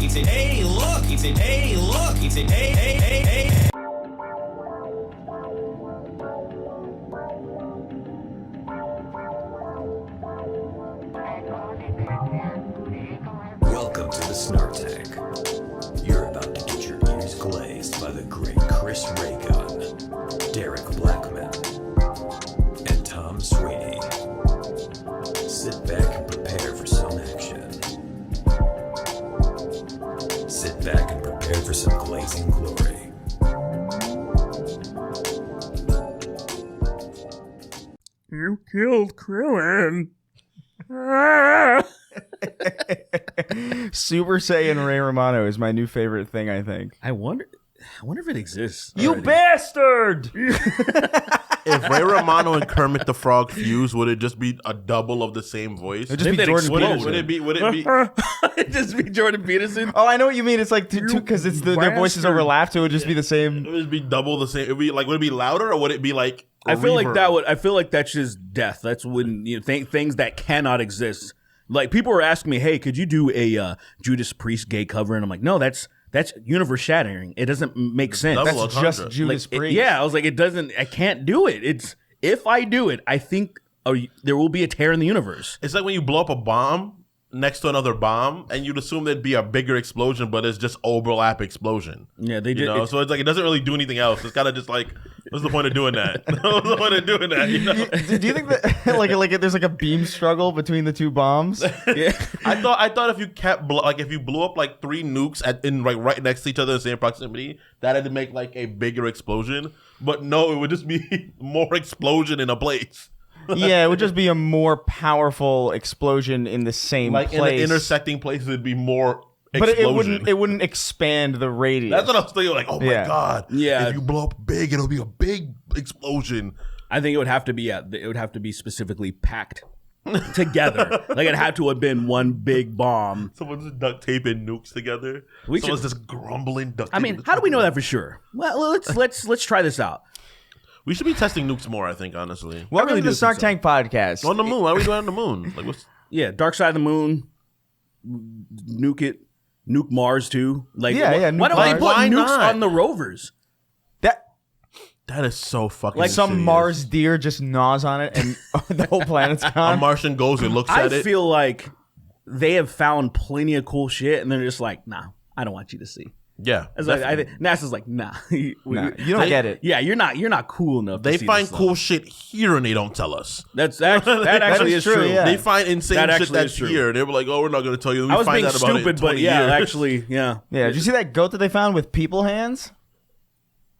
He said, hey, look. He said, hey, look. He said, hey, hey, hey, hey. Welcome to the Snark Tank. You're about to get your ears glazed by the great Chris Raygun, Derek Blackman, and Tom Sweeney. Sit back and prepare for some action. Sit back and prepare for some glazing glory. You killed Krillin. Super Saiyan Ray Romano is my new favorite thing, I think. I wonder if it exists. You already. bastard! If Ray Romano and Kermit the Frog fuse, would it just be a double of the same voice? It'd just be They'd Jordan explode. Peterson. Would it be? It'd just be Jordan Peterson. Oh, I know what you mean. It's like because it's their voices bastard. overlap, so it would just be the It same. would just be double the same. Would it be louder, or would it be like? I feel like reverb? I feel like that's just death. That's when things that cannot exist. Like people were asking me, "Hey, could you do a Judas Priest gay cover?" And I'm like, "No, that's universe shattering. It doesn't make sense." Double That's entendre. just Judas Like, Priest. I was like, it doesn't. I can't do it. It's if I do it, I think there will be a tear in the universe. It's like when you blow up a bomb next to another bomb, and you'd assume there'd be a bigger explosion, but it's just overlap explosion. Yeah, they You did. know, so it's like it doesn't really do anything else. It's kind of just like, what's the point of doing that? What's the point of doing that? You know? Do you think that like there's like a beam struggle between the two bombs? Yeah. I thought if you kept if you blew up like 3 nukes right next to each other in the same proximity, that'd make like a bigger explosion. But no, it would just be more explosion in a place. Yeah, it would just be a more powerful explosion in the same Like place. in the intersecting places, it'd be more but explosion. it wouldn't expand the radius. That's what I was thinking. Like, oh my Yeah. god, Yeah. If you blow up big, it'll be a big explosion. I think it would have to be it would have to be specifically packed together. Like it had to have been one big bomb. Someone's just duct taping nukes together. Someone's just grumbling duct. I mean, how do we know that for sure? Well, let's try this out. We should be testing nukes more. I think honestly. Welcome really to the do Snark think Tank podcast. On the moon? Why are we going on the moon? Like what's? Yeah, Dark Side of the Moon, nuke Mars too. Like, Yeah, why nuke don't they Mars. put Why nukes not? on the rovers? That is so fucking. Like some insidious. Mars deer just gnaws on it and the whole planet's A gone. Martian goes and looks I at it. feel like they have found plenty of cool shit, and they're just like, nah, I don't want you to see. Yeah, It's like, I think NASA's like, nah, Nah, you don't get it. Yeah, you're not cool enough. they to see find this cool stuff. shit here and they don't tell us. That actually is is true, true. yeah. They find insane That shit actually that's is true. here. They were like, "Oh, we're not going to tell you." We I was find being out about it in stupid, 20 but yeah, years. actually, yeah. Yeah, did you see that goat that they found with people hands?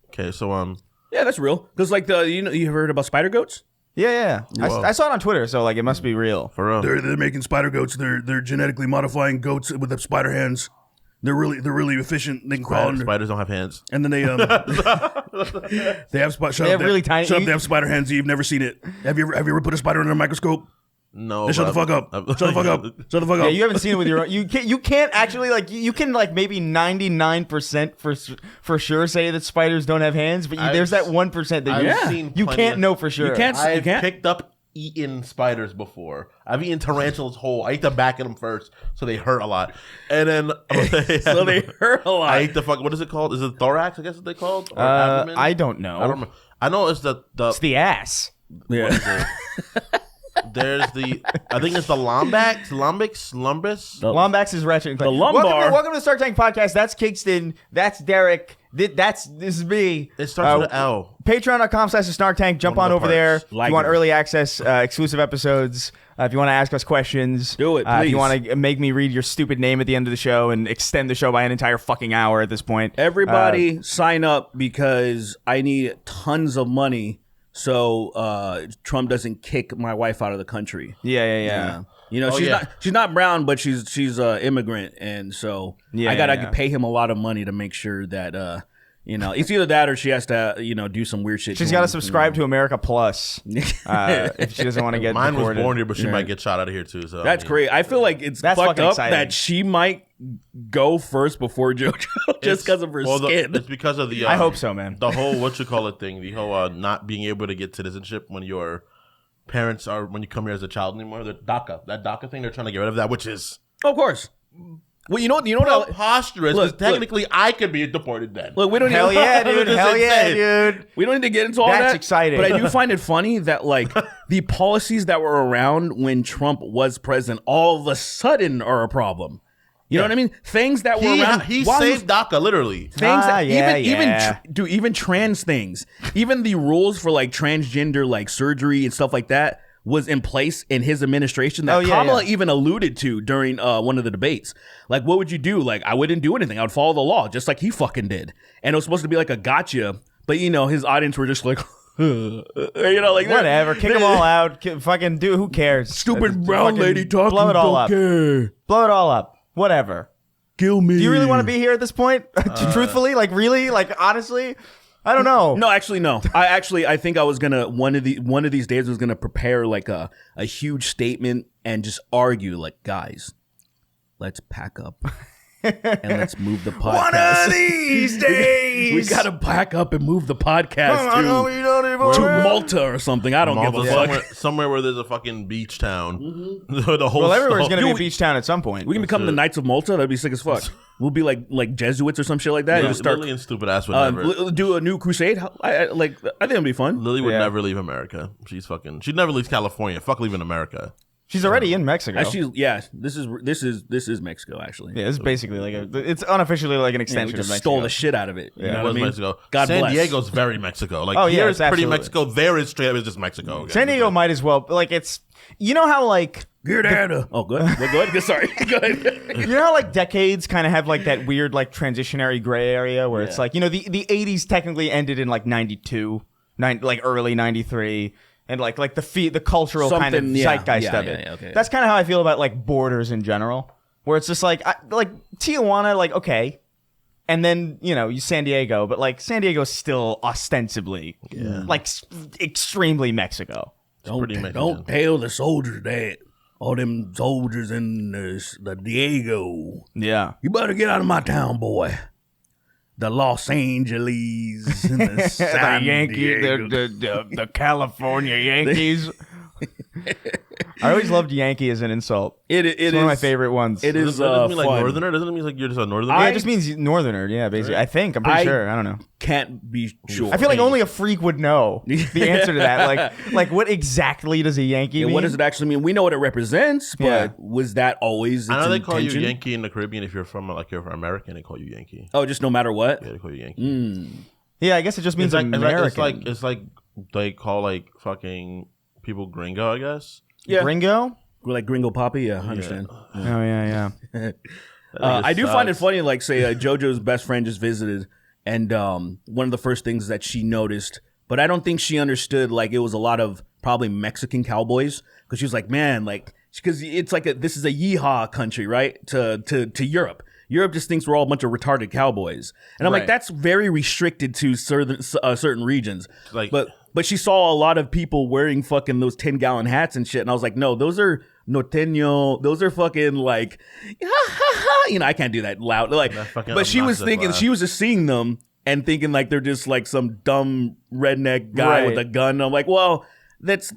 Okay, so Yeah, that's real. Because like you heard about spider goats? Yeah. Whoa. I saw it on Twitter, so like it must be real. for real. They're making spider goats. They're genetically modifying goats with the spider hands. They're really efficient. They can crawl under. Spiders don't have hands. And then they have really tiny- Shut up! They have spider hands. You've never seen it. Have you ever put a spider under a microscope? No. Then shut the fuck up. Shut the fuck up. Shut the fuck Yeah, up. you haven't seen it with your own. You can't actually like you can like maybe 99% for sure say that spiders don't have hands, but there's that 1% that I've seen you plenty can't of- know for sure. I've picked up eaten spiders before. I've eaten tarantulas whole. I ate the back of them first, so they hurt a lot. And then So they hurt a lot. I ate the fuck. What is it called? Is it thorax? I guess what they called. Or abdomen? I don't know. I don't remember. I know it's the It's the ass. yeah. there's the I think it's the lumbix. Lombax is ratchet and clank. lumbar- Welcome to the Star Tank podcast. That's Kingston. That's Derek. This is me. It starts with an L. Patreon.com/Snark Tank. Jump One on of the over there. parts. If you want it. early access, exclusive episodes. If you want to ask us questions, Do it, If please. you want to make me read your stupid name at the end of the show and extend the show by an entire fucking hour at this point. Everybody sign up because I need tons of money so Trump doesn't kick my wife out of the country. Yeah. You know, she's not brown, but she's immigrant, and so I gotta pay him a lot of money to make sure that it's either that or she has to do some weird shit. She's got to subscribe to America Plus if she doesn't want to get Mine deported. was born here, but she might get shot out of here too. So That's great. I feel like it's That's fucked fucking up exciting. that she might go first before JoJo just because of her skin. It's because of the. I hope so, man. The whole thing, the whole not being able to get citizenship when your parents are when you come here as a child anymore. That DACA thing, they're trying to get rid of that, which is Of course. Well, you know what? Preposterous. Because Look, technically, I could be deported then. Look, we don't Hell even, yeah, dude. This Hell is yeah, insane. dude. We don't need to get into all that. That's exciting. But I do find it funny that like the policies that were around when Trump was president all of a sudden are a problem. You know what I mean? Things that were around. He while he was- saved DACA, literally. Things that yeah. even trans things, even the rules for like transgender like surgery and stuff like that was in place in his administration that Kamala even alluded to during one of the debates. Like, what would you do? Like, I wouldn't do anything. I would follow the law just like he fucking did. And it was supposed to be like a gotcha, but you know, his audience were just like, you know, like Whatever. Kick them all out. Fucking do. Who cares? Stupid brown Fucking lady talking. Blow it all don't up. care. Blow it all up. Whatever. Kill me. Do you really want to be here at this point? Truthfully, like really, like honestly, I don't know. No, actually, no. I think I was gonna one of these days I was gonna prepare like a huge statement and just argue like, guys, let's pack up and let's move the podcast. One of these days. We gotta pack up and move the podcast to Malta or something. I don't give a fuck. Somewhere where there's a fucking beach town. The whole Well, everywhere's gonna be a Dude, beach town at some point. We can become the Knights of Malta. That'd be sick as fuck. We'll be like Jesuits or some shit like that. And just start Lily and stupid ass would never. do a new crusade. I think it'd be fun. Lily would Yeah. never leave America. She'd never leave California. Fuck leaving America. She's already in Mexico. This is Mexico actually. Yeah, this is basically like it's unofficially like an Yeah, we extension just of Mexico. stole the shit out of it. You know It what was I mean? Mexico. God San bless. Diego's very Mexico. Like Oh, yeah, here it's is pretty absolutely. Mexico. There is straight up. It's just Mexico. Okay? San Diego might as well. Like it's, you know how like Get out of. Oh, good. Go ahead. Sorry. Go ahead. you know how like decades kind of have like that weird like transitionary gray area where it's like, you know, the 80s technically ended in like 92, like early 93. And like the cultural kind of Something, yeah. zeitgeist Yeah, of it. yeah, okay. That's kind of how I feel about like borders in general, where it's just like like Tijuana, like okay, and then you know San Diego, but like San Diego's still ostensibly like extremely Mexico. pretty Mexican. Don't tell the soldiers that. All them soldiers in the Diego. Yeah, You better get out of my town, boy. The Los Angeles and the San Diego. the California Yankees. I always loved Yankee as an insult. It It's is one of my favorite ones. It is Doesn't mean like fun. northerner. Doesn't it mean like you're just a northerner. Yeah, it just means northerner. Yeah, basically. I think. I'm pretty sure. I don't know. Can't be sure. I feel like only a freak would know the answer to that. Like what exactly does a Yankee Yeah, mean? what does it actually mean? We know what it represents, but Yeah. was that always its I know they call you intention? Yankee in the Caribbean if you're from like you're American. They call you Yankee. Oh, just no matter what. Yeah, they call you Yankee. Yeah, I guess it just means American. It's like they call like fucking people gringo. I guess. Yeah. Gringo? We're like Gringo Poppy. Yeah, I understand. Oh yeah. I do find it sucks. funny. Like, say, JoJo's best friend just visited, and one of the first things that she noticed, but I don't think she understood. Like, it was a lot of probably Mexican cowboys, because she was like, man, like, because it's like this is a yeehaw country, right? To Europe. Europe just thinks we're all a bunch of retarded cowboys, and I'm like, Right. that's very restricted to certain regions. Like- But she saw a lot of people wearing fucking those 10-gallon hats and shit, and I was like, no, those are norteño. Those are fucking like, ha, ha, ha. You know, I can't do that loud. Like, fucking but she was obnoxious thinking, laugh. she was just seeing them and thinking like they're just like some dumb redneck guy Right. with a gun. I'm like, well, it's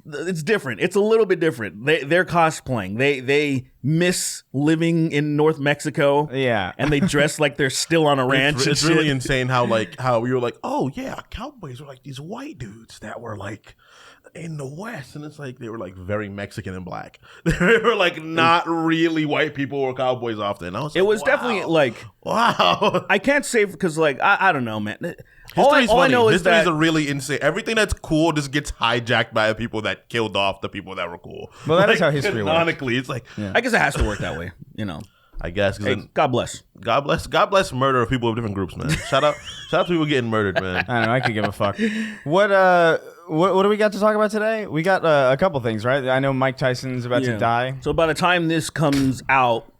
different. It's a little bit different. They're cosplaying. They miss living in North Mexico. Yeah. and they dress like they're still on a ranch. It's and really shit. insane how we were like, oh yeah, cowboys were like these white dudes that were like in the West, and it's like they were like very Mexican and black. They were like not really white people or cowboys often. I was It like, was wow. definitely like, wow. I can't say because like I don't know, man. History's all I funny. know is History's that a really insane. Everything that's cool just gets hijacked by the people that killed off the people that were cool. Well, that is how history works. canonically, it's like I guess it has to work that way. You know, I guess 'cause hey, then God bless. God bless murder of people of different groups, man. Shout out to people getting murdered, man. I don't know. I could give a fuck. What do we got to talk about today? We got a couple things, right? I know Mike Tyson's about to die. So by the time this comes out,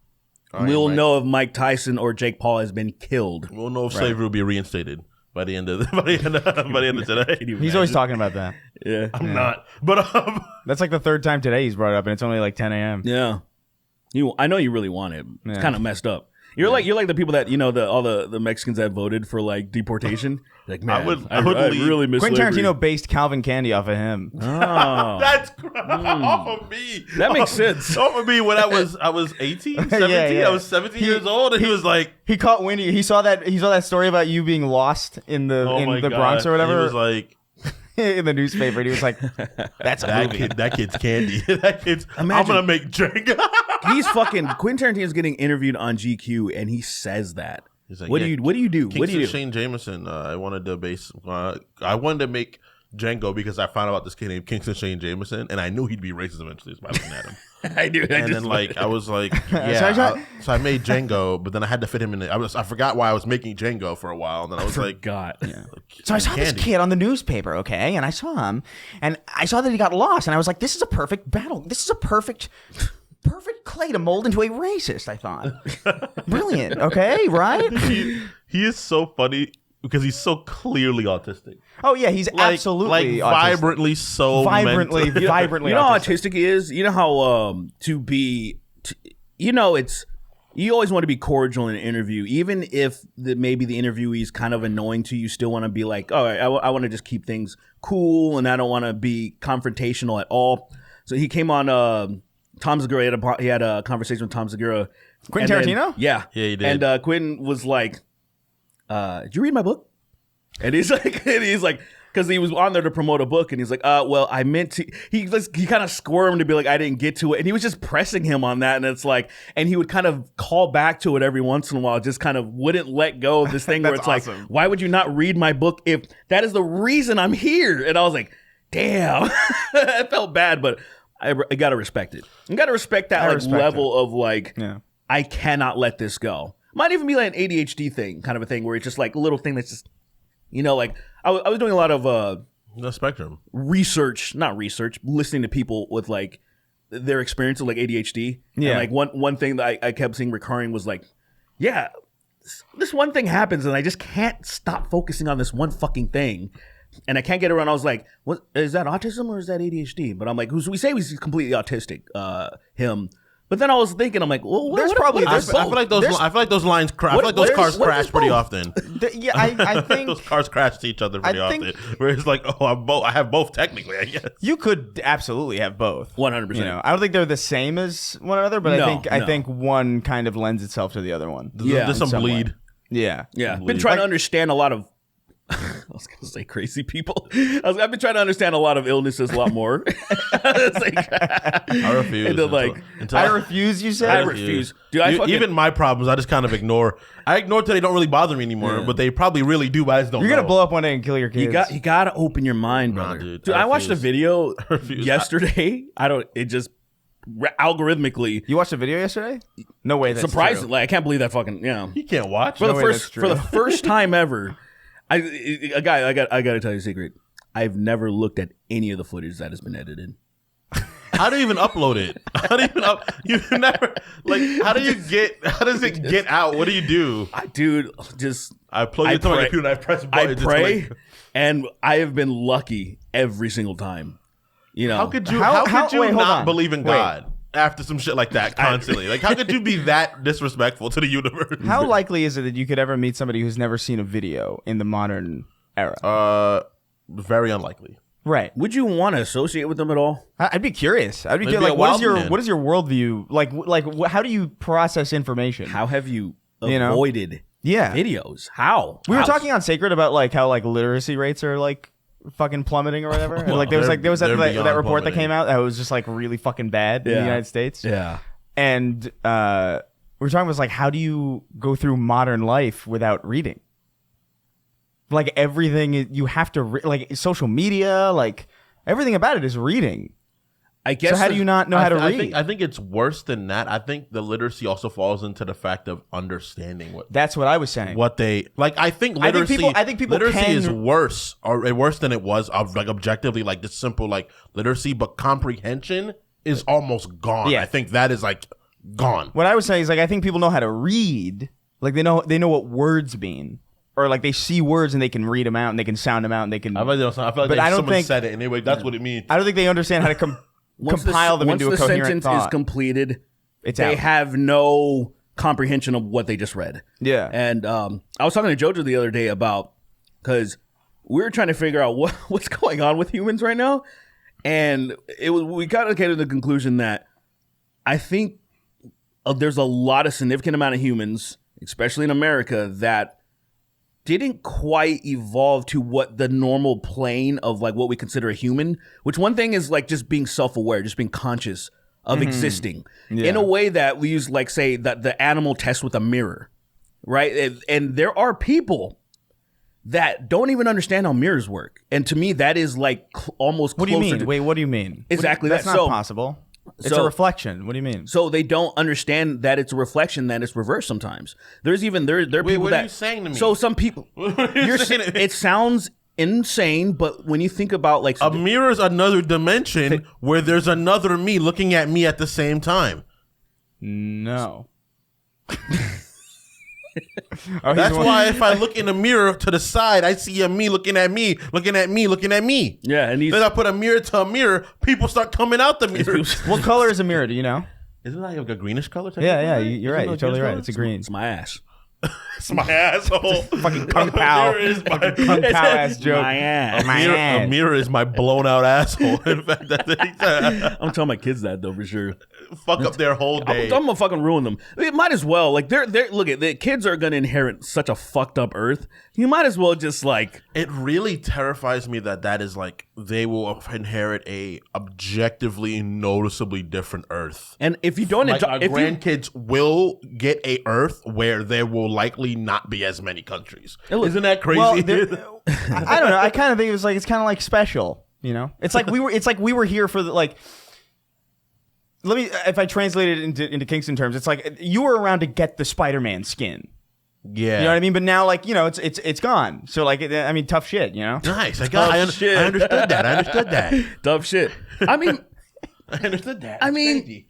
we'll Mike. know if Mike Tyson or Jake Paul has been killed. We'll know if slavery will be reinstated by the end of today. He's always talking about that. Yeah, I'm not, but That's like the third time today he's brought it up, and it's only like 10 a.m. yeah. I know you really want it. It's Yeah. kind of messed up. You're like the people that all the Mexicans that voted for like deportation. Like, man, I would leave. really miss Quentin slavery. Tarantino based Calvin Candy off of him. Oh, That's off of me. that makes sense. Off of me when I was 18, 17. Yeah. I was 17 years old, and he was like, He caught wind. He saw that story about you being lost in the "Oh my God." Bronx or whatever. He was like, in the newspaper. And he was like, "That's a movie." that kid's candy. That kid's. I'm Imagine- gonna make Jenga." He's fucking Quentin Tarantino's getting interviewed on GQ, and he says that. He's like, what "Yeah, do you do? What do you do? Shane Jameson. I wanted to make Django because I found out about this kid named Kingston Shane Jameson, and I knew he'd be racist eventually by looking at him. I do. And then I was like, yeah. So I made Django, but then I had to fit him in. I forgot why I was making Django for a while, and then I was like, God. So I saw this kid on the newspaper, okay, and I saw him, and I saw that he got lost, and I was like, "This is a perfect battle. This is a perfect clay to mold into a racist." I thought, brilliant, okay, right? he is so funny because he's so clearly autistic. Oh yeah, he's absolutely autistic. vibrantly so vibrantly mental. vibrantly. You know how autistic. autistic he is? You know how it's you always want to be cordial in an interview, even if maybe the interviewee is kind of annoying to you. You still want to be like, all right, I want to just keep things cool, and I don't want to be confrontational at all. So he came on Tom Segura. He had a conversation with Tom Segura. Quentin Tarantino? Yeah, he did. And Quentin was like, "Did you read my book?" And he's like, because he was on there to promote a book, and he's like, well, I meant to. He kind of squirmed to be like, I didn't get to it, and he was just pressing him on that, and it's like, and he would kind of call back to it every once in a while, just kind of wouldn't let go of this thing where it's awesome. like, why would you not read my book if that is the reason I'm here? And I was like, damn, I felt bad, but I gotta respect it. You gotta respect that level of like, I cannot let this go. Might even be like an ADHD thing, kind of a thing where it's just like a little thing that's just, like I was doing a lot of the spectrum not research, listening to people with like their experience of like ADHD. Yeah. And like one thing that I kept seeing recurring was like, yeah, this one thing happens and I just can't stop focusing on this one fucking thing. And I can't get around. I was like, what is that, autism or is that ADHD? But I'm like, we say he's completely autistic, him. But then I was thinking, I'm like, well, There's probably- I feel like those lines crash. I feel like those cars crash pretty often. Yeah, I think Those cars crash to each other pretty often. Where it's like, oh, I have both technically, I guess. you could absolutely have both. 100%. I don't think they're the same as one another, but No, I think one kind of lends itself to the other one. There's some some way. bleed. Yeah. Yeah, I've been trying to understand a lot of. I was going to say crazy people. I've been trying to understand a lot of illnesses a lot more. It's like, I refuse. And then, like, I refuse, you said? I refuse. Dude, Even my problems, I just kind of ignore. I ignore till they don't really bother me anymore, but they probably really do, but I just don't You're know. going to blow up one day and kill your kids. you got to open your mind, brother. dude, I watched a refuse. video refuse. yesterday. It just algorithmically. You watched a video yesterday? No way that's Surprisingly, true. I can't believe that fucking, You can't watch. For the way first that's true. for the first time ever, I got to tell you a secret. I've never looked at any of the footage that has been edited. How do you even upload it? How do you even you never how does it get out? What do you do? Dude, I plug it into my computer and I press I buttons. pray, and I have been lucky every single time. How could you wait, hold not on. believe in God after some shit like that constantly? How could you be that disrespectful to the universe? How likely is it that you could ever meet somebody who's never seen a video in the modern era? Very unlikely. Right. Would you want to associate with them at all? I'd be curious. I'd be Maybe curious. a Like, what wild is your worldview? Like, how do you process information? How have you know? avoided Yeah. videos? How? We were How? talking on Sacred about like how like literacy rates are like fucking plummeting or whatever. And, like there was they're that beyond report that plummeting. came out that was just like really fucking bad in the United States. Yeah. And we were talking about like how do you go through modern life without reading? Like everything you have to like social media, like everything about it is reading. I guess. So how do you not know how to read? I think it's worse than that. I think the literacy also falls into the fact of understanding That's what I was saying. what they like. I think literacy. I think people literacy can- is worse than it was. Like objectively, like just simple like literacy, but comprehension is almost gone. Yeah. I think that is like gone. What I was saying is like I think people know how to read. Like they know what words mean. Or like they see words and they can read them out and they can sound them out and they can. I feel like But I don't someone think- said it anyway. That's what it means. I don't think they understand how to compile them into a once coherent the sentence thought. is completed, It's they out. have no comprehension of what they just read. Yeah. And I was talking to Jojo the other day about, because we were trying to figure out what's going on with humans right now, and we kind of came to the conclusion that I think there's a lot of significant amount of humans, especially in America, that didn't quite evolve to what the normal plane of like what we consider a human, which one thing is like just being self-aware, just being conscious of existing in a way that we use, like, say, the animal test with a mirror, right? And there are people that don't even understand how mirrors work. And to me, that is like almost What do you closer mean? to- Wait, what do you mean? Exactly That's that. not So- possible. It's so- a reflection. What do you mean? So they don't understand that it's a reflection, that it's reversed sometimes. There's even there are people what that are you saying to me? So some people it sounds insane, but when you think about like A mirror is another dimension where there's another me looking at me at the same time. No. That's why if I look in the mirror to the side, I see a me looking at me, looking at me, looking at me. yeah, and Then I put a mirror to a mirror, people start coming out the mirror. What color is a mirror? Do you know? Isn't that like a greenish color? Yeah, technically? you're right. Isn't You're it totally a right. greenish It's a green. it's my ass. It's my asshole. Fucking kung pao. A mirror is my, Kung pao ass joke. My ass. My ass. a mirror is my blown out asshole. In fact, I'm telling my kids that though for sure. fuck up their whole day. I'm gonna fucking ruin them. It might as well. Like they're look at the kids are gonna inherit such a fucked up earth. You might as well just like It really terrifies me that is like they will inherit a objectively noticeably different Earth. and if you don't Like our if you grandkids will get a Earth where there will likely not be as many countries. Isn't that crazy? Well, I don't know. I kind of think it's kind of like special. You know, it's like we were here for the like. Let me, if I translate it into Kingston terms, it's like you were around to get the Spider-Man skin. yeah. You know what I mean? But now, like, you know, it's gone. So, like, I mean, tough shit. You know? Nice. I shit. understood that. I understood that. tough shit. I mean, I understood that. I It's mean, crazy.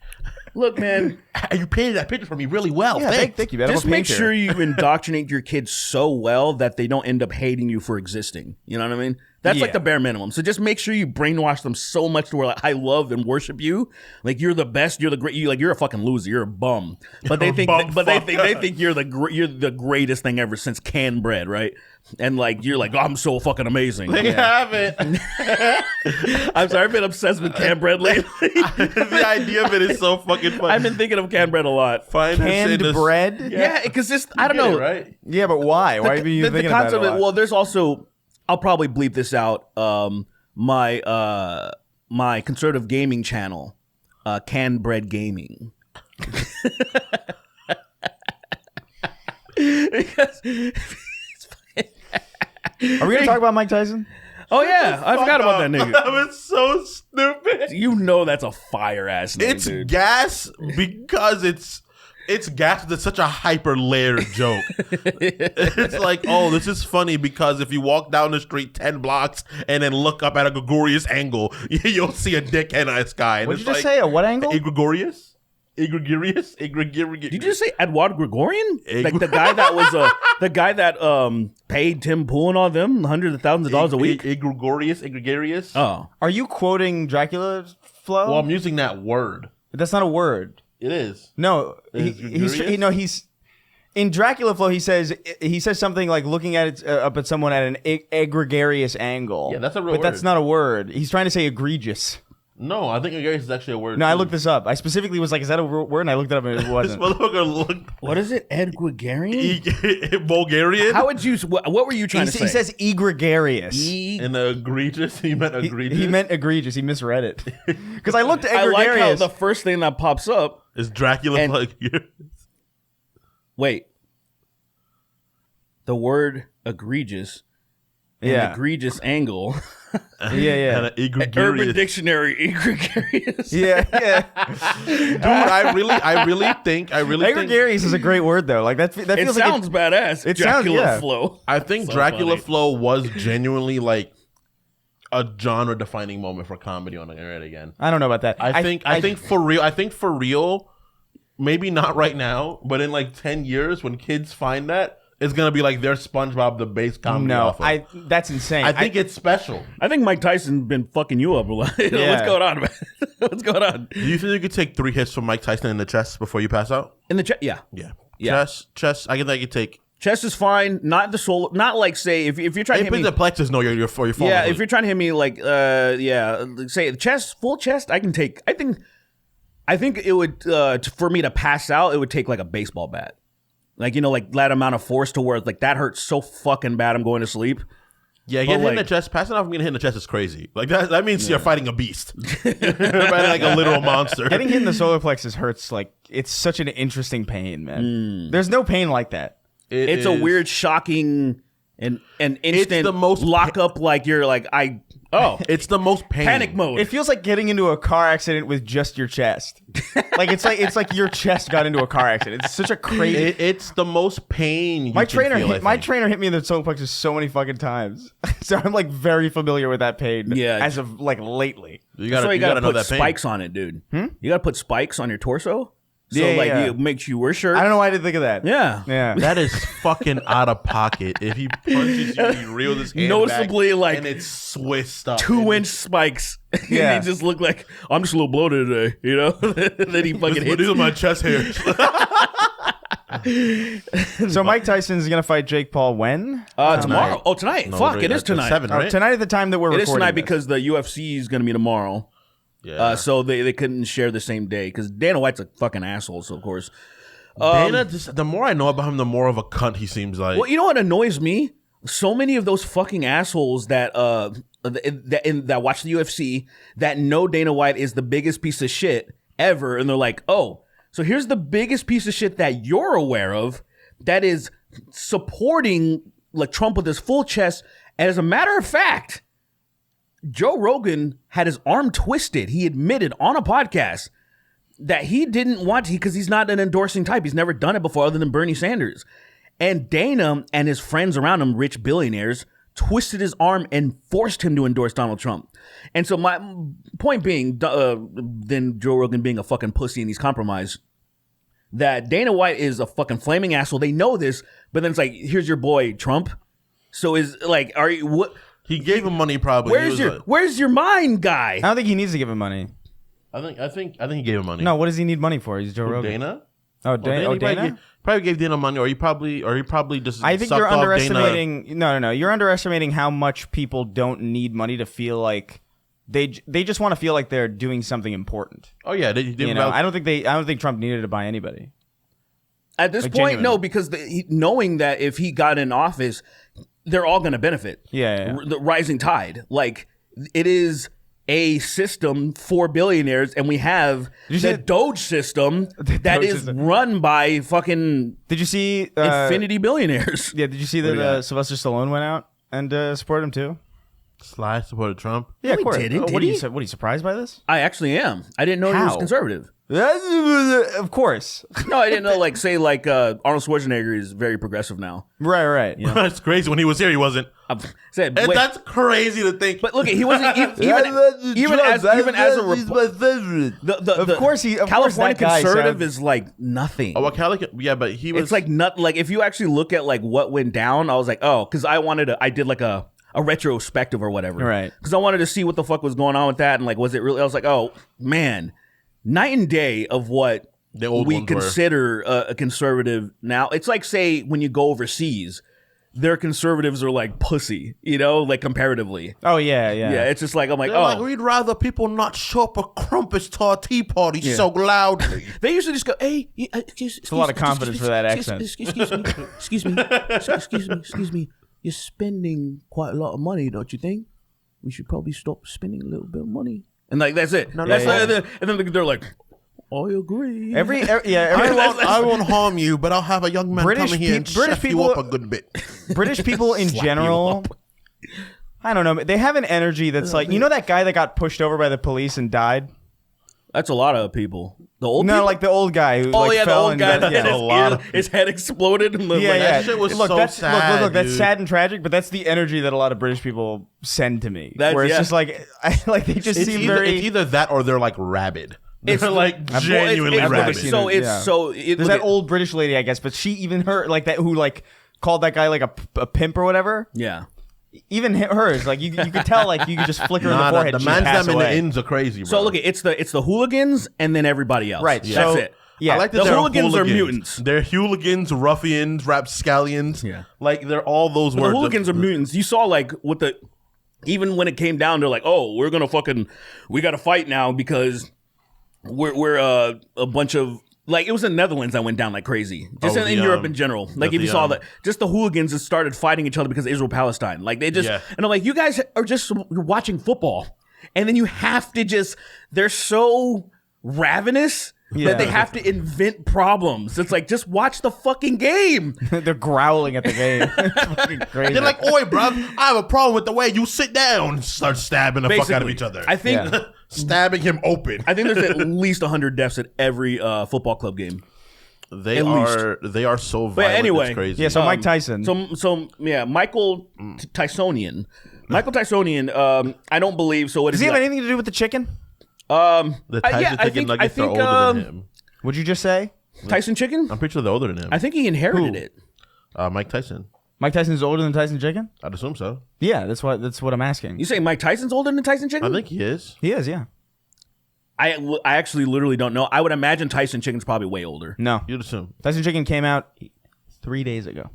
look, man. You painted that picture for me really well. Yeah, Thanks. thank you. Man. Just I'm a make painter. sure you indoctrinate your kids so well that they don't end up hating you for existing. You know what I mean? That's like Yeah. the bare minimum. So just make sure you brainwash them so much to where like I love and worship you. Like you're the best. You're the great. You're a fucking loser. You're a bum. But they think. They think you're the greatest thing ever since canned bread, right? And like you're like, oh, I'm so fucking amazing. They have it. I'm sorry, I've been obsessed with canned bread lately. The idea of it is so fucking funny. I've been thinking of canned bread a lot. Find this in Canned this- bread. Yeah, because just I don't Get it, know. right? Yeah, but why? Why are you the thinking about concept it? of it, well, there's also I'll probably bleep this out. My my conservative gaming channel, Canned Bread Gaming. Because, Are we gonna talk about Mike Tyson? oh yeah, I forgot about that nigga. That was so stupid. You know that's a fire ass name, It's dude. gas because it's gas with such a hyper layered joke. It's like, oh, this is funny because if you walk down the street 10 blocks and then look up at a gregarious angle, you'll see a dick in the sky. And What did it's you just like, say? A what angle? Egregorious? Egregorious? Did you just say Edward Gregorian? Like the guy that was the guy that paid Tim Pool and all them hundreds of thousands of dollars a week. Egregorious? Oh, Are you quoting Dracula's flow? Well, I'm using that word. That's not a word. It is. No, Is he's in Dracula flow. He says something like looking at it up at someone at an egregious angle. Yeah, that's a real But that's word. not a word. He's trying to say egregious. No, I think egregious is actually a word. No, I too. looked this up. I specifically was like, "Is that a word?" And I looked it up, and it This wasn't. motherfucker looked what is it? Ed Gregorian? Bulgarian. How would you? What were you trying to say? He says egregious. And the egregious, he meant egregious. He meant egregious. He misread it. Because I looked at I like how egregious. the first thing that pops up. Is Dracula And- like Wait, the word egregious, an Yeah. egregious angle. yeah. and an egregious? Urban Dictionary, egregious. Yeah. Dude, I really think Egregious is a great word though. Like that It feels sounds badass. it sounds- Dracula yeah. flow. I think So Dracula funny. Flow was genuinely like a genre defining moment for comedy on the internet again. I don't know about that. I think for real, maybe not right now, but in like 10 years when kids find that, is gonna be like their SpongeBob the base comedy. No, off of. that's insane. I think it's special. I think Mike Tyson's been fucking you up a lot. What's going on, man? What's going on? Do you think you could take 3 hits from Mike Tyson in the chest before you pass out? In the chest, yeah. Yeah. Chest. I could take. Chest is fine. Not the soul. Not like say if you're trying to hit me. the plexus. No, you're falling. Yeah, if you're trying to hit me like say the chest, full chest, I can take. I think it would for me to pass out. It would take like a baseball bat, like like that amount of force to where like that hurts so fucking bad. I'm going to sleep. Yeah, getting hit in the chest, passing off and getting hit in the chest is crazy. Like that means you're fighting a beast. You're fighting like a literal monster. Getting hit in the solar plexus hurts. Like it's such an interesting pain, man. There's no pain like that. It's a weird, shocking, and instant the most lock up. Like you're like it's the most pain. Panic mode. It feels like getting into a car accident with just your chest. It's like your chest got into a car accident. It's such a crazy. It's the most pain. My trainer hit me in the solar plexus so many fucking times, so I'm like very familiar with that pain. Yeah. As of like lately. You gotta know put that pain. spikes on it, dude. You gotta put spikes on your torso. So it makes you wear shirt. I don't know why I didn't think of that. Yeah. That is fucking out of pocket. If he punches you, he reels his hand noticeably back, like and it's Swiss stuff. 2-inch spikes. Yeah. He just look like I'm just a little bloated today, then he fucking hits. These are my chest hairs. So Mike Tyson's gonna fight Jake Paul when? Tomorrow. Oh, tonight. Fuck, it is tonight. 7, right? Tonight at the time that we're It recording. is tonight this. because the UFC is gonna be tomorrow. Yeah. So they couldn't share the same day because Dana White's a fucking asshole. So of course, Dana. The more I know about him, the more of a cunt he seems like. well, you know what annoys me? So many of those fucking assholes that that watch the UFC that know Dana White is the biggest piece of shit ever, and they're like, oh, so here's the biggest piece of shit that you're aware of that is supporting like Trump with his full chest. And as a matter of fact, Joe Rogan had his arm twisted. He admitted on a podcast that he didn't want to because he's not an endorsing type. He's never done it before other than Bernie Sanders. And Dana and his friends around him, rich billionaires, twisted his arm and forced him to endorse Donald Trump. And so my point being, then Joe Rogan being a fucking pussy and he's compromised, that Dana White is a fucking flaming asshole. They know this, but then it's like, here's your boy Trump. So is like, are you what? He gave him money probably. Where's your mind, guy? I don't think he needs to give him money. I think he gave him money. No, what does he need money for? He's Joe Rogan. Dana? Oh, Dana? Probably gave Dana money, or he probably just. I think sucked you're off underestimating. Dana. No. You're underestimating how much people don't need money to feel like they just want to feel like they're doing something important. Oh yeah, I don't think Trump needed to buy anybody. At this point, genuinely. no, because knowing that if he got in office, they're all going to benefit. Yeah. The rising tide. Like, it is a system for billionaires, and we have the Doge system that is run by fucking Did you see infinity billionaires. Yeah, did you see that Sylvester Stallone went out and supported him too? Sly supported Trump. Yeah, of course. didn't, What did are he? you surprised by this? I actually am. I didn't know he was How? conservative. Of course. No, I didn't know, like, say, like, Arnold Schwarzenegger is very progressive now. Right. You know? That's crazy. When he was here, he wasn't. Said, And wait, that's crazy to think. but look, he wasn't even as a Of course California that guy conservative sounds- is like nothing. Oh, yeah, but he was. It's like like if you actually look at like what went down, I was like, oh, because I did like a retrospective or whatever, Right. Because I wanted to see what the fuck was going on with that, and like, was it really? I was like, oh man, night and day of what The old we ones were. consider a conservative now. It's like, say, when you go overseas, their conservatives are like pussy, like comparatively. Oh yeah. Yeah, it's just like, I'm like, They're like, oh. we'd rather people not show up at Crumpets to our tea party so loudly. They usually just go, hey, It's a lot of confidence for that accent. Excuse me. You're spending quite a lot of money, don't you think? We should probably stop spending a little bit of money. And like, that's it. And then they're like, I agree. I won't harm you, but I'll have a young man British come here and British chef you people- up a good bit. British people in general, I don't know. They have an energy that's like, that guy that got pushed over by the police and died? That's a lot of people. The old No, people? like the old guy who Oh, like yeah, the fell old and guy got- that his head exploded. And That shit was so that's, sad, Look, that's dude. sad and tragic, but that's the energy that a lot of British people send to me. That's- where it's yeah. just like, they just seem very... It's either that or they're like rabid. It's They're like genuinely it's- rabid. seen So it, it's yeah. so There's that old British lady, I guess, but she even her like that who like called that guy like a pimp or whatever. Yeah. Even hers, like you could tell, like you could just flick her in the forehead. The and man's she'd pass them in the away. ends are crazy, bro. So look, it's the hooligans and then everybody else. Right. That's So- it. Yeah, I like that The they're hooligans are mutants. They're hooligans, ruffians, rapscallions. Yeah. Like they're all those The words. hooligans are mutants. You saw like with the even when it came down, they're like, oh, we got to fight now because we're a bunch of. Like, it was in the Netherlands that went down like crazy. Just in Europe in general. Like, if you saw that, just the hooligans that started fighting each other because of Israel-Palestine. Like, they just, and I'm like, you guys are just you're watching football. And then you have to just, they're so ravenous that they have to invent problems. It's like, just watch the fucking game. They're growling at the game. It's fucking crazy. They're like, oi, bruv, I have a problem with the way you sit down. Start stabbing the fuck out of each other. I think stabbing him open. I think there's at least 100 deaths at every football club game. They at are so violent. But anyway, it's crazy. yeah. So Mike Tyson. So yeah, Michael Tysonian. Michael Tysonian, I don't believe. So what Does he have anything to do with the chicken? the Tyson yeah, I chicken think- nuggets I are think, older than him. What'd you just say? Tyson chicken? I'm pretty sure they're older than him. I think he inherited it. Mike Tyson. Mike Tyson's older than Tyson Chicken? I'd assume so. Yeah, that's what I'm asking. You say Mike Tyson's older than Tyson chicken? I think he is. He is, yeah. I actually literally don't know. I would imagine Tyson chicken's probably way older. No, You'd assume. Tyson Chicken came out 3 days ago.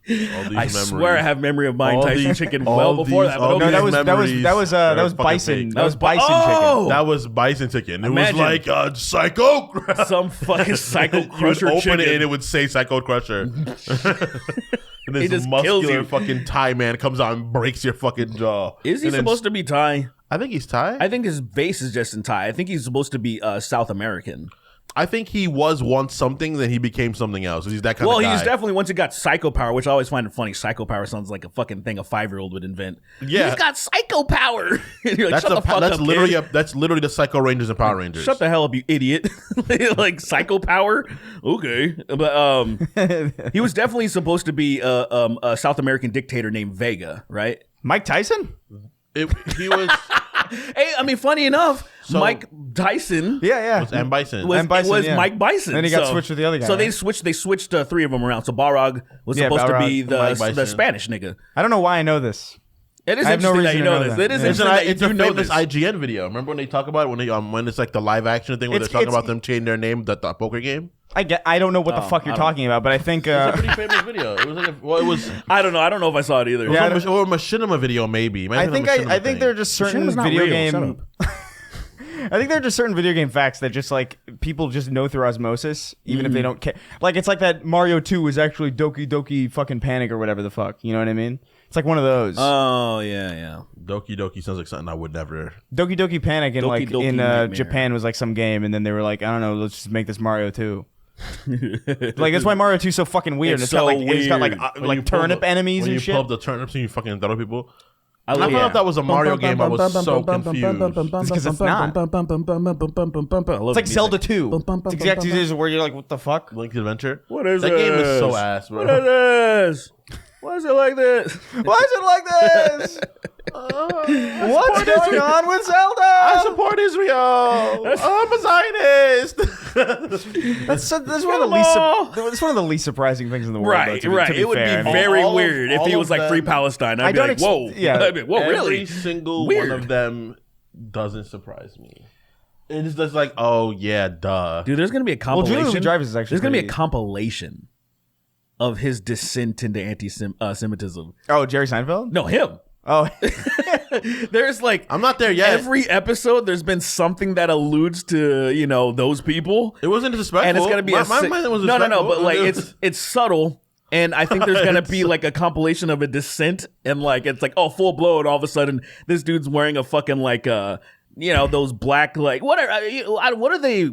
All these I swear I have memory of buying Tyson chicken well before that. But all okay. No, these that was memories that are was fucking bison. fake. That was bison Oh! chicken. That was bison chicken. It Imagine. was like Psycho. Some fucking Psycho You would Crusher open chicken. it and it would say Psycho Crusher. And this just kills muscular you. fucking Thai man comes out and breaks your fucking jaw. Is he supposed to be Thai? I think he's Thai. I think his base is just in Thai. I think he's supposed to be South American. I think he was once something, then he became something else. He's that kind of guy. Well, he's definitely, once he got psycho power, which I always find it funny. Psycho power sounds like a fucking thing a 5-year-old would invent. Yeah. He's got psycho power. And you're like, That's shut the fuck up, literally kid. that's literally the Psycho Rangers and Power Rangers. Shut the hell up, you idiot. Like, psycho power? Okay. But he was definitely supposed to be a South American dictator named Vega, right? Mike Tyson? He was Hey, I mean, funny enough, Mike Tyson Yeah. M. Bison. was, And Bison, was yeah. Mike Bison. Then he got switched with the other guy, So they right? switched 3 of them around. So Balrog was Yeah, supposed to Balrog, be Mike the Bison. Spanish nigga. I don't know why I know this. It is I have no interesting that reason you to know know this. that. It is Yeah. interesting that you It's a do know famous this. IGN video. Remember when they talk about it when it's like the live action thing where they're talking about them changing their name, the poker game? I don't know what the fuck you're talking about, but I think It's a pretty famous video. It was like it was I don't know. I don't know if I saw it either. or a machinima video maybe. Might I have been think a machinima I think thing. there are just certain Machinima's not video real. Shut game. up. I think there are just certain video game facts that just like people just know through osmosis, even if they don't care. Like it's like that Mario 2 was actually Doki Doki fucking Panic or whatever the fuck. You know what I mean? It's like one of those. Oh yeah. Doki Doki sounds like something I would never. Doki Doki Panic in Doki Doki in Nightmare. Japan was like some game, and then they were like, I don't know, let's just make this Mario 2. Like that's why Mario 2 is so fucking weird. It's got so like it's got weird. like When you like pull turnip the- enemies when and you shit. pull up the turnips and you fucking throw people. I I thought that was a Mario game. I was so confused. It's 'cause it's not. It's like Zelda 2. It's exactly this where you're like, what the fuck? Link's Adventure. What is that game? Is so this? ass, bro. What is this? Why is it like this? Why is it like this? What's going on with Zelda? I support Israel. I'm a Zionist. That's one Kill of the 'em least. all. That's one of the least surprising things in the world. Right, though, to right. be It would fair. I be mean, very all of- weird if he all was of like free them- Palestine. I I'd be don't like, ex- whoa. yeah. I'd be, whoa, really? Every single Weird. one of them doesn't surprise me. It's just like, oh yeah, duh. Dude, there's gonna be a Julian compilation. Dreyfus is actually there's gonna be a pretty- compilation of his descent into anti-Semitism. Oh, Jerry Seinfeld? No, him. Oh, There's like I'm not there yet. every episode. There's been something that alludes to those people, It wasn't disrespectful. and it's gonna be my, a my si- mind was no, disrespectful. but like it's subtle. And I think there's gonna be It's- like a compilation of a descent, and like it's like full blow, and all of a sudden this dude's wearing a fucking like those black like what are they?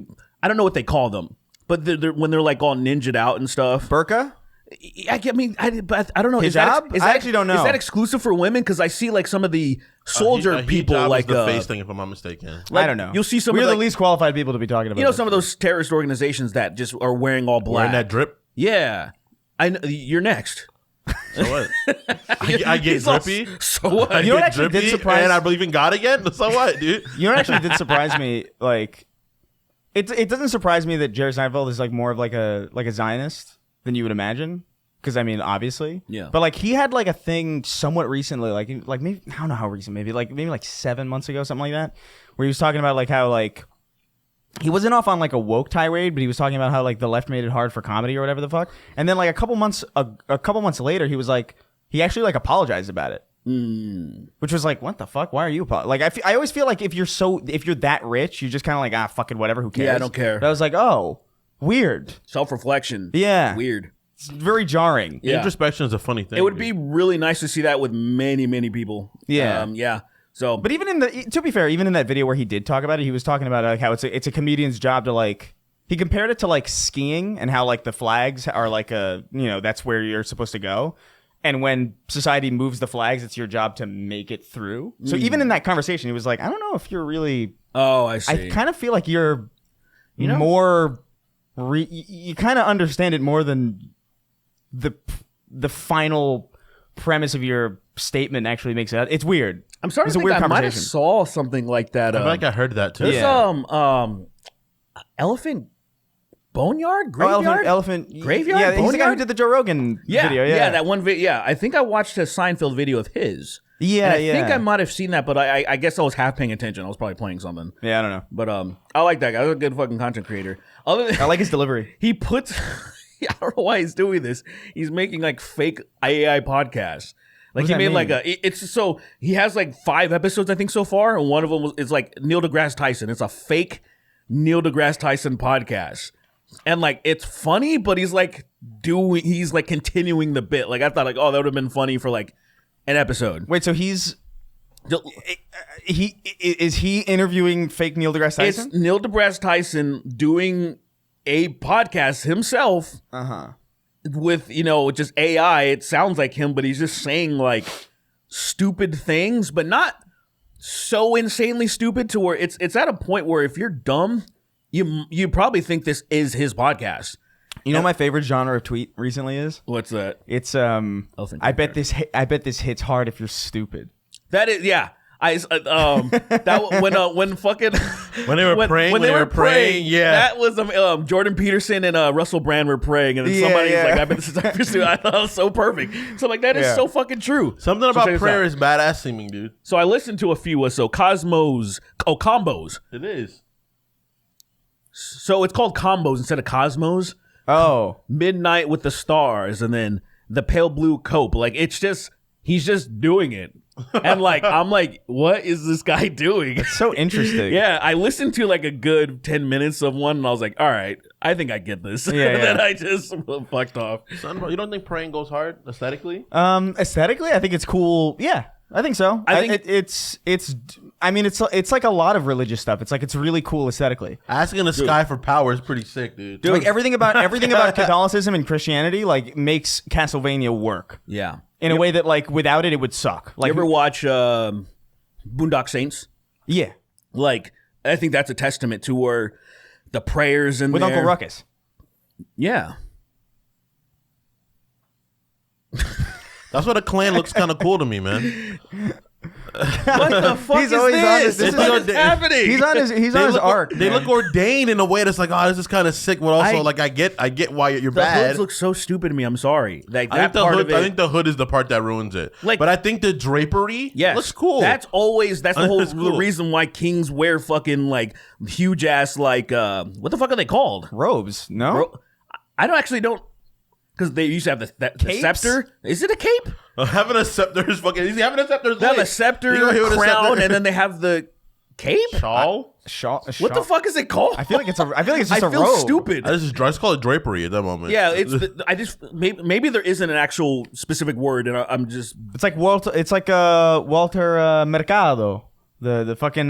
I don't know what they call them, but they're when they're like all ninja'd out and stuff. Burqa? But I don't know. Hijab? I actually don't know. Is that exclusive for women? Because I see like some of the soldier people hijab like is the face thing, if I'm not mistaken. like, I don't know. You'll see some We're of the like, least qualified people to be talking about. some of those terrorist organizations that just are wearing all black. Wearing that drip. Yeah, I know, you're next. So what? I get He's all- drippy. so what? I You know what get actually did drippy, surprise- and I believe in God again. So what, dude? You know what actually did surprise me? Like, it doesn't surprise me that Jerry Seinfeld is like more of like a Zionist. than you would imagine. Because I mean, obviously, Yeah. But like he had like a thing somewhat recently, like maybe I don't know how recent, maybe like 7 months ago, something like that, where he was talking about like how like he wasn't off on like a woke tirade, but he was talking about how like the left made it hard for comedy or whatever the fuck. And then like a couple months later, he was like he actually like apologized about it, which was like what the fuck? Why are you like? I always feel like if you're that rich, you're just kind of like fucking whatever, who cares? Yeah, I don't care. But I was like, oh, weird. Self-reflection. Yeah. Weird. It's very jarring. Yeah. Introspection is a funny thing. It would be really nice to see that with many, many people. Yeah. Yeah. So, But even to be fair, even in that video where he did talk about it, he was talking about like how it's a comedian's job to like. He compared it to like skiing and how like the flags are like that's where you're supposed to go, and when society moves the flags, it's your job to make it through. So even in that conversation, he was like, I don't know if you're really. oh, I see. I kind of feel like you're, more. You kind of understand it more than the final premise of your statement actually makes it. It's weird. I'm starting to It's a think weird I might have conversation. saw something like that. I feel like I heard that too. There's Yeah. elephant boneyard graveyard. Elephant Graveyard? Yeah, he's the guy who Boneyard? did the Joe Rogan Yeah, video. Yeah, that one video. Yeah, I think I watched a Seinfeld video of his. Yeah, and I think I might have seen that, but I guess I was half paying attention. I was probably playing something. Yeah, I don't know. But I like that guy. He's a good fucking content creator. Other than I like his delivery. he puts. I don't know why he's doing this. He's making like fake AI podcasts. Like does he that made mean? like it's so he has like 5 episodes I think so far, and one of them is like Neil deGrasse Tyson. It's a fake Neil deGrasse Tyson podcast, and like it's funny, but he's like continuing the bit. Like I thought like, oh, that would have been funny for like an episode. Wait, so is he interviewing fake Neil deGrasse Tyson? It's Neil deGrasse Tyson doing a podcast himself. With just AI. It sounds like him, but he's just saying like stupid things, but not so insanely stupid to where it's at a point where if you're dumb, you probably think this is his podcast. You know what my favorite genre of tweet recently is? What's that? It's Elephant I bet this hits hard if you're stupid. That is, yeah. When fucking When they were praying, when they were praying, yeah. that was Jordan Peterson and Russell Brand were praying, and then Yeah, somebody's yeah. like, "I bet this is like pursuit." I thought it was so perfect. So like that is Yeah. so fucking true. Something So about check this prayer out. is badass seeming, dude. So I listened to a few. Combos. It is. So it's called Combos instead of Cosmos. Oh, Midnight with the Stars, and then the Pale Blue Cope. Like it's just he's just doing it, and like I'm like, what is this guy doing? so interesting. Yeah, I listened to like a good 10 minutes of one, and I was like, all right, I think I get this. Yeah, And then yeah. I just fucked off. Son, bro, you don't think praying goes hard aesthetically? Aesthetically, I think it's cool. Yeah, I think so. I think- it's like a lot of religious stuff. It's like it's really cool aesthetically. Asking the sky for power is pretty sick, dude. Like everything about Catholicism and Christianity like makes Castlevania work Yeah. in a way that like without it would suck. Like You ever watch Boondock Saints? yeah, Like, I think that's a testament to where the prayers in with there. Uncle Ruckus. Yeah. That's why the clan looks kind of cool to me, man. What the fuck He's is always on this? this- What this is is- happening? He's on his look, arc. They man. look ordained in a way that's like, oh, this is kind of sick, but also I- like I get why you're the bad. hoods look so stupid to me. I'm sorry. Like I that think the part hood. of it. I think the hood is the part that ruins it. Like- but I think the drapery Yes, looks cool. That's the whole That's cool. the reason why kings wear fucking like huge ass like what the fuck are they called? robes. No, Bro, I don't because they used to have the Capes? scepter. Is it a cape? Having a scepter is fucking. Is he having a scepter? They have a scepter, You know, he with a crown, scepter. and then they have the cape. shawl. What the fuck is it called? I feel like it's just I a feel robe. stupid. I just call it drapery at that moment. Yeah, I just maybe there isn't an actual specific word, and I'm just It's like Walter. It's like Walter Mercado, the fucking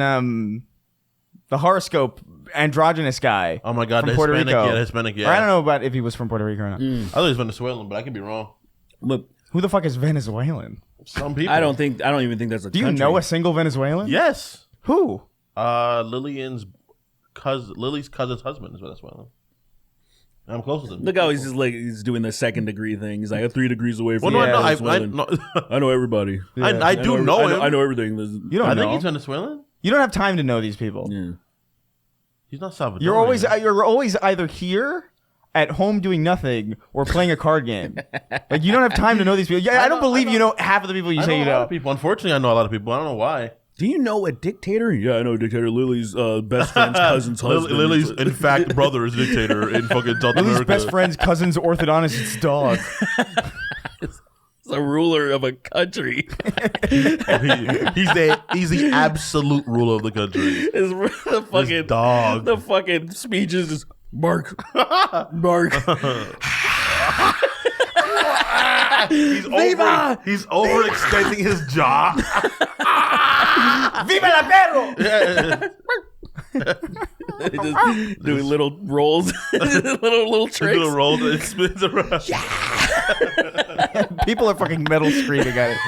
the horoscope androgynous guy. Oh my God, from the Puerto Hispanic, Rico. yeah, the Hispanic, yeah. Or I don't know about if he was from Puerto Rico or not. I thought he was Venezuelan, but I could be wrong. look. Who the fuck is Venezuelan? Some people. I don't even think that's a. Do you know a single Venezuelan? Yes. Who? Lily's cousin's husband is Venezuelan. I'm close with him. Look how he's just like he's doing the 2nd degree thing. He's like 3 degrees away Well, from. no, Yeah, I Venezuelan. know. I know everybody. I do know him. I know everything. You don't I know. think he's Venezuelan. You don't have time to know these people. Yeah. He's not Salvadorian. You're always either here at home doing nothing or playing a card game. Like, you don't have time to know these people. Yeah, I don't believe you know half of the people you say you a lot know. of people. Unfortunately, I know a lot of people. I don't know why. Do you know a dictator? Yeah, I know a dictator. Lily's best friend's cousin's husband. Lily's, in fact, brother is a dictator in fucking South Lily's America. best friend's cousin's orthodontist's dog. He's a ruler of a country. He's the absolute ruler of the country. The fucking dog. The fucking speech is just bark, bark. He's overextending his jaw. Viva la perro! Just doing little rolls, little tricks. Little rolls and it spins around. People are fucking metal screaming at it.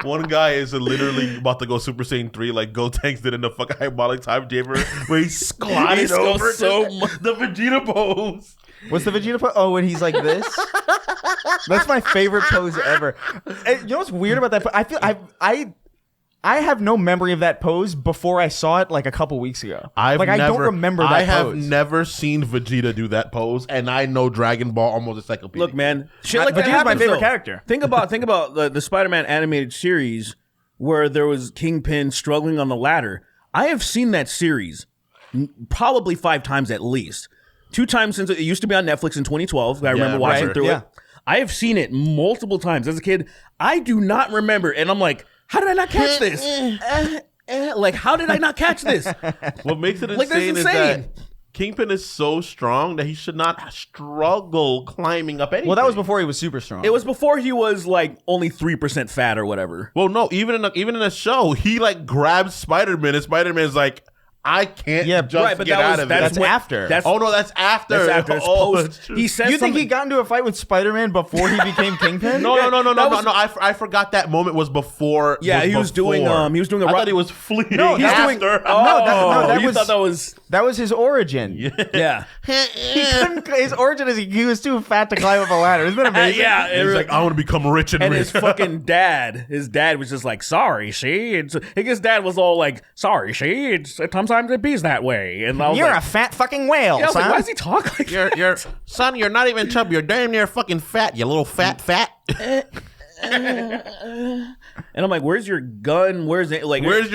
One guy is literally about to go Super Saiyan 3 like Gotenks did in the fucking Hyperbolic Time Chamber where he squatted over the Vegeta pose. What's the Vegeta pose? Oh, when he's like this? That's my favorite pose ever. And you know what's weird about that? I feel I have no memory of that pose before I saw it like a couple weeks ago. I don't remember that pose. I have never seen Vegeta do that pose, and I know Dragon Ball almost encyclopedia. Look, man, shit like that Vegeta's happens, my favorite though. character. Think about the Spider-Man animated series where there was Kingpin struggling on the ladder. I have seen that series probably 5 times at least. 2 times since it used to be on Netflix in 2012. I remember watching through it. I have seen it multiple times. As a kid, I do not remember. And I'm like, how did I not catch this? Like, how did I not catch this? What makes it insane is that Kingpin is so strong that he should not struggle climbing up anything. Well, that was before he was super strong. It was before he was like only 3% fat or whatever. Well, no, even in the show, he like grabs Spider-Man and Spider-Man's like, I can't get out of it. That's after. That's after. That's after. It's post. He said You think he got into a fight with Spider-Man before he became Kingpin? No. I forgot that moment was before. Yeah, he was doing a I thought he was fleeing. No, he's doing. That was his origin. Yeah. His origin is he was too fat to climb up a ladder. Isn't that amazing? Yeah. He's like, I want to become rich and rich. His fucking his dad was just like, sorry, see? His dad was all like, sorry, see? Sometimes it bees that way. And I was You're like, a fat fucking whale, yeah, I was son. like, why does he talk like You're son, you're not even chubby. You're damn near fucking fat, you little fat. And I'm like, where's your gun? Where's your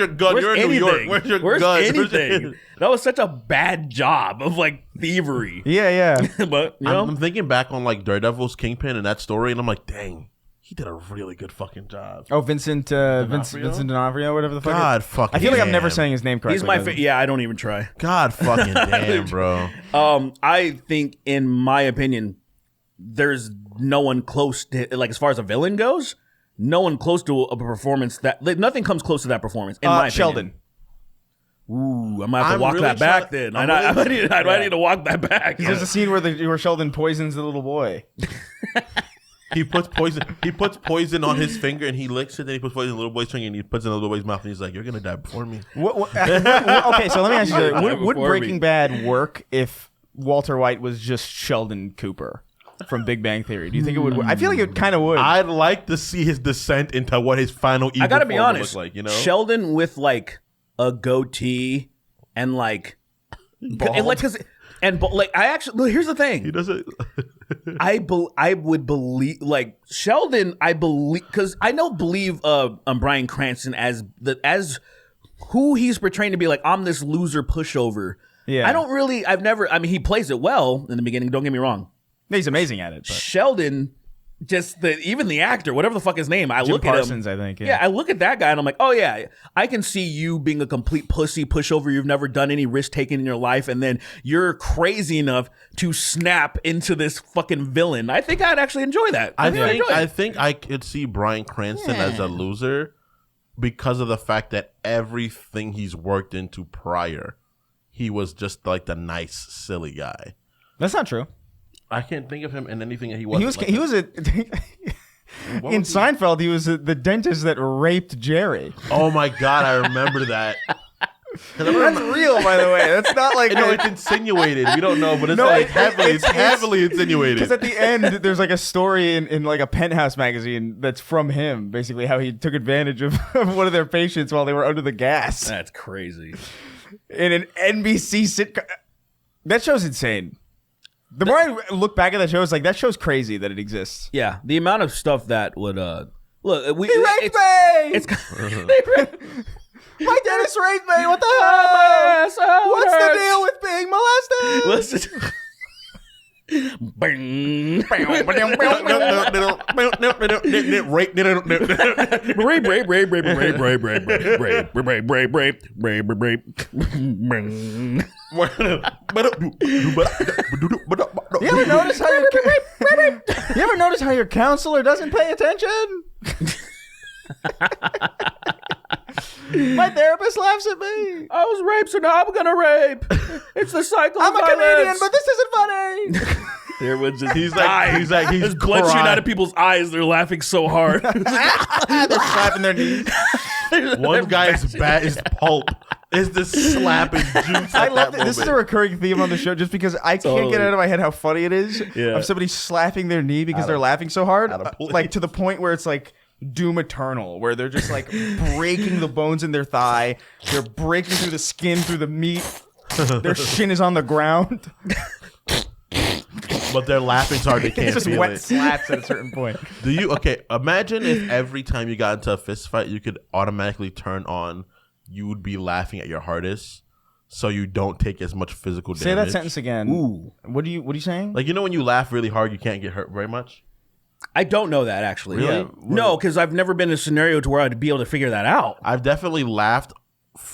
gun? You're in New York. Where's your gun? Anything? That was such a bad job of like thievery. Yeah. But you know, I'm thinking back on like Daredevil's Kingpin and that story, and I'm like, dang, he did a really good fucking job. Oh, Vincent D'Onofrio, whatever the fuck. God fucking. I feel like I'm never damn. saying his name correctly. he's my yeah. I don't even try. God fucking damn, bro. I think, in my opinion, there's no one close to, like, as far as a villain goes, no one close to a performance that, like, nothing comes close to that performance. In my opinion. Sheldon. Ooh, I might have to walk really that back then. I might need to walk that back. There's a scene where Sheldon poisons the little boy. He puts poison on his finger and he licks it. Then he puts poison in the little boy's finger and he puts it in the little boy's mouth and he's like, "You're gonna die before me." Okay, so let me ask you this. Would Before Breaking me. Bad work if Walter White was just Sheldon Cooper from Big Bang Theory? Do you think it would work? I feel like it kind of would. I'd like to see his descent into what his final evil I gotta be form would honest. look like, you know? Sheldon with like a goatee and like, and like, I actually, here's the thing. He doesn't. I would believe, like, Sheldon. I believe, because I don't believe Bryan Cranston as who he's portraying to be. Like, I'm this loser pushover. Yeah. I don't really. I mean, he plays it well in the beginning. Don't get me wrong. He's amazing at it. But. Sheldon, even the actor, whatever the fuck his name, I Jim look Parsons, at him. I think. Yeah, I look at that guy and I'm like, oh yeah, I can see you being a complete pussy pushover. You've never done any risk taking in your life, and then you're crazy enough to snap into this fucking villain. I think I'd actually enjoy that. I think I could see Bryan Cranston as a loser because of the fact that everything he's worked into prior, he was just like the nice, silly guy. That's not true. I can't think of him in anything that he was. He was in Seinfeld. He was the dentist that raped Jerry. Oh my god, I remember that. That's real, by the way. That's not like no, it's insinuated. We don't know, but it's heavily insinuated. Because at the end, there's like a story in like a Penthouse magazine that's from him, basically how he took advantage of one of their patients while they were under the gas That's crazy. in an NBC sitcom. That show's insane. The more I look back at that show, it's like that show's crazy that it exists. Yeah, the amount of stuff that would look. He raped me. It's My dentist raped me. What the hell? What's the deal with being molested? Listen. Bing. You ever notice how your counselor doesn't pay attention? My therapist laughs at me. I was raped, so now I'm gonna rape. It's the cycle I'm of a violence. comedian, but this isn't funny. There was just He's There's blood crying. shooting out of people's eyes. They're laughing so hard. They're slapping their knees. One guy is bad is pulp. Is the slapping juice. I love that. This is a recurring theme on the show just because I can't Totally. get out of my head how funny it is Yeah. of somebody slapping their knee because they're laughing so hard. Like to the point where it's like Doom Eternal, where they're just like breaking the bones in their thigh. They're breaking through the skin, through the meat. Their shin is on the ground. But they're laughing so hard they It's can't just feel wet it. slaps at a certain point. Do you imagine if every time you got into a fist fight you could automatically turn on you would be laughing at your hardest so you don't take as much physical damage. Say that sentence again. Ooh. What are you saying? Like when you laugh really hard you can't get hurt very much? I don't know that actually. Really? Yeah. No, because I've never been in a scenario to where I'd be able to figure that out. I've definitely laughed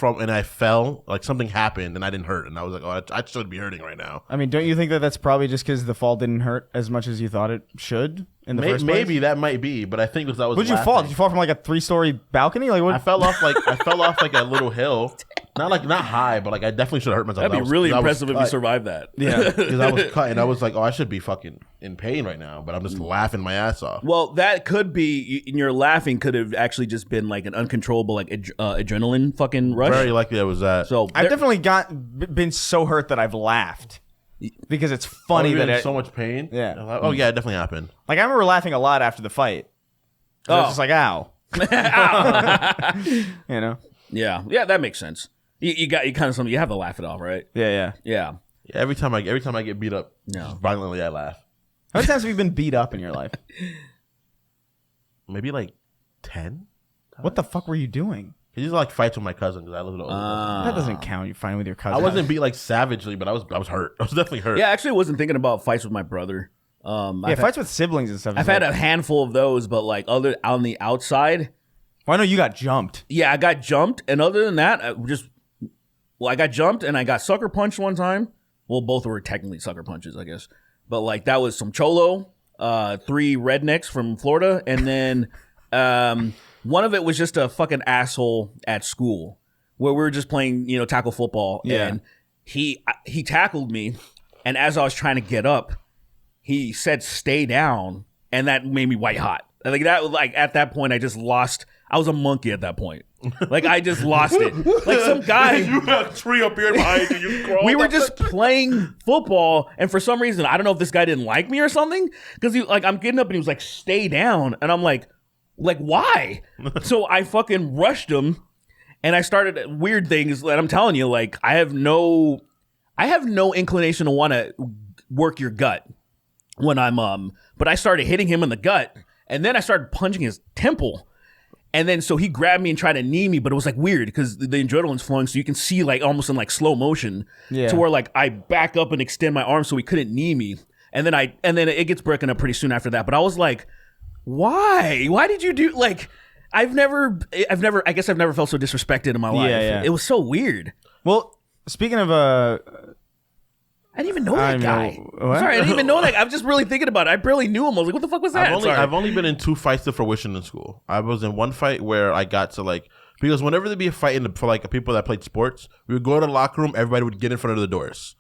and I fell, like something happened and I didn't hurt and I was like, oh, I should be hurting right now. I mean, don't you think that that's probably just because the fall didn't hurt as much as you thought it should in the first place? Maybe that might be, but I think because I was What did you fall? Did you fall from like a 3-story balcony? Like what? I fell off like a little hill. Not high, but like I definitely should have hurt myself. That'd be really impressive if you survived that. Yeah. Because I was cut and I was like, oh, I should be fucking in pain right now, but I'm just laughing my ass off. Well, that could be, and your laughing could have actually just been like an uncontrollable like adrenaline fucking rush. Very likely that was that. So I've definitely been so hurt that I've laughed because it's funny you're that in it, so much pain. Yeah. Oh yeah, it definitely happened. like I remember laughing a lot after the fight. I was just like, ow. You know? yeah, that makes sense. You kind of something you have to laugh it off, right? Yeah. Yeah. Yeah, every time I get beat up violently, I laugh. How many times have you been beat up in your life? Maybe like 10. What the fuck were you doing? He used to like fights with my cousin because I live with an older cousin. That doesn't count. You're fighting with your cousin. I wasn't beat like savagely, but I was hurt. I was definitely hurt. Yeah, actually, I wasn't thinking about fights with my brother. fights with siblings and stuff. I've had a handful of those, but like other on the outside. Well, I know you got jumped. Yeah, I got jumped, and other than that, I got jumped and I got sucker punched one time. Well, both were technically sucker punches, I guess. But like that was some cholo, 3 rednecks from Florida, and then one of it was just a fucking asshole at school where we were just playing, tackle football, and he tackled me, and as I was trying to get up, he said "stay down," and that made me white hot. Like that, like at that point, I just lost. I was a monkey at that point. Like I just lost it. Like some guy. You got a tree up here behind you. You crawled We were up just playing football, and for some reason, I don't know if this guy didn't like me or something, because I'm getting up and he was like, "Stay down," and I'm like why? So I fucking rushed him, and I started weird things. And I'm telling you, like I have no inclination to want to work your gut when I'm but I started hitting him in the gut, and then I started punching his temple. And then so he grabbed me and tried to knee me, but it was like weird because the adrenaline's flowing, so you can see like almost in like slow motion to where like I back up and extend my arm so he couldn't knee me. And then it gets broken up pretty soon after that. But I was like, why? Why did you do like I've never I guess I've never felt so disrespected in my life. Yeah. It was so weird. Well, speaking of I didn't even know that guy. What? Sorry, I didn't even know that. I'm just really thinking about it. I barely knew him. I was like, what the fuck was that? I've only been in 2 fights to fruition in school. I was in one fight where I got to like, because whenever there'd be a fight for like people that played sports, we would go to the locker room, everybody would get in front of the doors.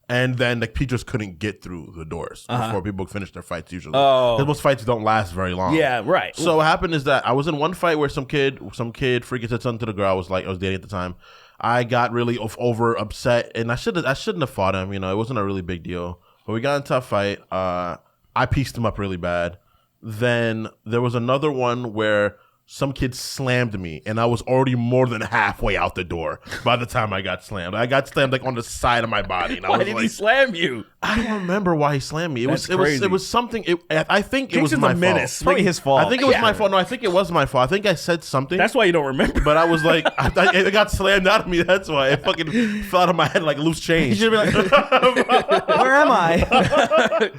And then the teachers couldn't get through the doors before people finish their fights usually. Oh. Because most fights don't last very long. Yeah, right. So what happened is that I was in one fight where some kid freaking said something to the girl I was dating at the time. I got really over upset, and I shouldn't have fought him. It wasn't a really big deal. But we got into a fight. I pieced him up really bad. Then there was another one where some kid slammed me, and I was already more than halfway out the door by the time I got slammed. I got slammed like on the side of my body. And I Why was did like, he slam you? I don't remember why he slammed me. It was something. I think it was Jason's my a menace. fault. Probably his fault. I think it was my fault. No, I think it was my fault. I think I said something. That's why you don't remember. But I was like, it got slammed out of me. That's why it fucking fell out of my head like loose change. You should be like, where am I?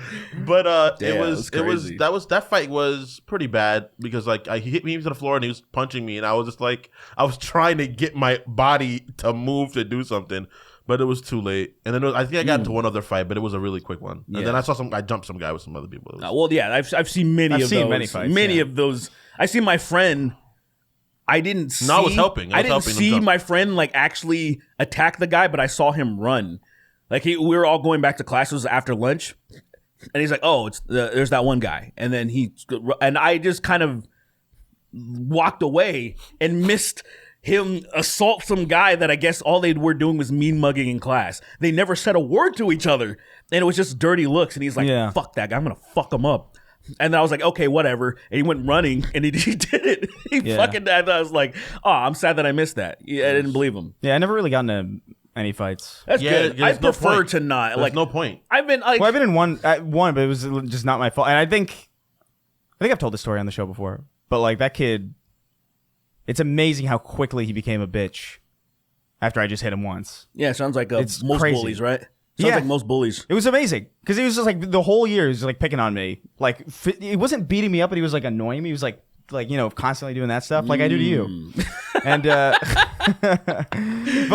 But Damn, that fight was pretty bad because like he hit me to the floor and he was punching me and I was just like I was trying to get my body to move to do something, but it was too late. And then I think I got into one other fight, but it was a really quick one. And then I jumped some guy with some other people. Well, yeah, I've seen many of those. many fights, Many of those. I see my friend. I didn't see. No, I was helping. I didn't see my friend like actually attack the guy, but I saw him run. Like we were all going back to classes after lunch, and he's like, "Oh, there's that one guy," and then I just kind of walked away and missed him assault some guy that I guess all they were doing was mean mugging in class. They never said a word to each other, and it was just dirty looks. And he's like, "Fuck that guy, I'm gonna fuck him up." And then I was like, "Okay, whatever." And he went running, and he did it. He fucking died. I was like, "Oh, I'm sad that I missed that." Yeah, I didn't believe him. Yeah, I never really got into any fights. That's good. I prefer to not. There's like no point. I've been like, Well, I've been in one, but it was just not my fault. And I think I've told this story on the show before. But like that kid, it's amazing how quickly he became a bitch after I just hit him once. yeah, sounds like It's most crazy. bullies, right? Sounds like most bullies. It was amazing because he was just like the whole year he was like picking on me. Like he wasn't beating me up, but he was like annoying me. He was like constantly doing that stuff like I do to you. And but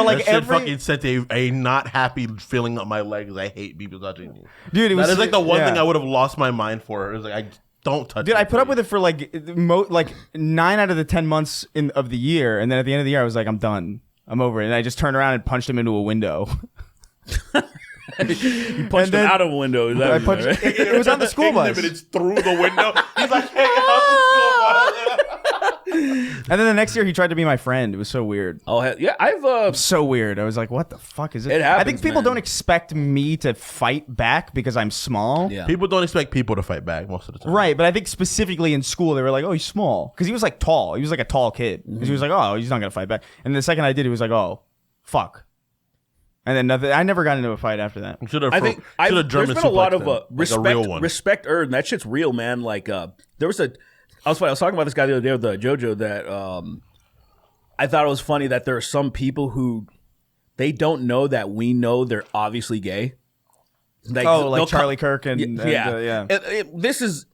like that shit fucking sent a not happy feeling up my legs. I hate people touching me. Dude, That is like the one thing I would have lost my mind for. It was like I don't touch. Dude, me, I put up please. with it for like 9 out of the 10 months of the year, and then at the end of the year, I was like, I'm done, I'm over it, and I just turned around and punched him into a window. You punched him out of a window. Is that I punched. right? It was on the school bus, But it's through the window. He's like, "Hey, out the school bus." and then the next year he tried to be my friend. It was so weird. Oh yeah, I've So weird. I was like, what the fuck is it? It I happens, think people man. don't expect me to fight back because I'm small. Yeah. People don't expect people to fight back most of the time. Right, but I think specifically in school they were like, "Oh, he's small," because he was like tall. He was like a tall kid. 'Cause he was like, "Oh, he's not gonna fight back." And the second I did, he was like, "Oh, fuck." And then nothing. I never got into a fight after that. I think there's German been a lot of like a real one. respect earned. That shit's real, man. Like there was I was talking about this guy the other day with JoJo that I thought it was funny that there are some people who they don't know that we know they're obviously gay. Like, Like Charlie Kirk and yeah. This is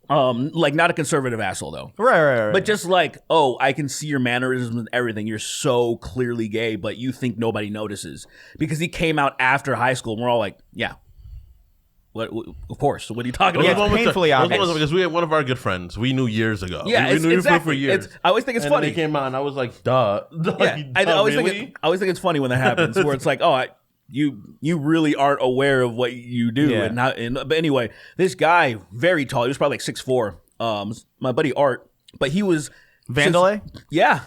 like not a conservative asshole though. Right. But just like, oh, I can see your mannerisms and everything. You're so clearly gay, but you think nobody notices because he came out after high school, and we're all like, yeah, what? Of course. What are you talking Yeah, about? it's painfully obvious. Because we had one of our good friends we knew years ago. Yeah, we knew exactly. for years. I always think it's and funny. Then they came out, and I was like, duh. Yeah, I always really? I always think it's funny when that happens, where it's like, oh, you really aren't aware of what you do, Yeah. but anyway, this guy very tall. He was probably like 6'4". My buddy Art, but he was Vandalay? Yeah,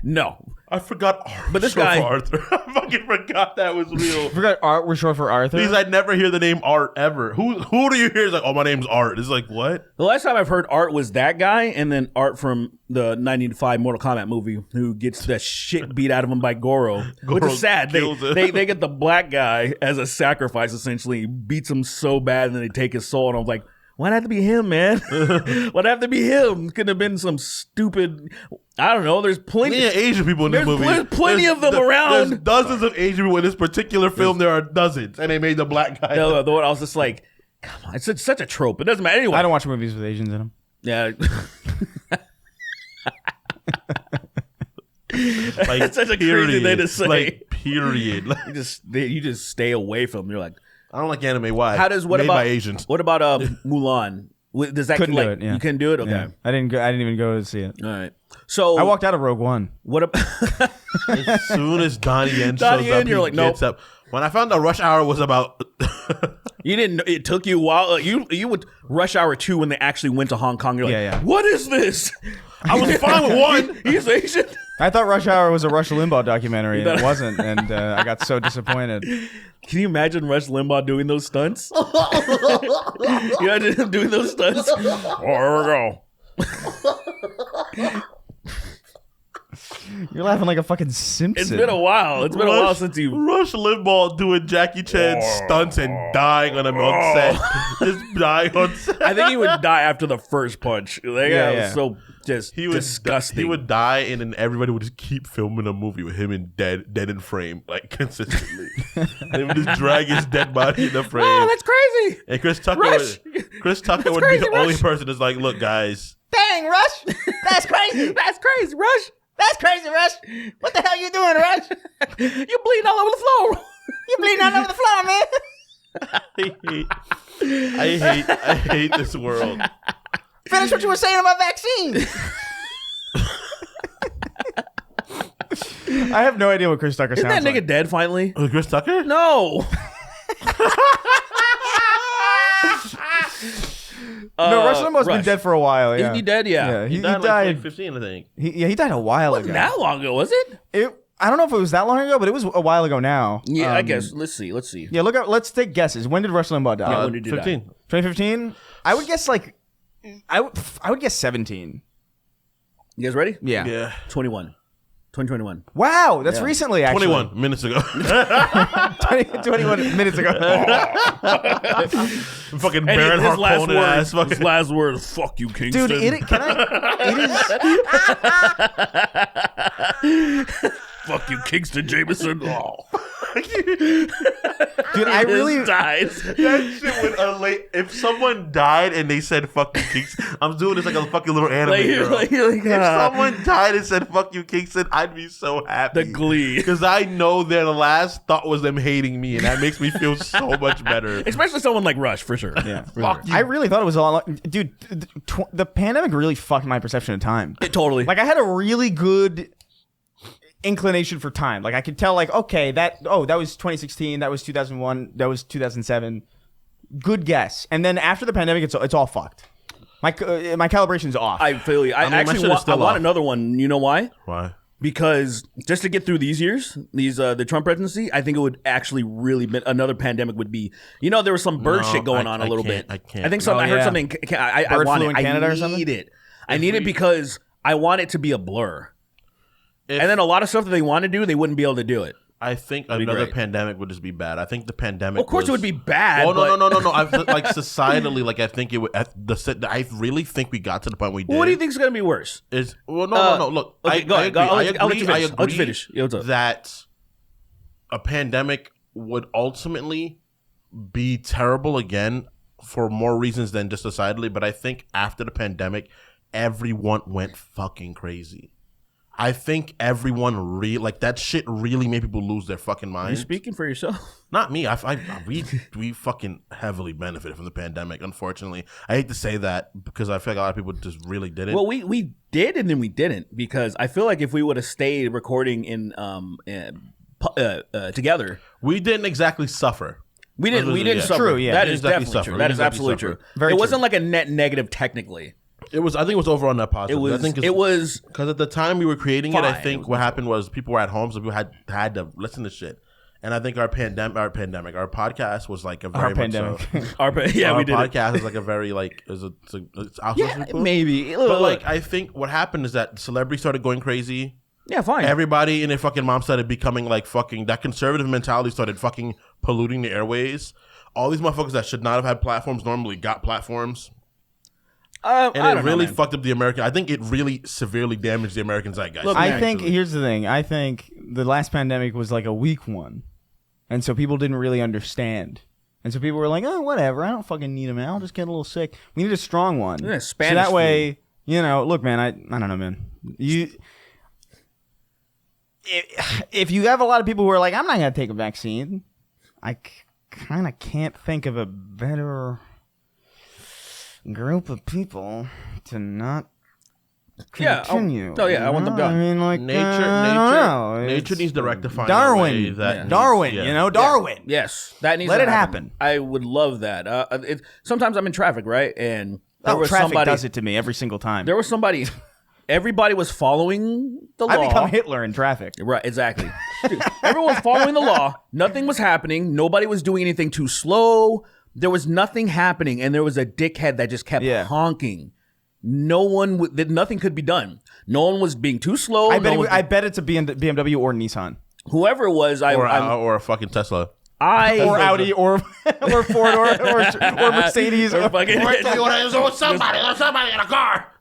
no. I forgot Art. But this short guy- for Arthur. I fucking forgot that was real. Forgot Art was short for Arthur. Because I never hear the name Art ever. Who do you hear is like, oh, my name's Art? It's like, what? The last time I've heard Art was that guy, and then Art from the 1995 Mortal Kombat movie, who gets the shit beat out of him by Goro, which Goro is sad. kills him. They get the black guy as a sacrifice, essentially, beats him so bad, and then they take his soul, and I'm like, why'd it have to be him, man? Why'd it have to be him? Couldn't have been some stupid, I don't know, there's plenty. Yeah, Asian people in this movie. There's plenty of them around. There's dozens of Asian people in this particular film. There are dozens, and they made the black guy. The one I was just like, come on, it's such a trope. It doesn't matter anyway. I don't watch movies with Asians in them. Yeah. Like, It's such a crazy thing to say. Like, period. Like, you just stay away from them. You're like, I don't like anime. Why? how does what Made about by Asians? What about Mulan? Does that Couldn't like do it. Yeah. you couldn't do it? Okay. Yeah. I didn't even go to see it. All right. So I walked out of Rogue One. What about As soon as Donnie Yen Donnie shows Yen, up, you're he like, nope. gets up. When I found out Rush Hour was about, you didn't? It took you a while. You would Rush Hour 2 when they actually went to Hong Kong. You're like, Yeah. what is this? I was fine with one. He's Asian. I thought Rush Hour was a Rush Limbaugh documentary, and it wasn't, and I got so disappointed. Can you imagine Rush Limbaugh doing those stunts? You imagine him doing those stunts? Oh, here we go. You're laughing like a fucking Simpson. It's been a while. It's been a while since you. Rush Limbaugh doing Jackie Chan stunts and dying on set. Just dying on set. I think he would die after the first punch. Like, Yeah, it yeah. was so just disgusting. He would die, and then everybody would just keep filming a movie with him in dead in frame, like consistently. They would just drag his dead body in the frame. Oh, that's crazy. And Chris Tucker Rush! would be crazy, the only Rush! person that's like, look, guys. Dang, Rush. That's crazy. That's crazy, Rush. That's crazy, Rush. What the hell you doing, Rush? You're bleeding all over the floor. You bleeding all over the floor, man. I hate this world. Finish what you were saying about vaccine. I have no idea what Chris Tucker Isn't sounds that nigga like. dead finally? Chris Tucker? No. No, Rush Limbaugh's been Rush. dead for a while. Yeah. Isn't he dead? Yeah. he He died died. like 15, I think. He died a while ago. That long ago, was it? I don't know if it was that long ago, but it was a while ago now. Yeah, I guess. Let's see. Yeah, look up. Let's take guesses. When did Rush Limbaugh die? when did he die? 15. 2015. I would guess I would guess 17. You guys ready? Yeah. Yeah. 2021. Wow, that's recently. Actually, 21 minutes ago. 21 minutes ago. Fucking And Baron his last Harkonnen ass. word. His Fucking. last word. Fuck you, Kingston. Dude, it is. Fuck you, Kingston Jameson. Oh. Dude, I really. dies. That shit would if someone died and they said fuck you Kingston, I'm doing this like a fucking little anime girl. If someone died and said fuck you Kingston, I'd be so happy. The glee. Because I know their last thought was them hating me, and that makes me feel so much better. Especially someone like Rush, for sure. Yeah. Fuck you. I really thought it was a lot. Dude, the pandemic really fucked my perception of time. Totally. Like, I had a really good inclination for time. Like, I could tell, like, okay, that was 2016, that was 2001, that was 2007. Good guess. And then after the pandemic, it's all fucked. My calibration's off. I feel you. I mean, my actually shit is want, still I want off. another one. You know why? Why? Because just to get through these years, the Trump presidency, I think it would actually really be, another pandemic would be. You know, there was some bird No, shit going I- on a I little can't- bit. I can't. I think something. Oh, I heard yeah. something. I Bird want flu it. in Canada I or something? need it. I need it because I want it to be a blur. And then a lot of stuff that they want to do, they wouldn't be able to do it. I think be another great. pandemic would just be bad. I think the pandemic. Of course, it would be bad. Oh but- no! I like societally, like I think it would. I really think we got to the point we did. What do you think is going to be worse? Is no. Look, okay, go ahead. I'll let you finish. I I'll let you agree finish. Yeah, what's up? that a pandemic would ultimately be terrible again for more reasons than just societally. But I think after the pandemic, everyone went fucking crazy. I think everyone like that shit really made people lose their fucking Are you minds. speaking for yourself? Not me. We fucking heavily benefited from the pandemic. Unfortunately, I hate to say that because I feel like a lot of people just really didn't. Well, we did and then we didn't because I feel like if we would have stayed recording in together, we didn't exactly suffer. we didn't Yeah. suffer. True, yeah. That We is didn't exactly definitely suffer. true. We That didn't is exactly absolutely suffer. true. Very It true. wasn't like a net negative technically. It was. I think it was overall net positive. It was. I think It was. because at the time we were creating it. I Fine. think what happened was people were at home, so people had to listen to shit. And I think our podcast was like a very much pandemic. so- Our, yeah, our we did. It. podcast is like a very like it's outsourced Yeah, people. maybe. But like I think what happened is that celebrities started going crazy. yeah, fine. Everybody and their fucking mom started becoming like fucking that conservative mentality started fucking polluting the airways. All these motherfuckers that should not have had platforms normally got platforms. And I it don't really know, man. fucked up the American. I think it really severely damaged the American zeitgeist. Look, I think actually. here's the thing. I think the last pandemic was like a weak one, and so people didn't really understand. And so people were like, "Oh, whatever. I don't fucking need them. I'll just get a little sick." We need a strong one. Yeah, so Spanish that way, you know. Look, man. I don't know, man. If you have a lot of people who are like, "I'm not gonna take a vaccine," I kind of can't think of a better group of people to not Yeah, continue. oh, yeah, I want them done. I mean, like nature I don't know. nature It's needs to rectify Darwin. in a way that Darwin, yeah. you know, Darwin. Yes, that needs Let to it happen. I would love that. Sometimes I'm in traffic, right? And there was Traffic somebody. does it to me every single time. There was somebody. Everybody was following the law. I become Hitler in traffic. Right, exactly. Dude, everyone was following the law. Nothing was happening. Nobody was doing anything too slow. There was nothing happening, and there was a dickhead that just kept Yeah. honking. nothing could be done. No one was being too slow. I bet it's a BMW or Nissan. Whoever it was, or a fucking Tesla. Or Audi or Ford or Mercedes or fucking somebody in a car.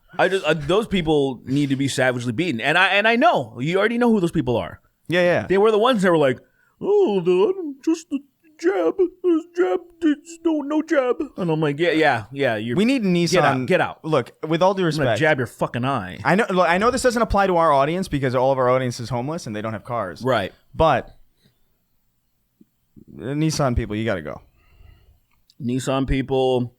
Those people need to be savagely beaten, and I know you already know who those people are. Yeah. They were the ones that were like, just the jab, no jab, and I'm like, yeah. We need Nissan. Get out. Look, with all due I'm respect, gonna jab your fucking eye. I know this doesn't apply to our audience because all of our audience is homeless and they don't have cars. Right. But Nissan people, you got to go. Nissan people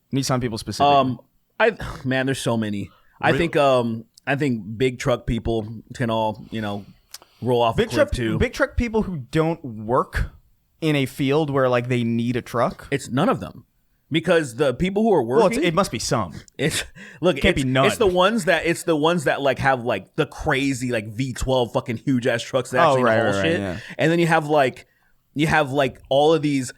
specifically. There's so many. I think big truck people can all, roll off a cliff too. Big truck people who don't work in a field where like they need a truck. It's none of them. Because the people who are working, it must be some. It can't be none. It's the ones that like have like the crazy like V12 fucking huge ass trucks that actually haul shit. Yeah. And then you have like all of these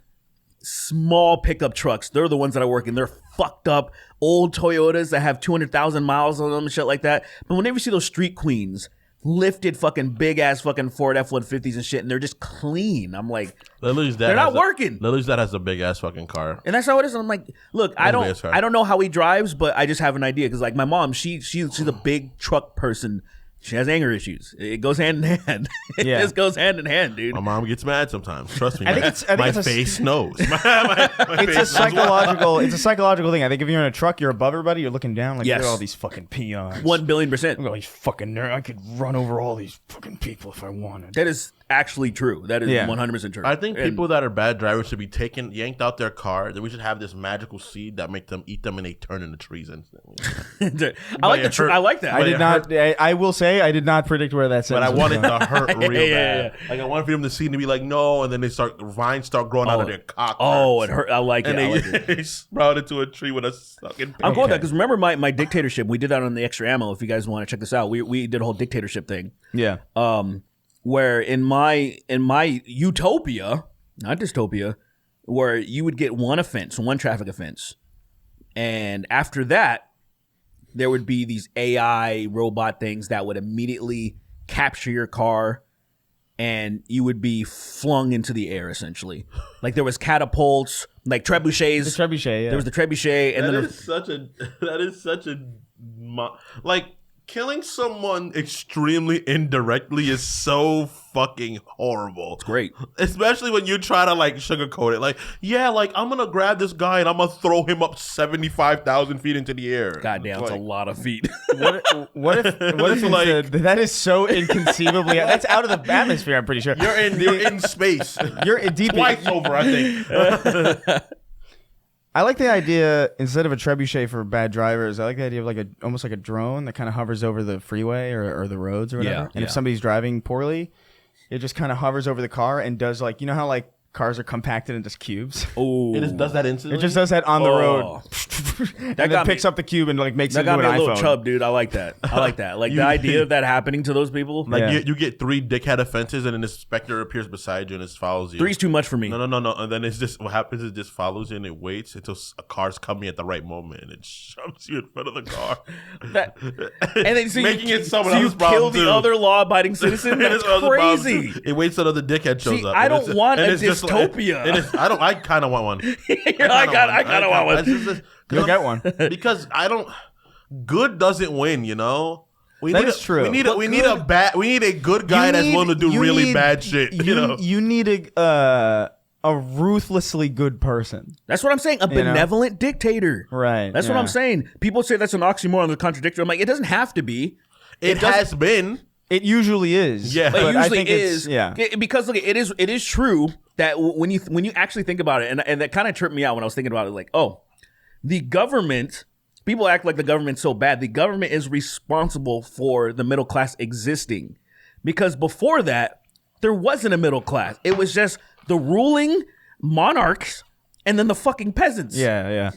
small pickup trucks. They're the ones that I work in. They're fucked up old Toyotas that have 200,000 miles on them and shit like that. But whenever you see those street queens, lifted fucking big ass fucking Ford F-150s and shit, and they're just clean. I'm like, they're not working. Lily's dad has a big ass fucking car, and that's how it is. And I'm like, look, I don't know how he drives, but I just have an idea because like my mom, she's a big truck person. She has anger issues. It goes hand in hand. It just goes hand in hand, dude. My mom gets mad sometimes. Trust me. I think my face knows. It's a psychological thing. I think if you're in a truck, you're above everybody. You're looking down like, Yes. look at all these fucking peons. 1,000,000,000%. Look at all these fucking nerds. I could run over all these fucking people if I wanted. That is actually true. That is 100% true. I think people that are bad drivers should be yanked out their car. That we should have this magical seed that make them eat them and they turn into trees instantly. I like that. I did not. I will say I did not predict where that But I was wanted going. to hurt real Yeah. bad. Like I wanted for them to see and to be like, no, and then vines start growing out of their cock. Oh, it hurt. I like it. And I like it. they sprout into a tree with a fucking. I'm cool with that because remember my dictatorship. We did that on the Extra Ammo. If you guys want to check this out, we did a whole dictatorship thing. Yeah. Where in my utopia, not dystopia, where you would get one traffic offense, and after that, there would be these AI robot things that would immediately capture your car, and you would be flung into the air essentially. Like there was catapults, like trebuchets. The trebuchet. Yeah. There was the trebuchet, and That is such a like. Killing someone extremely indirectly is so fucking horrible. It's great. Especially when you try to like sugarcoat it. Like, yeah, like I'm going to grab this guy and I'm going to throw him up 75,000 feet into the air. Goddamn, it's a lot of feet. What if like, that is so inconceivably that's out of the atmosphere? I'm pretty sure you're in space. You're deep twice over, I think. I like the idea instead of a trebuchet for bad drivers. I like the idea of like almost like a drone that kind of hovers over the freeway or the roads or whatever. And if somebody's driving poorly, it just kind of hovers over the car and does like how like cars are compacted into cubes. Oh, it does that instantly. It just does that on the road. That and then picks up the cube and like makes it into an got me a little iPhone. chub, dude. I like that. Like the idea of that happening to those people. Like you get 3 dickhead offenses and then this specter appears beside you and it follows you. 3's too much for me. No. And then it's just what happens is it just follows you and it waits until a car's coming at the right moment and it shoves you in front of the car. And then so making it someone so you else's problem kill the too. other law-abiding citizen. That's crazy. It waits till another dickhead shows up. I don't want a dystopia. I kind of want one. I kind of want one. You'll get one. Because good doesn't win, you know? That is true. We need a good guy that's willing to do really bad shit. You need a ruthlessly good person. That's what I'm saying. A benevolent dictator. Right. That's what I'm saying. People say that's an oxymoron, a contradictory. I'm like, it doesn't have to be. It has been. It usually is. Yeah. But it I usually think is. Yeah. Because look, it is true that when you actually think about it, and that kind of tripped me out when I was thinking about it, like, oh, the government, people act like the government's so bad. The government is responsible for the middle class existing. Because before that, there wasn't a middle class. It was just the ruling monarchs and then the fucking peasants. Yeah.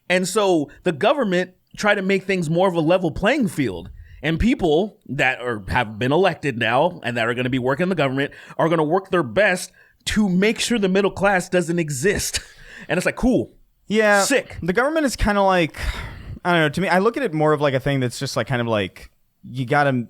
And so the government tried to make things more of a level playing field. And people that have been elected now and that are going to be working in the government are going to work their best to make sure the middle class doesn't exist. And it's like, cool. Yeah. Sick. The government is kind of like, I don't know. To me, I look at it more of like a thing that's just like kind of like you gotta.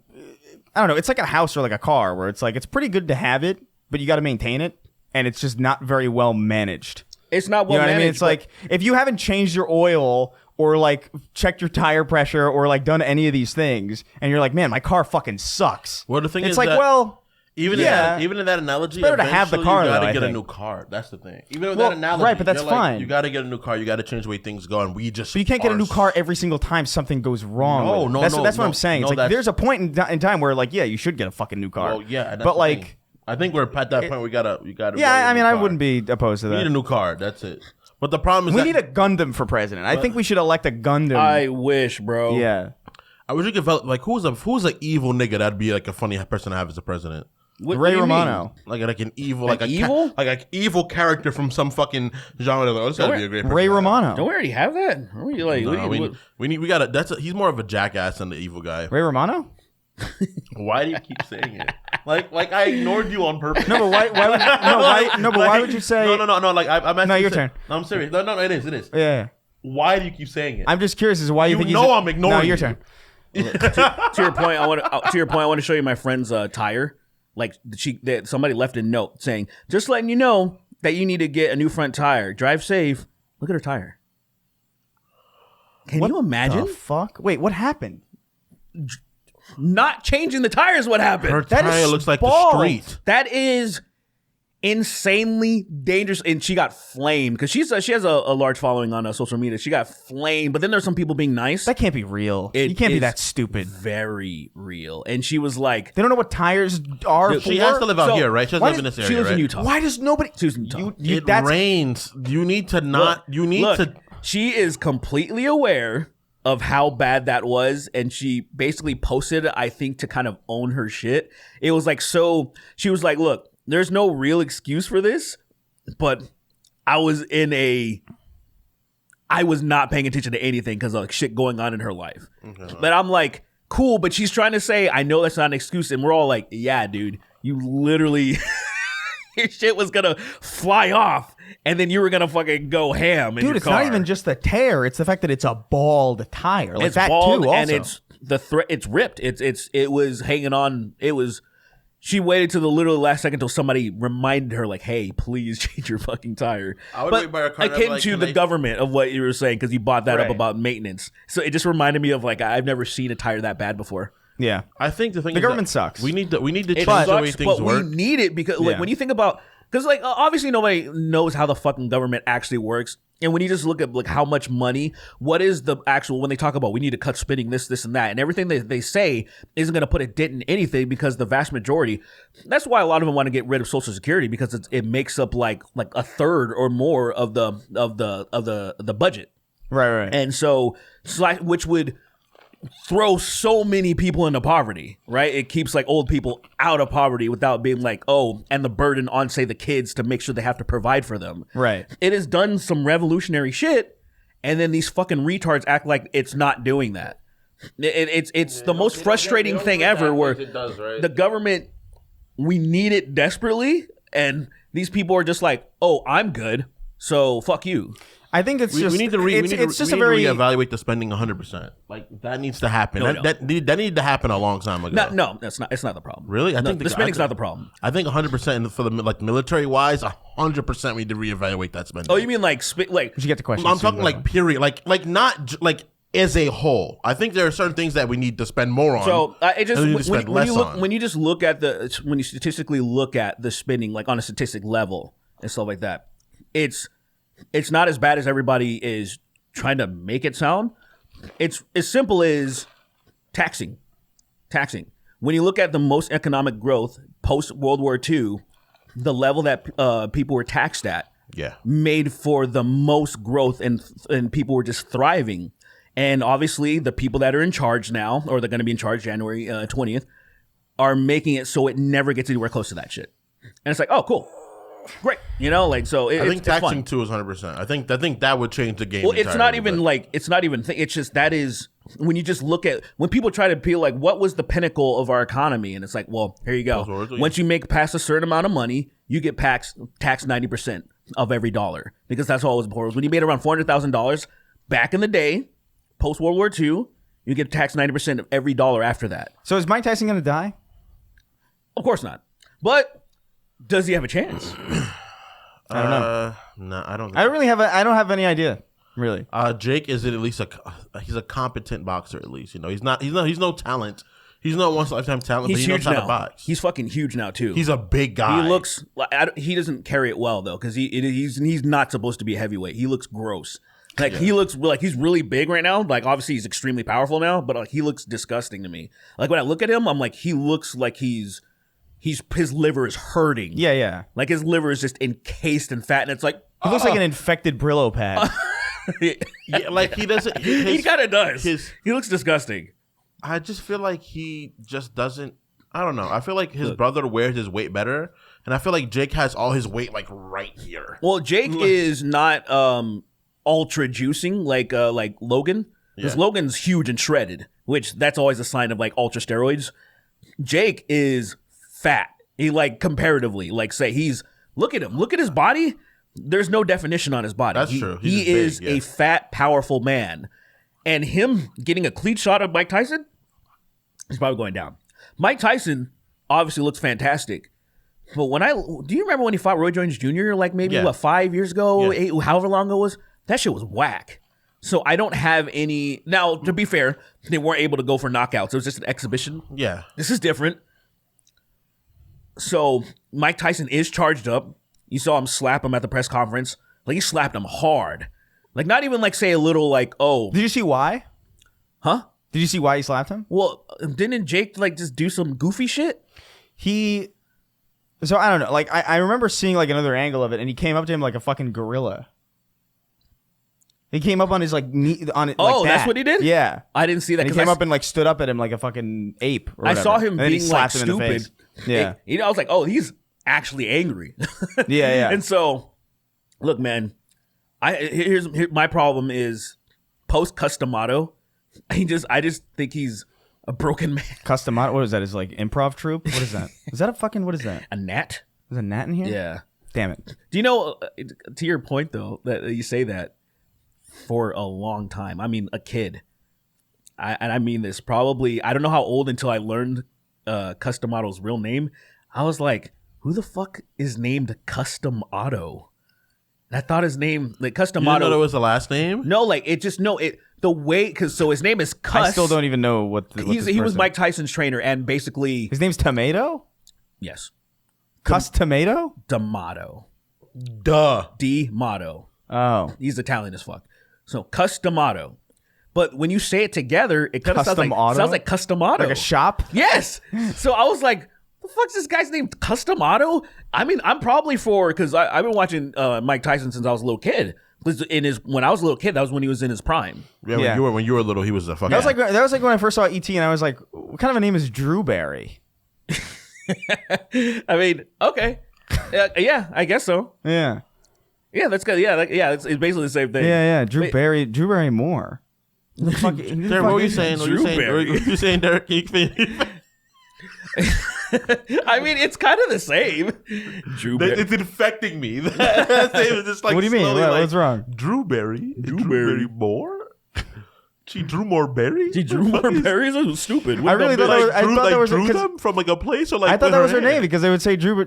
I don't know. It's like a house or like a car where it's like it's pretty good to have it, but you got to maintain it, and it's just not very well managed. It's not well You know what I mean? managed. It's like if you haven't changed your oil or like checked your tire pressure or like done any of these things, and you're like, man, my car fucking sucks. Well, the thing it's is like, that- well, Even yeah. even in that analogy, better to have the eventually car, you though, gotta I get a think. new car. That's the thing. Even with Well, that analogy, right, but that's you're like, fine. You got to get a new car. You got to change the way things go, and we just. But you can't get a are new car every single time something goes wrong. No, with it. no, that's, no, that's what no, I'm saying. no, It's like that's- there's a point in time where like, yeah, you should get a fucking new car. Well, yeah, and that's but the like, thing. I think we're at that point. We gotta. yeah, I mean, I wouldn't be opposed to We need a that. new car. That's it. But the problem is We that need a Gundam for president. I think we should elect a Gundam. I wish, bro. yeah. I wish we could develop like who's a evil nigga that'd be like a funny person to have as a president. What Ray do you Romano. mean? Like an evil, Like evil? like an evil character from some fucking genre. Like, oh, this gotta be a great person. Ray to have. Romano. Don't we already have that? Are we like, No, what- we gotta. He's more of a jackass than the evil guy. Ray Romano? Why do you keep saying it? Like I ignored you on purpose. No, but why would but why would you say No. Like I'm No, actually your saying- turn. No, I'm serious. No, it is. Yeah. Why do you keep saying it? I'm just curious as to why you You think know he's I'm ignoring No, your you. turn. to your point, I want to show you my friend's tire. Like somebody left a note saying, "Just letting you know that you need to get a new front tire. Drive safe." Look at her tire. Can you imagine? The fuck? Wait, what happened? Not changing the tires. What happened? Her That tire is looks like the bald. street. That is insanely dangerous, and she got flamed because she has a large following on social media. She got flamed, but then there's some people being nice. That can't be real. It You can't be is that stupid. Very real, and she was like, They don't know what tires are. She for? has to live out So, here, right? She doesn't why live in does- this she area, lives right? in Utah. Why does nobody? She was in Utah. It that's rains. You need to not. You need Look, to. she is completely aware of how bad that was, and she basically posted it, I think, to kind of own her shit. It was like, so she was like, look, there's no real excuse for this, but I was not paying attention to anything because of shit going on in her life. But I'm like, cool, but she's trying to say, I know that's not an excuse, and we're all like, yeah, dude, you literally your shit was gonna fly off, and then you were gonna fucking go ham in Dude, your it's car. not even just the tear. It's the fact that it's a bald tire. Like It's that bald too. Also. and it's it's ripped. It was hanging on. She waited to the literal last second until somebody reminded her, like, "Hey, please change your fucking tire." I would but wait by her car and akin be like, to can the they- government of what you were saying because you brought that up Right. about maintenance. So it just reminded me of like I've never seen a tire that bad before. yeah. I think the thing The is government that sucks. We need to It change the way sucks, things but work. we need it because like Yeah. when you think about because like obviously nobody knows how the fucking government actually works. And when you just look at like how much money, what is the actual when they talk about we need to cut spending this and that, and everything they say isn't going to put a dent in anything because the vast majority. That's why a lot of them want to get rid of Social Security because it makes up like a third or more of the budget, Right. and so which would throw so many people into poverty, right? It keeps like old people out of poverty without being like, oh, and the burden on say the kids to make sure they have to provide for them. Right. It has done some revolutionary shit, and then these fucking retards act like it's not doing that. It's the most frustrating thing ever where the government, we need it desperately, and these people are just like, oh, I'm good, so fuck you. I think it's We just need to it's just a very reevaluate the spending 100%. Like that needs to happen. No, that needed to happen a long time ago. No, that's not. It's not the problem. Really? I think the spending's not the problem. I think 100% for the like military wise, 100% we need to reevaluate that spending. Oh, you mean like we should get the question. I'm soon, talking by the like way. period, like not like as a whole. I think there are certain things that we need to spend more on. So it just and we need to when, spend when less you look on. when you just look at when you statistically look at the spending like on a statistic level and stuff like that, it's not as bad as everybody is trying to make it sound. It's as simple as taxing. When you look at the most economic growth post World War II, the level that people were taxed at yeah. made for the most growth and people were just thriving. And obviously the people that are in charge now, or they're going to be in charge January 20th, are making it so it never gets anywhere close to that shit. And it's like, oh, cool. Great. You know, like, so I think it's taxing fun. too is 100%. I think that would change the game. Well, it's not entirely, even but- like, it's just that is when you just look at, when people try to be like, what was the pinnacle of our economy? And it's like, well, here you go. Those words, Once you make past a certain amount of money, you get taxed 90% of every dollar because that's all it was before. When you made around $400,000 back in the day, post World War II, you get taxed 90% of every dollar after that. So is Mike Tyson going to die? Of course not. But does he have a chance? I don't know. No, I don't. I don't have any idea. Really. Jake is at least he's a competent boxer at least. He's no talent. He's not once in a lifetime talent, but he knows how to box. He's fucking huge now too. He's a big guy. He looks like he doesn't carry it well though, because he's not supposed to be a heavyweight. He looks gross. Like he looks like he's really big right now. Like obviously he's extremely powerful now, but like he looks disgusting to me. Like when I look at him, I'm like he looks like his liver is hurting. Yeah. Like his liver is just encased in fat, and it's like He looks like an infected Brillo pad. Yeah, like he doesn't. He kind of does. He looks disgusting. I just feel like he just doesn't. I don't know. I feel like his brother wears his weight better, and I feel like Jake has all his weight like right here. Well, Jake is not ultra juicing like Logan, because Logan's huge and shredded, which that's always a sign of like ultra steroids. Jake is fat. He like comparatively, like say look at him. Look at his body. There's no definition on his body. That's true. He is big, yeah. a fat, powerful man. And him getting a clean shot of Mike Tyson, he's probably going down. Mike Tyson obviously looks fantastic. But do you remember when he fought Roy Jones Jr. like maybe 5 years ago, 8, however long ago it was? That shit was whack. So I don't have any. Now, to be fair, they weren't able to go for knockouts. It was just an exhibition. Yeah. This is different. So Mike Tyson is charged up. You saw him slap him at the press conference. Like he slapped him hard. Like not even like say a little like, oh. Did you see why? Huh? Did you see why he slapped him? Well, didn't Jake like just do some goofy shit? So I don't know. Like I remember seeing like another angle of it, and he came up to him like a fucking gorilla. He came up on his like knee on it. Oh, like that's that. what he did? Yeah. I didn't see that. And he came up and like stood up at him like a fucking ape. Or I saw him and then he being like slapped him in the stupid. face. Yeah. I was like, oh, he's actually angry. Yeah. And so, look, man, here's my problem is post Customato. I just think he's a broken man. Customato. What is that? Is like improv troupe? What is that? Is that a fucking? What is that? A gnat? Is a gnat in here? Yeah. Damn it. Do you know? To your point though, that you say that for a long time. I mean, a kid. I mean this probably. I don't know how old until I learned Customato's real name. I was like, who the fuck is named Custom Auto? And I thought his name, like Custom You didn't Auto. know that was the last name? No, like it just the way because so his name is Cuss. I still don't even know what. He was Mike Tyson's trainer and basically His name's Tomato. yes, Cuss Tomato. D'Amato. Duh. D'Amato. Oh, He's Italian as fuck. So Customato. But when you say it together, it kind of sounds like Customato. like a shop. Yes. So I was like, the fuck's this guy's name? Customato? I mean, I'm probably because I've been watching Mike Tyson since I was a little kid. When I was a little kid, that was when he was in his prime. Yeah, Yeah. When you were little, he was a fucking. That was like when I first saw ET, and I was like, what kind of a name is Drewberry? I mean, okay. Yeah, I guess so. Yeah. Yeah, that's good. Yeah, it's basically the same thing. Yeah. Drewberry Moore. Derek, what were you saying? What were you saying, Derek? I mean, it's kind of the same. It's infecting me. Just like What do you mean? slowly, like, What's wrong? Drewberry more? She drew more berries? She drew more berries? That was stupid. I really thought that was drew them from like a place or like I thought that was her hand? name because they would say Drew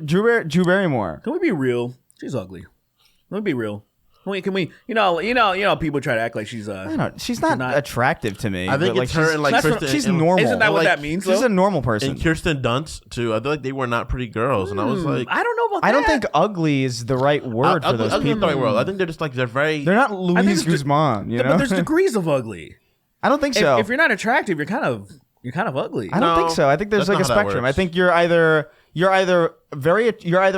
Barrymore. Can we be real? She's ugly. Let me be real. Can we? You know, people try to act like she's. I don't know. She's not attractive to me. I think but, it's her and like Kristen. she's and, normal. Isn't that what like, that means? She's though? a normal person. And Kirsten Dunst too. I feel like they were not pretty girls, and I was like, I don't know about that. I don't think ugly is the right word for those ugly people. in the right world. I think they're just like they're not Luis there's Guzman. You know, But there's degrees of ugly. I don't think so. If you're not attractive, you're kind of ugly. I don't think so. I think there's that's like a not how that spectrum. I works. think you're either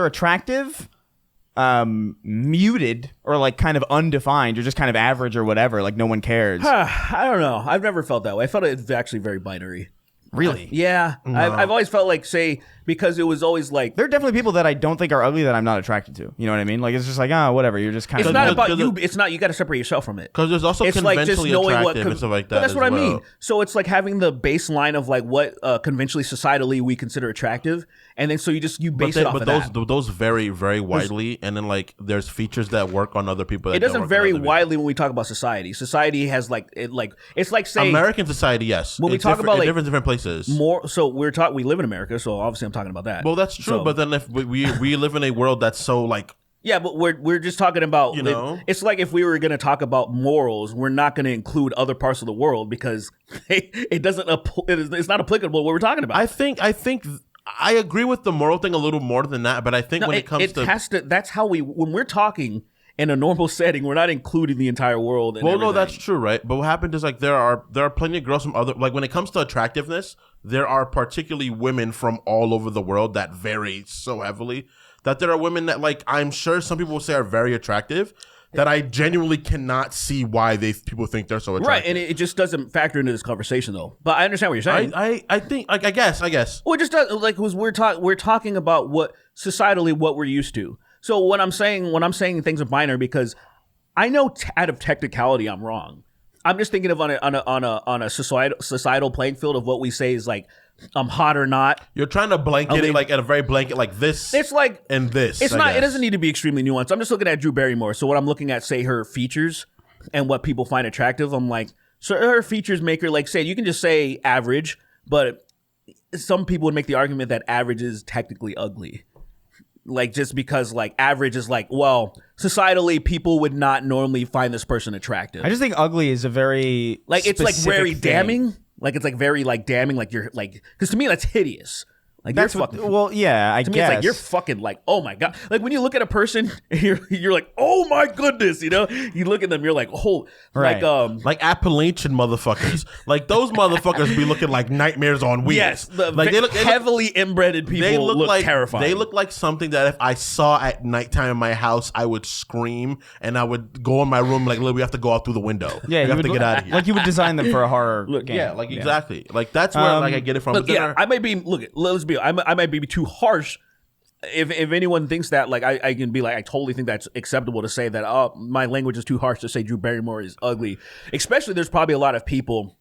attractive, muted, or like kind of undefined. You're just kind of average or whatever. Like no one cares. I don't know. I've never felt that way. I felt it's actually very binary. Really? Yeah. I've always felt like, say, because it was always like. There are definitely people that I don't think are ugly that I'm not attracted to. You know what I mean? Like it's just like whatever. You're just kind It's of. not Because- about because you. It's not. You got to separate yourself from it. because there's also It's like just conventionally knowing what. attractive and stuff like that. But that's as what I well. mean. So it's like having the baseline of like what conventionally, societally we consider attractive, and then so you base it off of that. Those vary very widely, and then like there's features that work on other people. That It doesn't don't work vary on other widely when we talk about society. Society has it's like saying American society, yes. When we It's talk about, like, different places. more. So we live in America, so obviously I'm talking about that. Well, that's true, So- but then if we live in a world that's so like. Yeah, but we're just talking about, You know? it's like if we were going to talk about morals, we're not going to include other parts of the world because it's not applicable what we're talking about. I think I agree with the moral thing a little more than that, but I think when it comes to that's how when we're talking in a normal setting, we're not including the entire world. And no, everything. that's true, right? But what happened is like there are plenty of girls from other, like when it comes to attractiveness, there are particularly women from all over the world that vary so heavily that there are women that like I'm sure some people will say are very attractive that I genuinely cannot see why people think they're so attractive. Right, and it just doesn't factor into this conversation though. But I understand what you're saying. I think like I guess. Well, it just does like because we're talking about what societally what we're used to. So when I'm saying things are binary, because I know out of technicality I'm wrong. I'm just thinking of on a societal playing field of what we say is like I'm hot or not. You're trying to blanket it like at a very blanket like this. It's like and this. It's I not. guess. It doesn't need to be extremely nuanced. I'm just looking at Drew Barrymore. So what I'm looking at, say her features and what people find attractive. I'm like, so her features make her like say you can just say average, but some people would make the argument that average is technically ugly. Like just because like average is like, well, societally people would not normally find this person attractive. I just think ugly is a very like it's like very specific thing. damning. Like it's like very like damning. Like you're like because to me that's hideous. Like That's you're what. fucking. Well, yeah, I To me, guess. it's like you're fucking like, oh my god! Like when you look at a person, you're like, oh my goodness, you know. You look at them, you're like, oh, Right. like Appalachian motherfuckers. Like those motherfuckers be looking like nightmares on wheels. yes, like they look heavily inbred people. They look like terrifying. They look like something that if I saw at nighttime in my house, I would scream and I would go in my room like, "Look, we have to go out through the window. Yeah, we you have would to get out of here." Like you would design them for a horror game. yeah, like exactly. Like that's where like I get it from. Look, But then yeah, I might be. Look, let's be. I might be too harsh. If anyone thinks that, like, I can be like, I totally think that's acceptable to say that. Oh, my language is too harsh to say Drew Barrymore is ugly. Especially, there's probably a lot of people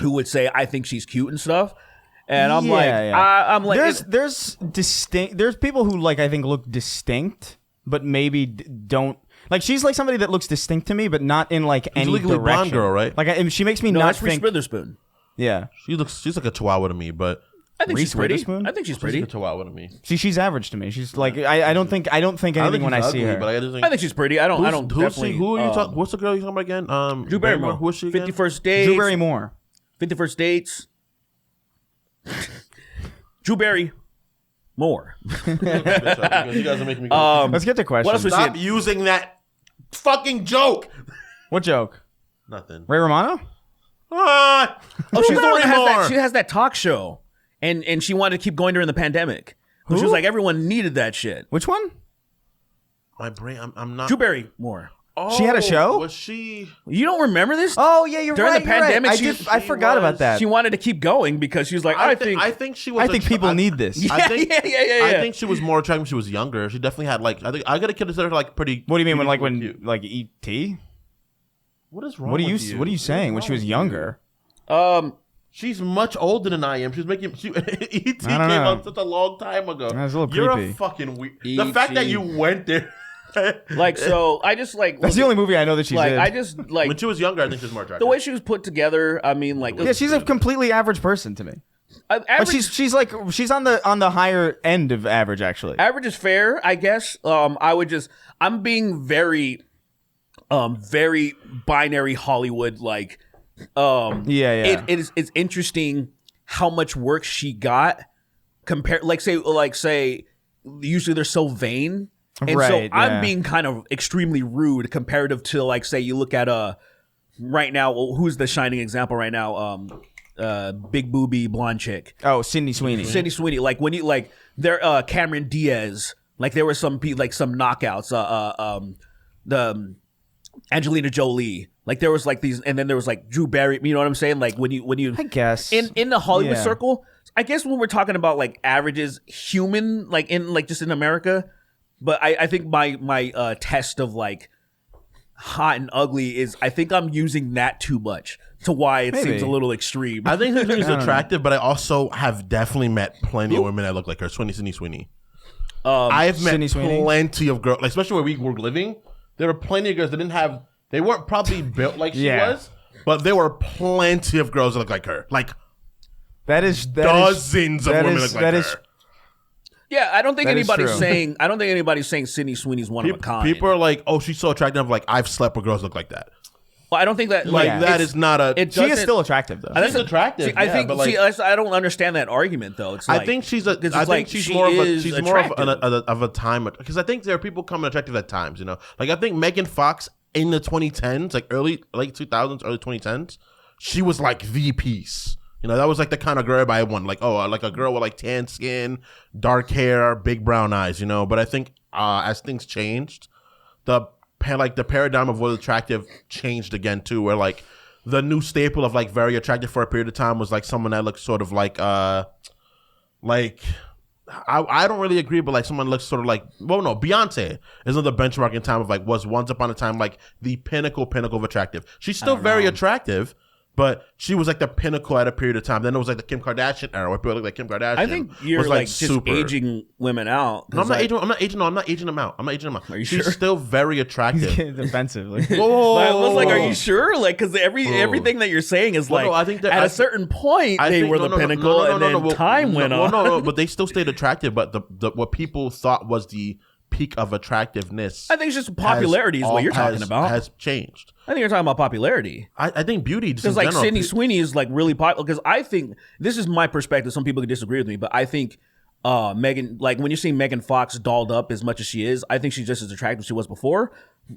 who would say I think she's cute and stuff. And I'm I'm like, there's distinct. There's people who like I think look distinct, but maybe don't. Like she's like somebody that looks distinct to me, but not in like any Legally direction. Blonde girl, right? Like she makes me no, not that's Reese think. Witherspoon. Yeah, she's like a chihuahua to me, but I think Reese she's pretty. Witherspoon? I think she's she's pretty. like a chihuahua to me. see, she's average to me. She's like I don't think anything when I see her. But I just think, I think she's pretty. I don't definitely. who are you talking? What's the girl you talking about again? Drew Barrymore. Who is she again? 51st Dates. Drew Barrymore. 51st Dates. Drew Barry. More. You guys are making me go. Let's get to questions. What else was she Stop using that fucking joke. What joke? Nothing. Ray Romano? Ah, Oh, she's the one that has Barrymore. that. She has that talk show, and she wanted to keep going during the pandemic. She was like, everyone needed that shit. Which one? My brain. I'm not. Drew Barrymore. Oh, She had a show? Was she? You don't remember this? Oh yeah, you're During right. the you're right. pandemic, I forgot about was- that. She wanted to keep going because she was like, I think. I think she was. I think people need this. I think, yeah. I think she was more attractive when she was younger. She definitely had like. I think I gotta consider her like pretty. What do you mean cute. when E.T.? What is wrong? What are with you What are you saying? When she was younger? She's much older than I am. She's making. E.T. came know. out such a long time ago. That's a little You're creepy. a fucking weird. The fact that you went there. Like, so I just like. That's the only movie I know that she's like in. I just like When she was younger, I think she was more attractive. the way she was put together. I mean, like, yeah, she's a completely average person to me. But average, she's on the higher end of average actually. average is fair, I guess. I'm being very binary Hollywood like. Yeah. It's interesting how much work she got compared. Like say, usually they're so vain. And Right, so yeah. I'm being kind of extremely rude comparative to like say you look at right now who's the shining example right now big booby blonde chick Oh, Sydney Sweeney. Sydney Sweeney like when you like there Cameron Diaz like there were some knockouts the Angelina Jolie like there was like these and then there was like Drew Barry, you know what I'm saying, like when you I guess in the Hollywood Yeah. circle, I guess when we're talking about like averages human like in like just in America. But I think my test of like hot and ugly is I think I'm using that too much. to why it Maybe. seems a little extreme. I think she's attractive, but I also have definitely met plenty of women that look like her. Sydney Sweeney. I've met Sydney Sweeney? plenty of girls, like, especially where we were living. There were plenty of girls that didn't have. They weren't probably built like she was, but there were plenty of girls that look like her. Like dozens of women look like her. Yeah, I don't think That is anybody's true. saying. I don't think anybody's saying Sydney Sweeney's one of a kind. People are like, "Oh, she's so attractive." Like, I've slept with girls that look like that. Well, I don't think that Like that it's- is not a. It She is doesn't- still attractive though. She's attractive. See, I yeah, think. but like, see, I don't understand that argument though. It's like, I think she's a. 'cause it's I think like she's she more of a. is She's more attractive. of a time because I think there are people coming attractive at times. You know, like I think Megan Fox in the 2010s, like late 2000s, early 2010s, she was like the piece. You know, that was like the kind of girl I want. Like, oh, like a girl with like tan skin, dark hair, big brown eyes. You know, but I think as things changed, the paradigm of what's attractive changed again too. Where like the new staple of like very attractive for a period of time was like someone that looks sort of like I don't really agree, but like someone looks sort of like, well, no, Beyonce is another benchmark in time of like was once upon a time like the pinnacle of attractive. She's still very attractive, but she was like the pinnacle at a period of time. Then it was like the Kim Kardashian era where people look like Kim Kardashian. I think you're was, like just super. aging women out. No, I'm 'cause, not like, aging. I'm not aging. No, I'm not aging them out. I'm not aging them out. Are you She's sure? still very attractive. Defensive. Like, Whoa. I was like, are you sure? Like, because everything that you're saying is Well, like, no, I think that- at a a certain point they were the pinnacle, and then well, time went on. No, but they still stayed attractive. But the what people thought was the peak of attractiveness, I think it's just popularity is what you're talking about. Has changed. I think you're talking about popularity. I think beauty just Because in like general, Sydney Sweeney is like really popular. Because I think this is my perspective. Some people could disagree with me, but I think Megan, like when you're seeing Megan Fox dolled up as much as she is, I think she's just as attractive as she was before.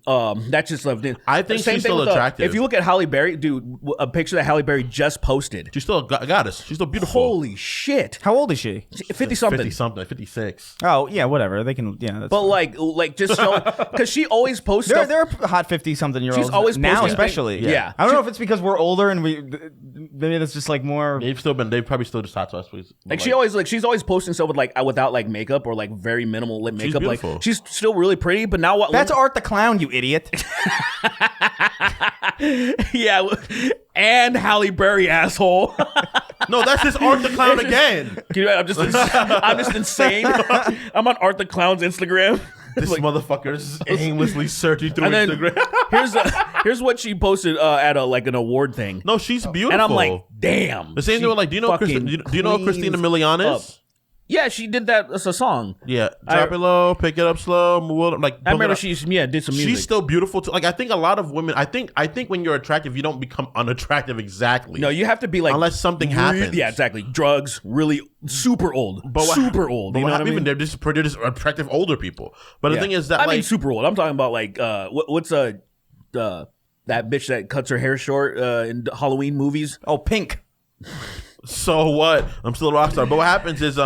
That's just like I think same she's thing still with, attractive. If you look at Halle Berry, dude, a picture that Halle Berry just posted. She's still a goddess. She's still beautiful. Holy shit! how old is she? 50 something. 50 something, 56. Oh yeah, whatever. They can. Yeah, that's But like just show because she always posts stuff. there are hot 50-something-year-olds She's always now, posting especially. things. Yeah. I don't know if it's because we're older and maybe that's just like more. They've probably still just hot to us, please. Like she's always posting stuff with without like makeup or like very minimal lip makeup. Like beautiful. she's still really pretty, but now what? That's Art the Clown, you idiot. Yeah, and Halle Berry asshole. No, that's just Art the Clown again. I'm just insane. I'm on Art the Clown's Instagram. This motherfucker is aimlessly searching through And then Instagram. here's what she posted at an award thing. No, she's beautiful. And I'm like, damn. the same she thing with like, do you know fucking who Christina cleans Milian up. is? Yeah, she did that as a song. Yeah, drop it low, pick it up slow, move it, like. I remember she did some music. She's still beautiful too. Like I think a lot of women. I think when you're attractive, you don't become unattractive exactly. No, you have to be like Unless something happens. Yeah, exactly. Drugs, really super old, But super old. But You know what I mean? Even they're just attractive older people. But the Yeah. thing is that I like mean super old. I'm talking about like what's that bitch that cuts her hair short in Halloween movies? Oh, Pink. so what? I'm still a rock star. But what happens is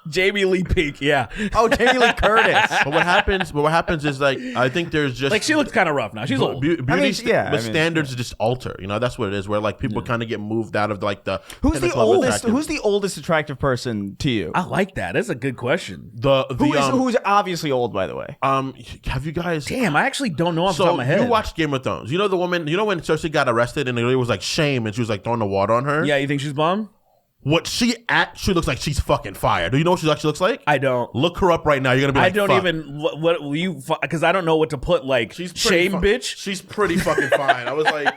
Jamie Lee Pink, yeah. Oh, Jamie Lee Curtis. But what happens is like I think there's just Like she looks kind of rough now. She's old. Beauty, yeah, but standards just alter. You know, that's what it is. Where like people kind of get moved out of like the Who's the pinnacle of oldest? attractive. Who's the oldest attractive person to you? I like that. That's a good question. Who's obviously old, by the way? have you guys? Damn, I actually don't know off the top So of my head. you watched Game of Thrones? You know the woman. You know when Cersei got arrested and it was like shame and she was like throwing the water on her. Yeah, you think she's bomb? What she actually looks like? She's fucking fire. Do you know what she actually looks like? I don't. Look her up right now. You're gonna be like, I don't fuck. even what will you because I don't know what to put like She's pretty shame bitch. She's pretty fucking fine. I was like,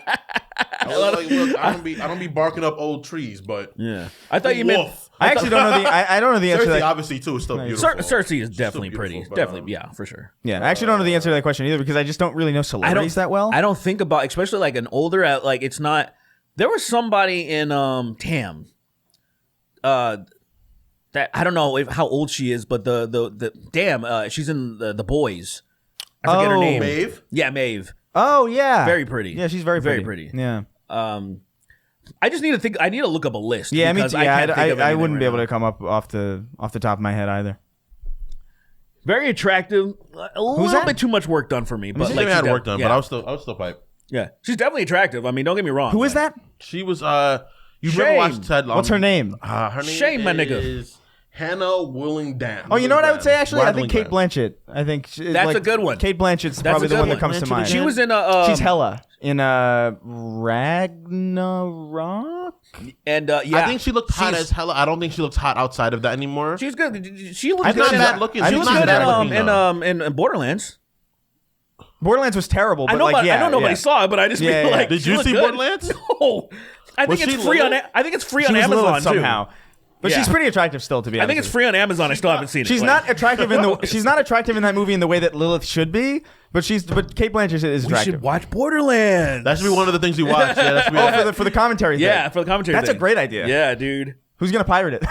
look, I don't be barking up old trees, but Yeah, I thought you meant. Woof. I actually don't know the. I don't know the answer to Cersei that. obviously too is still beautiful. Cersei is She's definitely still pretty. beautiful, but, Definitely, yeah, for sure. Yeah, I actually don't know the answer to that question either because I just don't really know celebrities that well. I don't think about, especially like an older, like it's not. There was somebody in that I don't know how old she is, but the she's in the Boys. I forget her name. Maeve? Yeah, Maeve. Oh yeah, Very pretty. Yeah, she's very Very pretty. pretty. Yeah. I just need to think. I need to look up a list. Yeah, me because too. I Yeah, can't think of I anything wouldn't be right able now. to come up off the top of my head either. Very attractive. A little that? bit too much work done for me, but She like had she's work done, yeah. but I was still pipe. Yeah, she's definitely attractive. I mean, don't get me wrong. Who is like- that? She was you never Shame. watched Ted Lasso? What's her name? Her name Shame, my nigga. is Hannah Willingham. Oh, you know what I would say? Actually, I think Kate Blanchett. I think That's a good one. Kate Blanchett's That's probably a the good one that one. comes to mind. She was in She's Hela in Ragnarok. and I think she looked hot as hell. I don't think she looks hot outside of that anymore. she's good. She looks She's not good bad looking. She She's looks not good bad looking, though. in Borderlands. Borderlands was terrible, but I know, like, I know nobody saw it, but I just Yeah, feel yeah. like Did she you looked see good. Borderlands? No, I Was think it's she free Lilith? on. I think it's free She on was Amazon Lilith too. somehow. But Yeah. she's pretty attractive still, to be honest. I think it's free on Amazon. I still haven't seen it. She's Like, not attractive in the. She's not attractive in that movie in the way that Lilith should be. But Kate Blanchett is We attractive. should watch Borderlands. That should be one of the things we watch. Yeah, that should be for the commentary. yeah, thing. for the commentary. That's a thing. great idea. Yeah, dude. Who's gonna pirate it?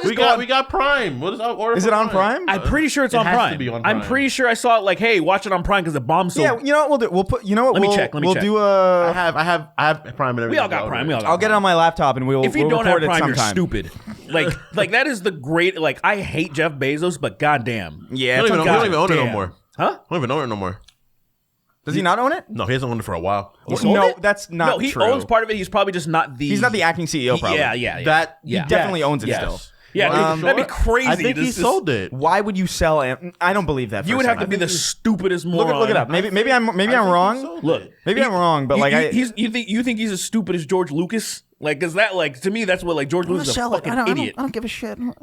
we got Prime. What is Is it on Prime? I'm pretty sure it's on has to Prime. be on I'm Prime. pretty sure I saw it. Like, hey, watch it on Prime because it bombed so. Yeah, you know what we'll do? We'll put. You know what? Let me we'll, check, let me we'll check. do I a. have Prime and everything. we all got Prime. We all got I'll get it Prime. on my laptop and we'll. If you we'll don't have record it Prime, you're sometime. stupid. Like that is the great. Like, I hate Jeff Bezos, but goddamn. Yeah, We it's don't on even own it no Goddamn. more. Huh? We don't even own it no more. Does he not own it? No, he hasn't owned it for a while. sold No, it? that's not No, he true. owns part of it. He's probably just not the. He's not the acting CEO, probably. Yeah. That yeah. He definitely owns it Yes. still. Yeah, dude, that'd be crazy. I think to he just- sold it. Why would you sell? I don't believe that. You for would a have to second. be the stupidest Look moron. it up. Maybe I'm wrong. Look, Maybe I'm wrong, but you think he's as stupid as George Lucas? Like, cause that, like, to me, that's what, like, George Lucas is a fucking idiot. I don't give a shit. Like,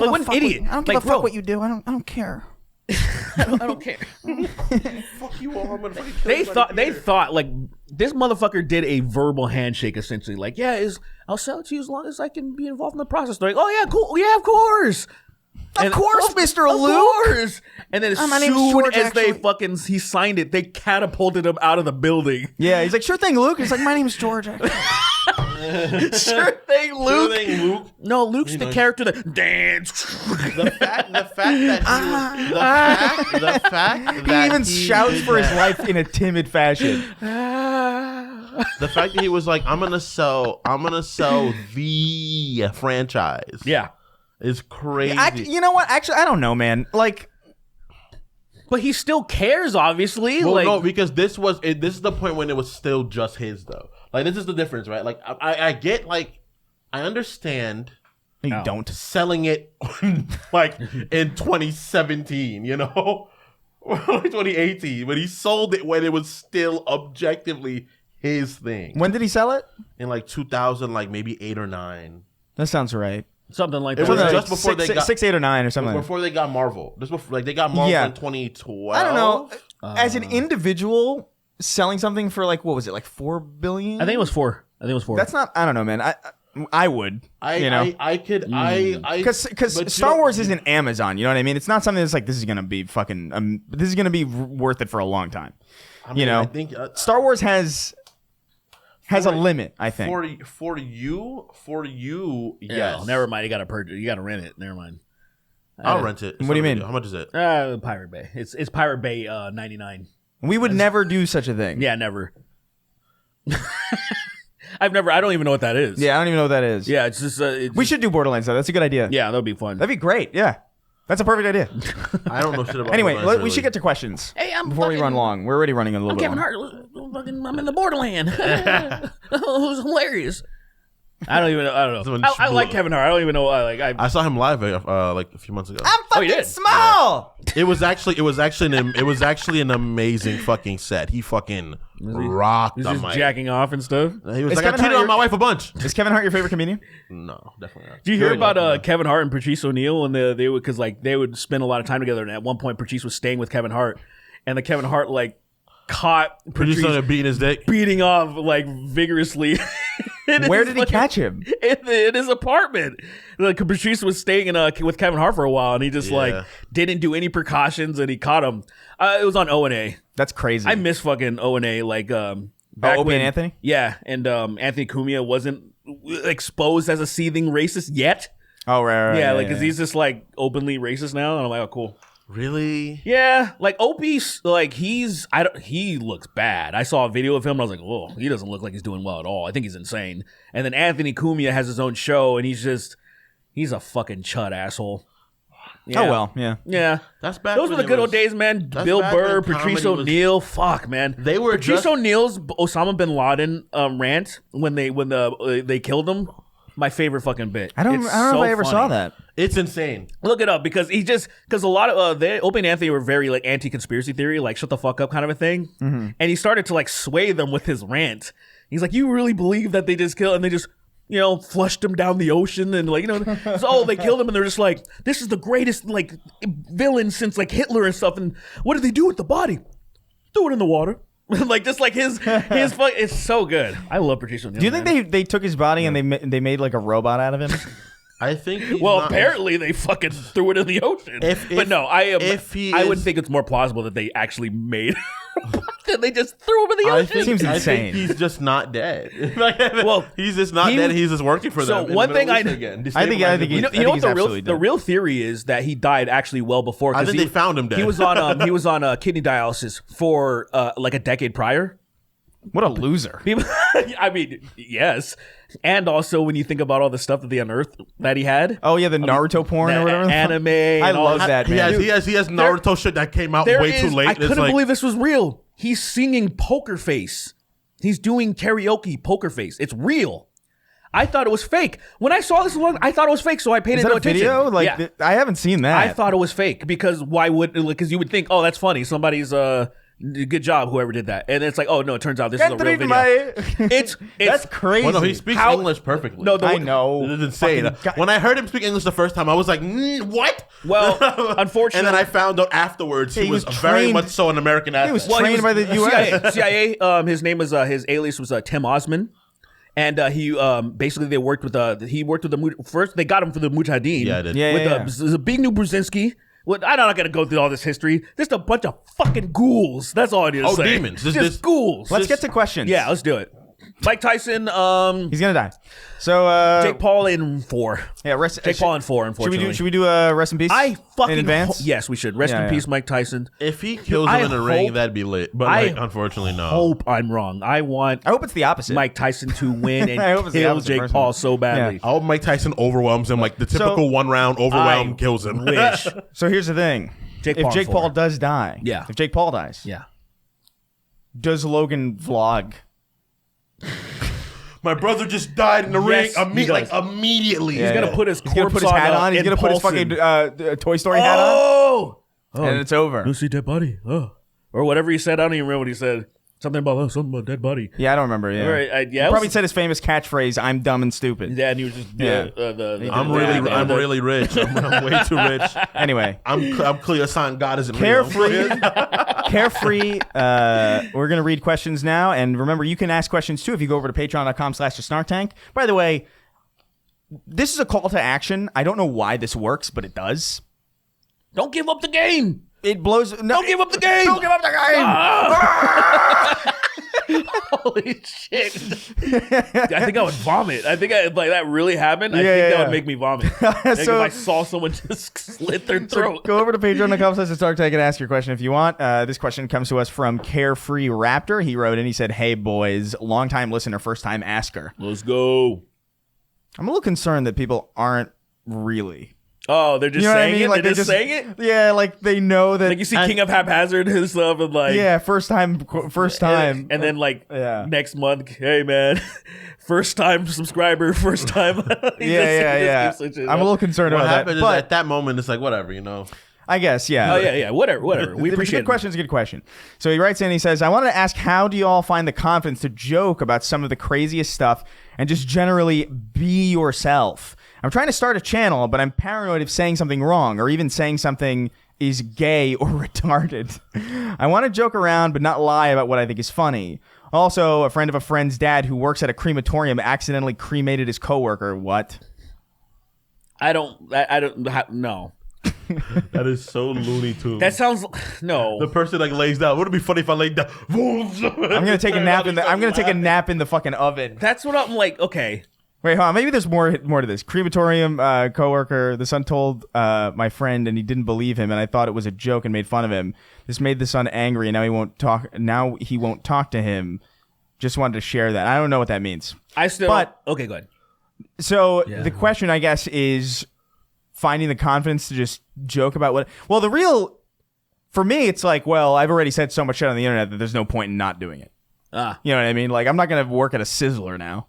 what an idiot! I don't give Like, a fuck bro, what you do. I don't care. I don't care. Fuck you all. I'm gonna fucking kill They everybody thought here. like this motherfucker did a verbal handshake essentially. Like, yeah, I'll sell it to you as long as I can be involved in the process. They're like, oh yeah, cool, yeah, of course. Of course, Mr. Of Luke. course. And then as My name's soon George, as they actually. he signed it, they catapulted him out of the building. Yeah, he's like, sure thing, Luke. It's like, my name's George. Actually. Sure thing, Luke. Good thing, Luke. No, Luke's the character that dance. The fact that He even shouts for his life in a timid fashion. The fact that he was like, I'm gonna sell the franchise. Yeah. Is crazy. You know what? Actually, I don't know, man. Like, But he still cares, obviously. Well, like, no, because this is the point when it was still just his though. Like, this is the difference, right? Like, I get, like, I understand you don't. selling it like in 2017, you know, like 2018, but he sold it when it was still objectively his thing. When did he sell it? In like 2000, like maybe 8 or 9. That sounds right. something like It that. was Like just before they got 6, 8, or 9 or something. before they got Marvel. Just before, like, they got Marvel Yeah. in 2012. I don't know. As an individual selling something for like, what was it, like $4 billion? I think it was 4. That's not. I don't know, man. I would. I could Because Star Wars isn't Amazon. You know what I mean? It's not something that's like, this is gonna be fucking. This is gonna be worth it for a long time. I mean, You know, I think Star Wars has a limit. I think. for you, Yeah, yes. never mind. You gotta purchase. You gotta rent it. Never mind. I'll rent it. What do you mean? How much is it? Pirate Bay. It's Pirate Bay 99. We would never do such a thing. Yeah, never. I don't even know what that is. Yeah, I don't even know what that is. Yeah, it's just. We should do Borderlands though. That's a good idea. Yeah, that'd be fun. That'd be great. Yeah. That's a perfect idea. I don't know shit about. Anyway, Borderlands, we should really. get to questions. Hey, I'm before we fucking- run long. We're already running a little I'm bit Kevin long. Hart. I'm in the Borderland. It was hilarious. I don't know. Someone I like blew- Kevin Hart. I don't even know. I saw him live like a few months ago. I'm fucking you did? small. It was actually an amazing fucking set. He fucking rocked He's on just my. jacking off and stuff. He was Is like, I Kevin cheated Hart on my wife a bunch. Is Kevin Hart your favorite comedian? No, definitely not. Do you hear Very about lucky, Kevin Hart and Patrice O'Neal when they would because like they would spend a lot of time together, and at one point Patrice was staying with Kevin Hart, and the Kevin Hart like caught Patrice Patrice beating his dick. beating off like vigorously. Where did he catch him? In his apartment. Like Patrice was staying with Kevin Hart for a while, and he just like Yeah. didn't do any precautions, and he caught him. It was on O&A. That's crazy. I miss fucking O&A. Like back Opie when and Anthony? Yeah, and Anthony Cumia wasn't exposed as a seething racist yet. Oh right. Yeah, like because he's just like openly racist now, and I'm like, oh cool. Really? Yeah, like Opie's like he looks bad. I saw a video of him and I was like, whoa, he doesn't look like he's doing well at all. I think he's insane. And then Anthony Cumia has his own show and he's a fucking chud asshole. Yeah. Oh well, yeah. Yeah. That's back. Those were when the it good old was- days, man. that's Bill back Burr, when Patrice comedy was- O'Neal. Fuck, man. They were Patrice just- O'Neal's Osama bin Laden rant when they killed him. my favorite fucking bit. I don't know if I ever saw that. It's insane. Look it up because a lot of Opie and Anthony were very like anti-conspiracy theory, like shut the fuck up kind of a thing, and he started to like sway them with his rant. He's like, you really believe that they just killed and they just flushed him down the ocean and like so they killed him and they're just like, this is the greatest like villain since like Hitler and stuff, and what did they do with the body? Threw it in the water. Like just like his it's so good. I love Patricio O'Neal. Do you think they took his body and they made like a robot out of him? I think. Apparently they fucking threw it in the ocean. But no, I would think it's more plausible that they actually made. That they just threw him in the ocean. Seems I insane. think he's just not dead. He's just not he dead. was- He's just working for them. So one thing I think he's what absolutely the dead. real theory is that he died actually well before. 'cause I think they found him dead. He was on kidney dialysis for like a decade prior. What a loser. I mean, yes. And also when you think about all the stuff that they unearthed that he had. Oh yeah, the Naruto porn or whatever. Anime. I and all love that. that, man. He has Naruto shit that came out way too late. I It's couldn't like- believe this was real. He's singing Poker Face. He's doing karaoke Poker Face. It's real. I thought it was fake. When I saw this, I thought it was fake, so I paid Is no that a attention. video? Like Yeah. I haven't seen that. I thought it was fake because why would? Because you would think, oh, that's funny. Somebody's good job, whoever did that. And it's like, oh no, it turns out this is a real video. It's That's crazy. Well, no, he speaks English perfectly. No, I know. It is insane. When I heard him speak English the first time, I was like, what? Well, unfortunately, And then I found out afterwards he was very trained- much so an American He was accent. trained by the U.S. CIA. His name was his alias was Tim Osman. And he basically they worked with he worked with the first they got him for the Mujahideen. Yeah, I did. Yeah, with yeah. Zbigniew Brzezinski. Well, I'm not gonna go through all this history. Just a bunch of fucking ghouls. That's all I need to say. Demons. Just ghouls. Let's get to questions. Yeah, let's do it. Mike Tyson, He's gonna die. So Jake Paul in 4. Yeah, Jake Paul in 4. Unfortunately, Should we do rest in peace? I fucking in advance. yes, we should. Rest Yeah, in yeah. peace, Mike Tyson. If he kills I him in the ring, hope- that'd be lit. But I like, unfortunately, no. Hope I'm wrong. I want I hope it's the opposite. Mike Tyson to win I hope and it's the kill opposite Jake person. Paul so badly. I hope Mike Tyson overwhelms him like the typical one-round overwhelm I kills him. Wish. So here's the thing: Jake if Paul Jake in Paul 4. does die, Yeah. If Jake Paul dies, Yeah. does Logan vlog? My brother just died in the ring. Yes, he does. Immediately. He's gonna put his He's gonna corpse put his hat on. on. He's gonna put his Impulsive. fucking Toy Story hat on, Oh, and it's over. you see dead body. Oh, or whatever he said. I don't even remember what he said. Something about dead body. Yeah, I don't remember. Yeah, Right, yeah, it Probably was- said his famous catchphrase, "I'm dumb and stupid." Yeah, and he was just I'm really rich. I'm way too rich. Anyway, I'm clear sign God isn't carefree, real. carefree. We're gonna read questions now, and remember, you can ask questions too if you go over to patreon.com/thesnarktank. By the way, this is a call to action. I don't know why this works, but it does. Don't give up the game. It blows. No, Don't give up the game. Don't give up the game. Holy shit! I think I would vomit. I think like that really happened. I Yeah, think yeah, that yeah. would make me vomit. Like if So- I saw someone just slit their throat. Go over to patreon.com/thestarktank and ask your question if you want. This question comes to us from Carefree Raptor. He wrote in, he said, "Hey boys, long-time listener, first-time asker. Let's go. I'm a little concerned that people aren't really. Oh, they're just You know what I saying mean? it. Like They're they just saying it. Yeah, like they know that. Like you see King of Haphazard and stuff, and like yeah, first time. and then like Yeah. next month, hey man, first time subscriber, first time. Yeah. I'm a little concerned What about that, happened is but at that moment, it's like, whatever, you know. I guess, yeah. Oh yeah, whatever. We It's a appreciate good question. It's a good question. So he writes in, he says, I wanted to ask, how do you all find the confidence to joke about some of the craziest stuff and just generally be yourself? I'm trying to start a channel, but I'm paranoid of saying something wrong or even saying something is gay or retarded. I want to joke around, but not lie about what I think is funny. Also, a friend of a friend's dad who works at a crematorium accidentally cremated his coworker. What? I don't. No. That is so Looney Tunes. That sounds no. The person like lays down. Would it be funny if I laid down? I'm gonna take a nap in the. I'm gonna take a nap in the fucking oven. That's what I'm like. Okay. Wait, hold on. Maybe there's more to this. Crematorium coworker. The son told my friend, and he didn't believe him, and I thought it was a joke and made fun of him. This made the son angry, and now he won't talk. Now he won't talk to him. Just wanted to share that. I don't know what that means. I still. But- okay, go ahead. So the question, I guess, is finding the confidence to just joke about what. Well, the real, for me, it's like, well, I've already said so much shit on the internet that there's no point in not doing it. You know what I mean? Like, I'm not gonna work at a Sizzler now.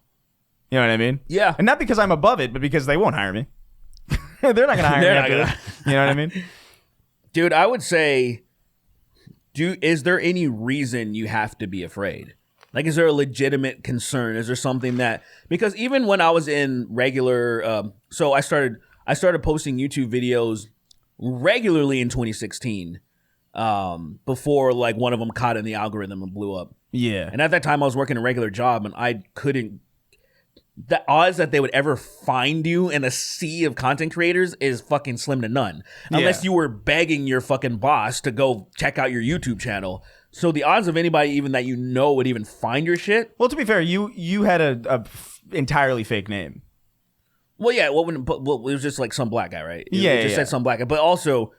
You know what I mean? Yeah. And not because I'm above it, but because they won't hire me. They're not going to hire me They're not after gonna- this. You know what I mean? Dude, I would say, is there any reason you have to be afraid? Like, is there a legitimate concern? Is there something that, because even when I was in regular, so I started posting YouTube videos regularly in 2016, before like one of them caught in the algorithm and blew up. Yeah. And at that time I was working a regular job and I couldn't, the odds that they would ever find you in a sea of content creators is fucking slim to none. Unless you were begging your fucking boss to go check out your YouTube channel. So the odds of anybody even that you know would even find your shit. Well, to be fair, you had a entirely fake name. Well, yeah, it was just like some black guy, right? Yeah, It just yeah. said some black guy. But also,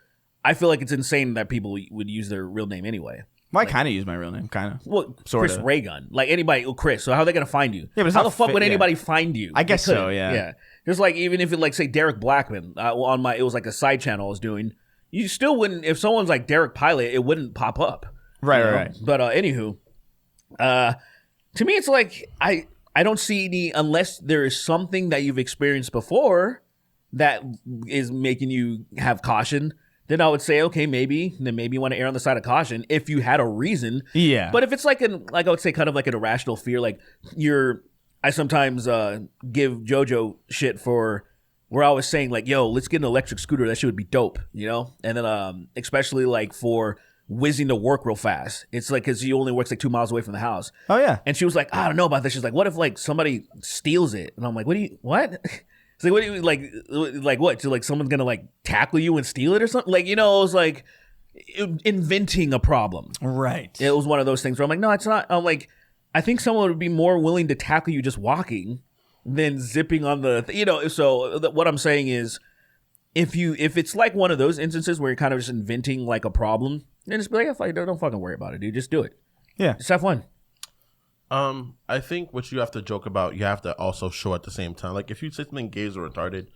I feel like it's insane that people would use their real name anyway. Well, I kind of use my real name, kind of. Well, Sorta. Chris Raygun. Like anybody, Chris. So how are they going to find you? Yeah, but it's how not the fuck fit- would yeah. anybody find you? I guess They couldn't. so, yeah. Yeah. Just like even if it like say Derek Blackman on it was like a side channel I was doing. You still wouldn't, if someone's like Derek Pilot, it wouldn't pop up. Right, you know? right. But anywho, to me, it's like I don't see any, unless there is something that you've experienced before that is making you have caution. Then I would say, okay, maybe you want to err on the side of caution if you had a reason. Yeah. But if it's like I would say kind of like an irrational fear, like I sometimes give JoJo shit for where I was saying like, yo, let's get an electric scooter. That shit would be dope, you know? And then especially like for whizzing to work real fast. It's like, cause he only works like 2 miles away from the house. Oh, yeah. And she was like, I don't know about this. She's like, what if like somebody steals it? And I'm like, what? It's like, what do you like what? So like someone's gonna like tackle you and steal it or something? Like, you know, it was like inventing a problem. Right. It was one of those things where I'm like, no, it's not. I'm like, I think someone would be more willing to tackle you just walking than zipping on the, you know. So what I'm saying is, if it's like one of those instances where you're kind of just inventing like a problem, then just be like, don't fucking worry about it, dude. Just do it. Yeah. Just have fun. I think what you have to joke about, you have to also show at the same time. Like, if you say something gay or retarded,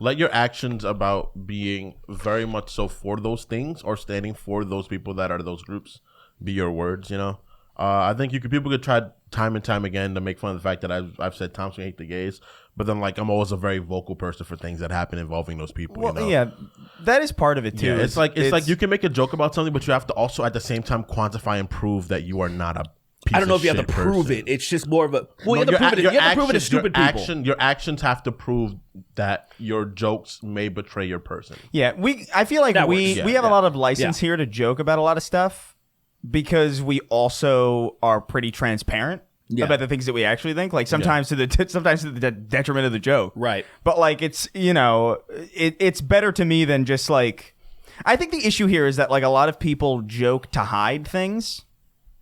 let your actions about being very much so for those things or standing for those people that are those groups be your words, you know? I think people could try time and time again to make fun of the fact that I've said Tom Sweeney hate the gays, but then like I'm always a very vocal person for things that happen involving those people. Well, you know? yeah, that is part of it too. Yeah, it's like you can make a joke about something, but you have to also at the same time quantify and prove that you are not a piece I don't know of if you have shit to prove person. it. It's just more of a No, you have to prove it. You have to prove it to stupid people. Your actions have to prove that your jokes may betray your person. Yeah, I feel like That we works. have a lot of license here to joke about a lot of stuff because we also are pretty transparent about the things that we actually think. Like sometimes to the detriment of the joke. Right. But like it's, you know, it's better to me than just like, I think the issue here is that like a lot of people joke to hide things.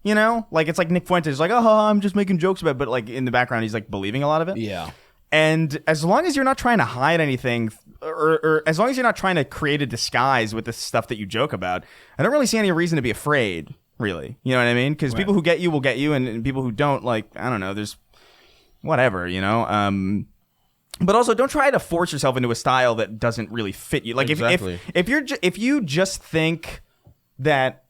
You know, like it's like Nick Fuentes, like, oh, I'm just making jokes about it. But like in the background, he's like believing a lot of it. Yeah. And as long as you're not trying to hide anything, or as long as you're not trying to create a disguise with the stuff that you joke about, I don't really see any reason to be afraid, really. You know what I mean? Because people who get you will get you, and people who don't, like, I don't know, there's whatever, you know? But also, don't try to force yourself into a style that doesn't really fit you. Like, Exactly. if you just think that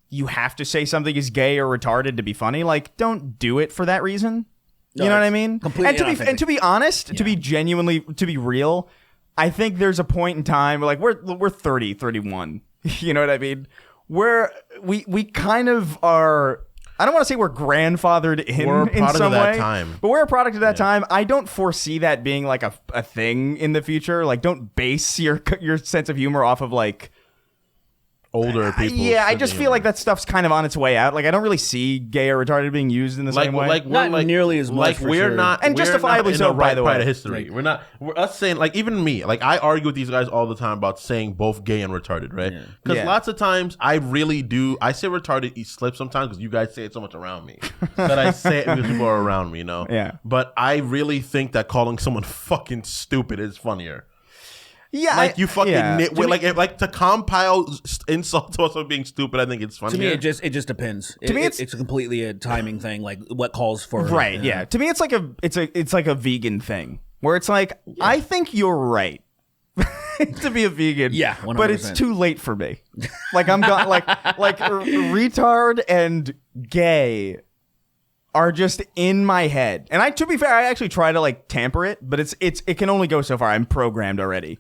you have to say something is gay or retarded to be funny, like, don't do it for that reason. No, You know what I it's mean? completely And to be honest, to be genuinely, to be real, I think there's a point in time where, like, we're 30, 31. You know what I mean? Where we kind of are. I don't want to say we're grandfathered in We're a product some of that way, time. but we're a product of that time. I don't foresee that being like a thing in the future. Like, don't base your sense of humor off of like Older people. Yeah, I just feel like that stuff's kind of on its way out. Like, I don't really see gay or retarded being used in the same way. Not nearly as much, Like for we're sure. not, And we're justifiably not in so, the by right the part way. of history. We're not. We're us saying, like, even me, like, I argue with these guys all the time about saying both gay and retarded, right? Because Yeah. lots of times I really do. I say retarded slip sometimes because you guys say it so much around me that I say it because people are around me, you know. Yeah. But I really think that calling someone fucking stupid is funnier. Yeah, Like, you fucking yeah. nitwit. Like to compile insults to us of being stupid, I think it's funnier. To me, it just depends. To me, it's completely a timing thing. Like what calls for Right, yeah. To me, it's like a vegan thing where it's like, I think you're right to be a vegan. Yeah, 100%. but it's too late for me. Like, I'm gone. like retard and gay are just in my head. And to be fair, I actually try to like tamper it, but it can only go so far. I'm programmed already.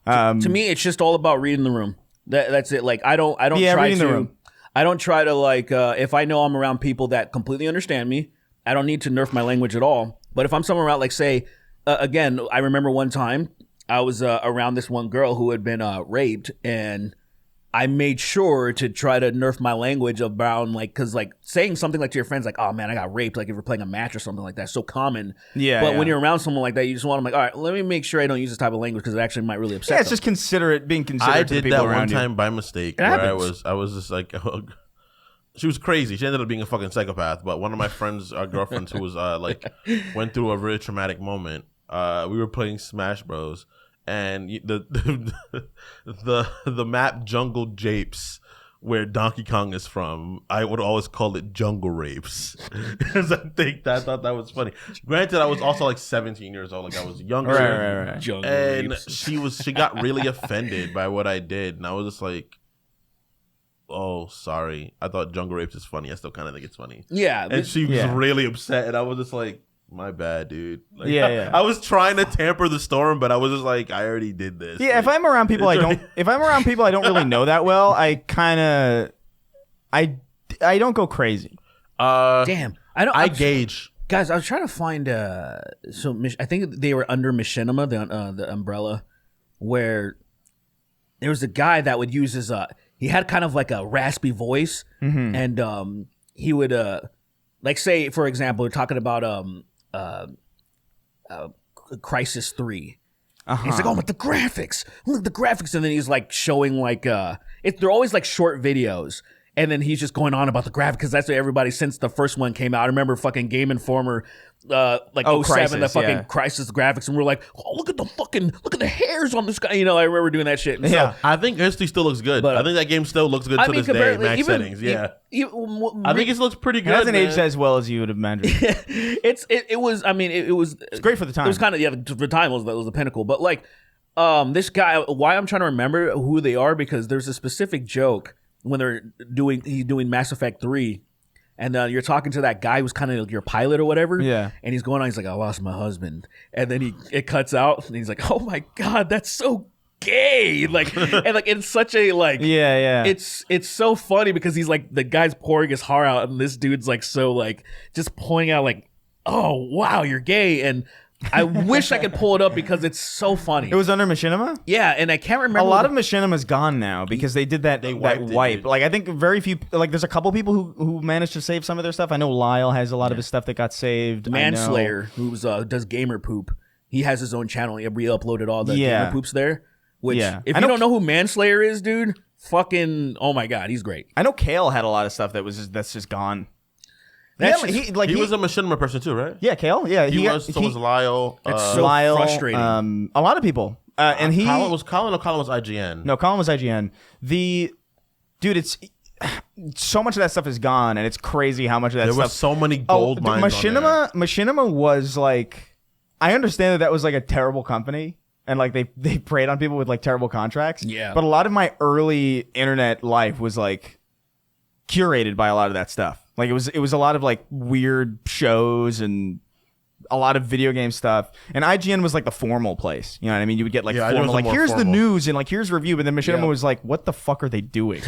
To me, it's just all about reading the room. That's it. Like I don't try reading the to. room. I don't try to like if I know I'm around people that completely understand me, I don't need to nerf my language at all. But if I'm somewhere around, like say, again, I remember one time I was around this one girl who had been raped, and I made sure to try to nerf my language around, like, because like saying something like to your friends, like, oh man, I got raped, like if you're playing a match or something like that, so common. Yeah. But when you're around someone like that, you just want to, like, all right, let me make sure I don't use this type of language because it actually might really upset Yeah, it's them. just being considerate I to the did people that around one you. time by mistake It where happens. I was just like, she was crazy. She ended up being a fucking psychopath. But one of my friends, our girlfriends, who was like went through a really traumatic moment. We were playing Smash Bros. And the map Jungle Japes, where Donkey Kong is from, I would always call it Jungle Rapes, because I thought that was funny. Granted, I was also like 17 years old, like I was younger. Right. Jungle And rapes. she got really offended by what I did, and I was just like, "Oh, sorry. I thought Jungle Rapes is funny. I still kind of think it's funny." Yeah, And she was Yeah. really upset, and I was just like, "My bad, dude." Like, Yeah. I was trying to tamper the storm, but I was just like, "I already did this." Yeah, if I'm around people I don't really know that well, I kind of I don't go crazy. damn. I gauge. Guys, I was trying to find I think they were under Machinima, the umbrella, where there was a guy that would use his he had kind of like a raspy voice, and he would like say, for example, we're talking about Crisis 3. He's like, oh, but the graphics, look at the graphics, and then he's like showing like they're always like short videos. And then he's just going on about the graphics because that's what everybody, since the first one came out. I remember fucking Game Informer, like 07, Crisis, the fucking yeah. Crisis graphics, and we're like, oh, look at the hairs on this guy. You know, I remember doing that shit. And Yeah. I think History still looks good. But, I think that game still looks good to this day in comparatively, max settings. Yeah. I think it looks pretty It good. hasn't man. aged as well as you would have imagined. it was. I mean, it was. It's great for the time. It was kind of the time was the pinnacle. But like, this guy. Why I'm trying to remember who they are, because there's a specific joke when he's doing Mass Effect 3, and you're talking to that guy who's kind of like your pilot or whatever. Yeah. And he's going on. He's like, I lost my husband, and then it cuts out, and he's like, oh my god, that's so gay. Like, and like it's such a like. Yeah. It's so funny because he's like, the guy's pouring his heart out, and this dude's like so like just pointing out like, oh wow, you're gay. And I wish I could pull it up because it's so funny. It was under Machinima? Yeah, and I can't remember. A lot of Machinima's gone now because they did that wiped it, wipe. dude. Like I think very few, like there's a couple people who managed to save some of their stuff. I know Lyle has a lot of his stuff that got saved. I know- Manslayer, who's does Gamer Poop. He has his own channel. He re-uploaded all the Yeah. Gamer Poops there. Which, Yeah. if I you know- don't know who Manslayer is, dude, fucking, oh my god, he's great. I know Kale had a lot of stuff that's just gone. That's Yeah, just- He was a machinima person too, right? Yeah, Kale. Yeah, He was. So was Lyle. It's so Lyle, frustrating. A lot of people. And he Colin was IGN. No, Colin was IGN. Dude, it's so much of that stuff is gone, and it's crazy how much of that There stuff. was so many gold mines on there. Machinima was like, I understand that was like a terrible company, and like they preyed on people with like terrible contracts. Yeah. But a lot of my early internet life was like curated by a lot of that stuff. Like it was a lot of like weird shows and a lot of video game stuff. And IGN was like the formal place. You know what I mean? You would get like Yeah, IGN formal, was like more here's formal. the news and like here's review. But then Machinima Yeah. was like, what the fuck are they doing?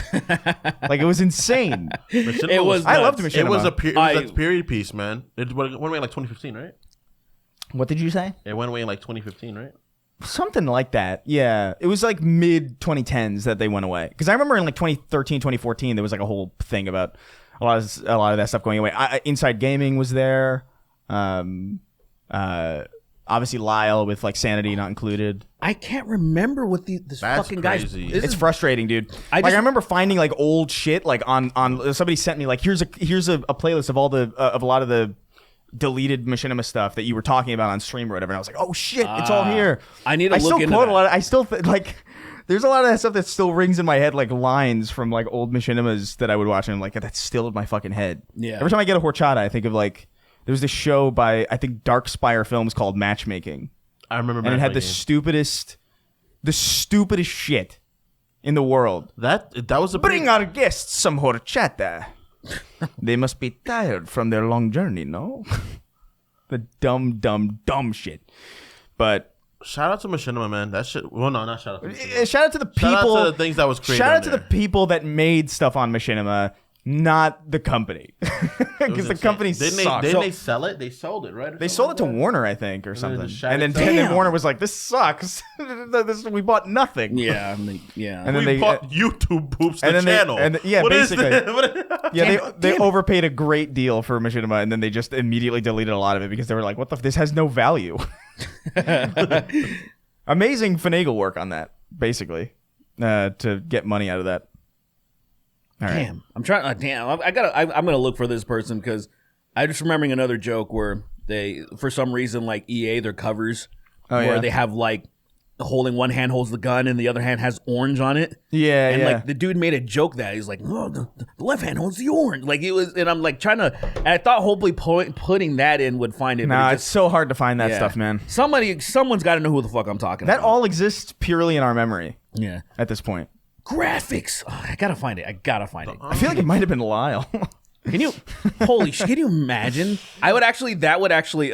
Like it was insane. Machinima It was I nuts. loved Machinima. It was a I- period piece, man. It went away in like 2015, right? What did you say? It went away in like 2015, right? Something like that. Yeah. It was like mid 2010s that they went away. Because I remember in like 2013, 2014, there was like a whole thing about a lot of that stuff going away. Inside Gaming was there. Obviously Lyle with like Sanity not included. I can't remember what this That's fucking guy's. crazy. This It's is- frustrating, dude. I I just- remember finding like old shit like on somebody sent me like here's a playlist of all the of a lot of the deleted Machinima stuff that you were talking about on stream or whatever. And I was like, oh shit, it's all here. I need to look still into quote that. a lot. I still like. There's a lot of that stuff that still rings in my head, like lines from like old Machinimas that I would watch, and I'm like, that's still in my fucking head. Yeah. Every time I get a horchata, I think of like there's this show by I think Dark Spire Films called Matchmaking, I remember. and it had the Matchmaking. stupidest shit in the world. that was a Bring big, our guests some horchata. They must be tired from their long journey, no? The dumb shit. But Shout out to Machinima, man. That shit. Well, no, not shout out to Machinima. shout out to the people. Shout out to the things that was created. Shout out on to there. the people that made stuff on Machinima, not the company. It Because was the insane. company Didn't sucks. they sell it? They sold it, right? Or They something sold it to like that? Warner, I think, or then something. just shot And it then down. Warner was like, "This sucks. We bought nothing." Yeah, I mean, yeah. And then We they bought YouTube boops the and then they- channel. and- yeah, What is basically. this? Yeah, they overpaid a great deal for Machinima, and then they just immediately deleted a lot of it because they were like, "What the? This has no value." Amazing finagle work on that, basically, to get money out of that. All right. Damn, I'm trying. Damn, I'm gonna look for this person because I just remembering another joke where they, for some reason, like EA, their covers, where yeah. they have like holding one hand holds the gun and the other hand has orange on it. Yeah, and yeah. like the dude made a joke that he's like, oh, the left hand holds the orange. Like it was, and I'm like trying to. And I thought hopefully putting that in would find it. but Nah, it it's so hard to find that yeah. stuff, man. Someone's got to know who the fuck I'm talking That about. all exists purely in our memory Yeah. at this point. Graphics. Oh, I gotta find it. I feel like it might have been Lyle. Can you? Holy shit! Can you imagine? That would actually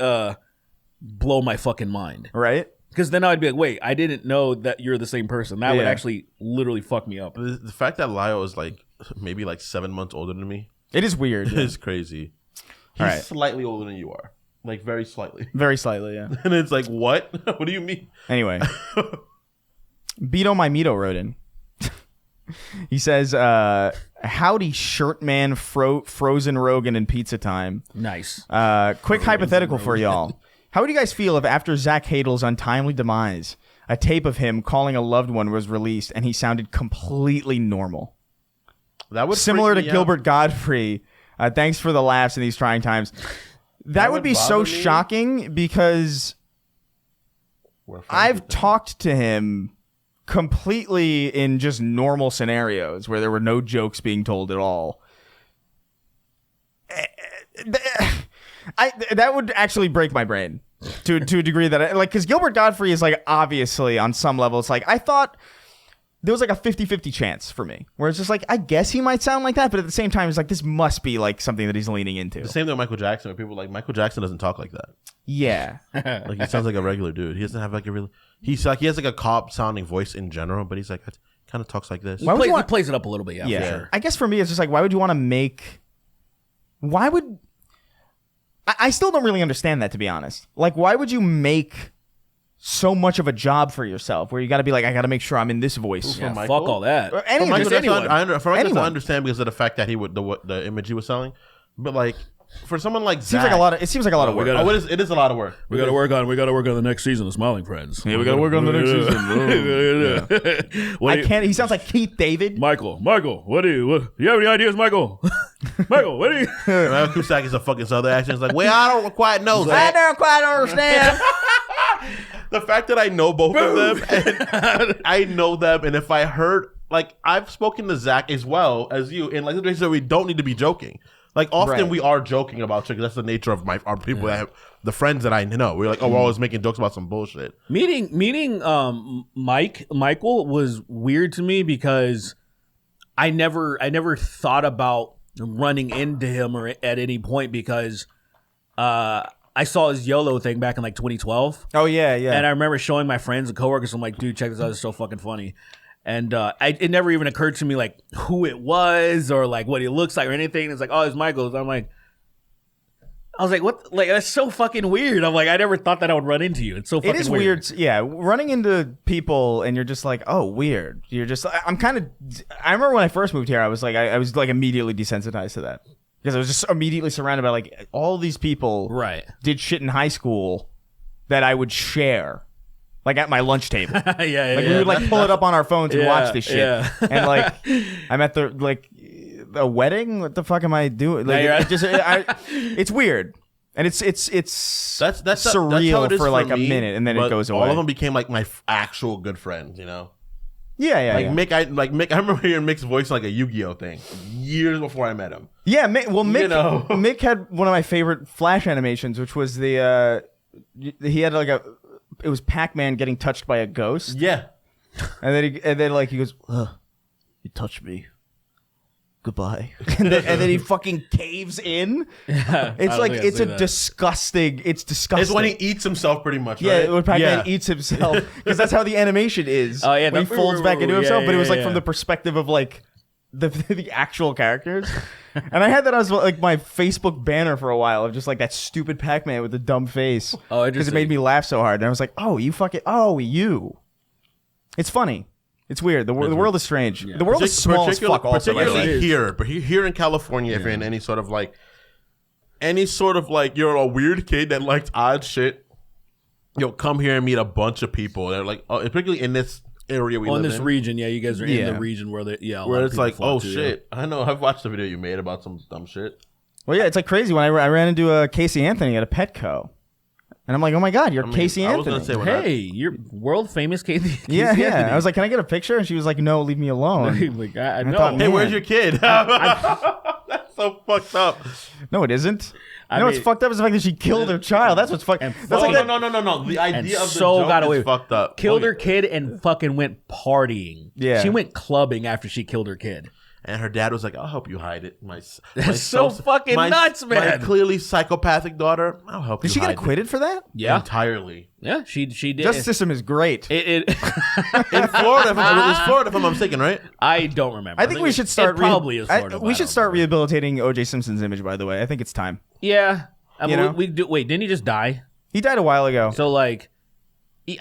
blow my fucking mind. Right? Because then I'd be like, wait, I didn't know that you're the same person. That would Yeah. actually literally fuck me up. The fact that Lyle is like maybe like 7 months older than me It is weird. yeah. is crazy. He's All right. slightly older than you are, like very slightly. Very slightly, yeah. And it's like, what? What do you mean? Anyway. Beto My Mito wrote in. He says, howdy, shirt man, frozen Rogan, and pizza time. Nice. Quick hypothetical for y'all. How would you guys feel if after Zach Hadel's untimely demise, a tape of him calling a loved one was released and he sounded completely normal? That would Similar to freak me Gilbert out. Godfrey. Thanks for the laughs in these trying times. That would would be so bother me. shocking because We're friends I've with them. talked to him completely in just normal scenarios where there were no jokes being told at all. That would actually break my brain to a degree that because Gilbert Godfrey is like obviously on some level it's like I thought there was like a 50-50 chance for me where it's just like I guess he might sound like that, but at the same time it's like this must be like something that he's leaning into. The same thing with Michael Jackson. Where people are like Michael Jackson doesn't talk like that. Yeah. Like he sounds like a regular dude. He doesn't have like a real. He's like he has like a cop sounding voice in general, but he's like kind of talks like this. Why would you He want- plays it up a little bit, yeah, Yeah. for sure. I guess for me, it's just like, why would you want to make? Why would? I still don't really understand that, to be honest. Like, why would you make so much of a job for yourself where you got to be like, I got to make sure I'm in this voice? Yeah, Michael? fuck all that. Or any, For Michael just Jackson, anyone. for Michael Jackson, I Anyone. understand because of the fact that he would the image he was selling, but like for someone like Seems like a lot of. It seems like a lot of work. gotta- it is a lot of work. We got to work on the next season of Smiling Friends. Yeah, we gotta work on the next season. What do I you- can't. He sounds like Keith David. Michael, what do you have any ideas, Michael? Michael, what do you? Ryan Cusack is a fucking southern accent. It's like, well, I don't quite know that. don't quite understand. The fact that I know both of them, and I know them, and if I heard, like, I've spoken to Zach as well as you, and like, so we don't need to be joking. Like, often Right. we are joking about shit. 'Cause that's the nature of our people that have the friends that I know. We're like, oh, we're always making jokes about some bullshit. Meeting Michael was weird to me because I never thought about running into him or at any point because I saw his YOLO thing back in like 2012. Oh yeah, yeah. And I remember showing my friends and coworkers, I'm like, dude, check this out. It's so fucking funny. And it never even occurred to me like who it was or like what he looks like or anything. It's like, oh, it's Michael's. I was like, what? Like, that's so fucking weird. I'm like, I never thought that I would run into you. It's so fucking It is weird. Yeah, running into people and you're just like, oh, weird. You're just. I'm kind of. I remember when I first moved here, I was like, I was like immediately desensitized to that because I was just immediately surrounded by like all these people. Right. Did shit in high school that I would share, like at my lunch table. yeah, yeah, Like yeah. we would like pull it up on our phones and Yeah, watch this shit. yeah. And like I'm at the like a wedding. What the fuck am I doing? Like, Yeah, it's weird. And it's That's surreal that's how it is for like a me, minute and then it but goes away. All of them became like my actual good friends, you know. Yeah, Like yeah. Mick, I remember hearing Mick's voice in like a Yu-Gi-Oh thing years before I met him. Yeah, Mick, You know. Mick had one of my favorite Flash animations, which was the he had like it was Pac-Man getting touched by a ghost, Yeah, and then like he goes, "Ugh, you touched me, goodbye. And then he fucking caves in. It's like it's a disgusting. It's disgusting. It's when he eats himself, pretty much. Yeah, right? when Pac-Man eats himself, because that's how the animation is. Oh, yeah, when he folds back into yeah, himself. But it was yeah, like from yeah. the perspective of like the actual characters. And I had that as like my Facebook banner for a while of just like that stupid Pac-Man with the dumb face. Oh, because it made me laugh so hard. And I was like, oh, you fucking, oh, you. It's funny. It's weird. The world is strange. The world is small as fuck. Also, by the way. particularly here, but here in California, if you're in any sort of like you're a weird kid that likes odd shit, you'll come here and meet a bunch of people. They're like, oh, particularly in this area we live in this region, you guys are in Yeah. the region where where it's like, oh shit, I know, I've watched the video you made about some dumb shit. Well, yeah, it's like crazy. When I ran into Casey Anthony at a Petco. And I'm like, oh my God, you're Casey I was Anthony. gonna say when Hey, you're world famous Casey. yeah. Anthony. I was like, can I get a picture? And she was like, no, leave me alone. Like, I know. thought, hey, man. where's your kid? That's so fucked up. No, it isn't. I What's mean- fucked up is the fact that she killed her child. That's what's fucked. That's No, like that. no. The idea of the so joke got away is with fucked up. Killed her kid and fucking went partying. Yeah. She went clubbing after she killed her kid. And her dad was like, "I'll help you hide it." That's so fucking nuts, man. My clearly psychopathic daughter. I'll help you. Did she get hide acquitted for that? Yeah. entirely Yeah, she did. Justice system is great. It in Florida? It was Florida, if I'm mistaken, right? I don't remember. I think we should start. It probably is Florida. We should start rehabilitating O.J. Simpson's image. By the way, I think it's time. Yeah. I mean, You know? we do. Wait, didn't he just die? He died a while ago. So like,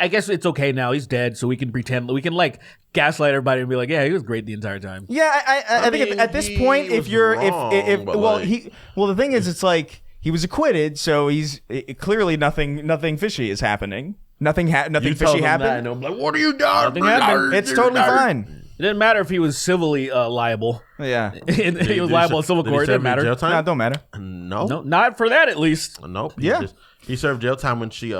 I guess it's okay now. He's dead, so we can pretend. We can like gaslight everybody and be like, yeah, he was great the entire time. Yeah, I think mean, at this he point, if was you're wrong, but well, like- the thing is, it's like he was acquitted, so he's clearly nothing fishy is happening. Nothing You fishy tell them that, happened. and I'm like, "What are you doing?" Nothing happened. It's totally fine. It didn't matter if he was civilly liable. Yeah, He was liable in civil Did he court. It serve didn't matter. Jail no, time? it don't matter. No, No, not for that at least. nope. Yeah. He served jail time when she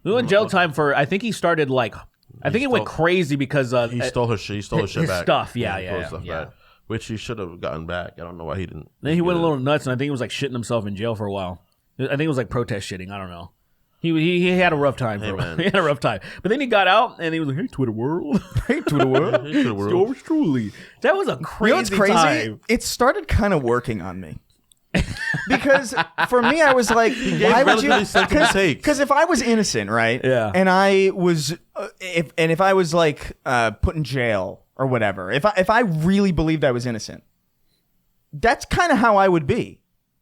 We went jail time for. I think he started like. I think it went crazy because he stole her shit. He stole his shit his back. stuff. He Yeah, stole yeah, his stuff yeah. back, which he should have gotten back. I don't know why he didn't. Then he went a get it. little nuts, and I think he was like shitting himself in jail for a while. I think it was like protest shitting. I don't know. He had a rough time. For a while. man. He had a rough time. But then he got out, and he was like, "Hey, Twitter world, Hey, to the world. He should have worked. yours truly." That was a crazy, You know what's crazy? time. It started kind of working on me. Because for me, I was like, why would you? relatively sensible takes. Because if I was innocent, right? Yeah. And I was, if I was like put in jail or whatever, if I really believed I was innocent, that's kind of how I would be.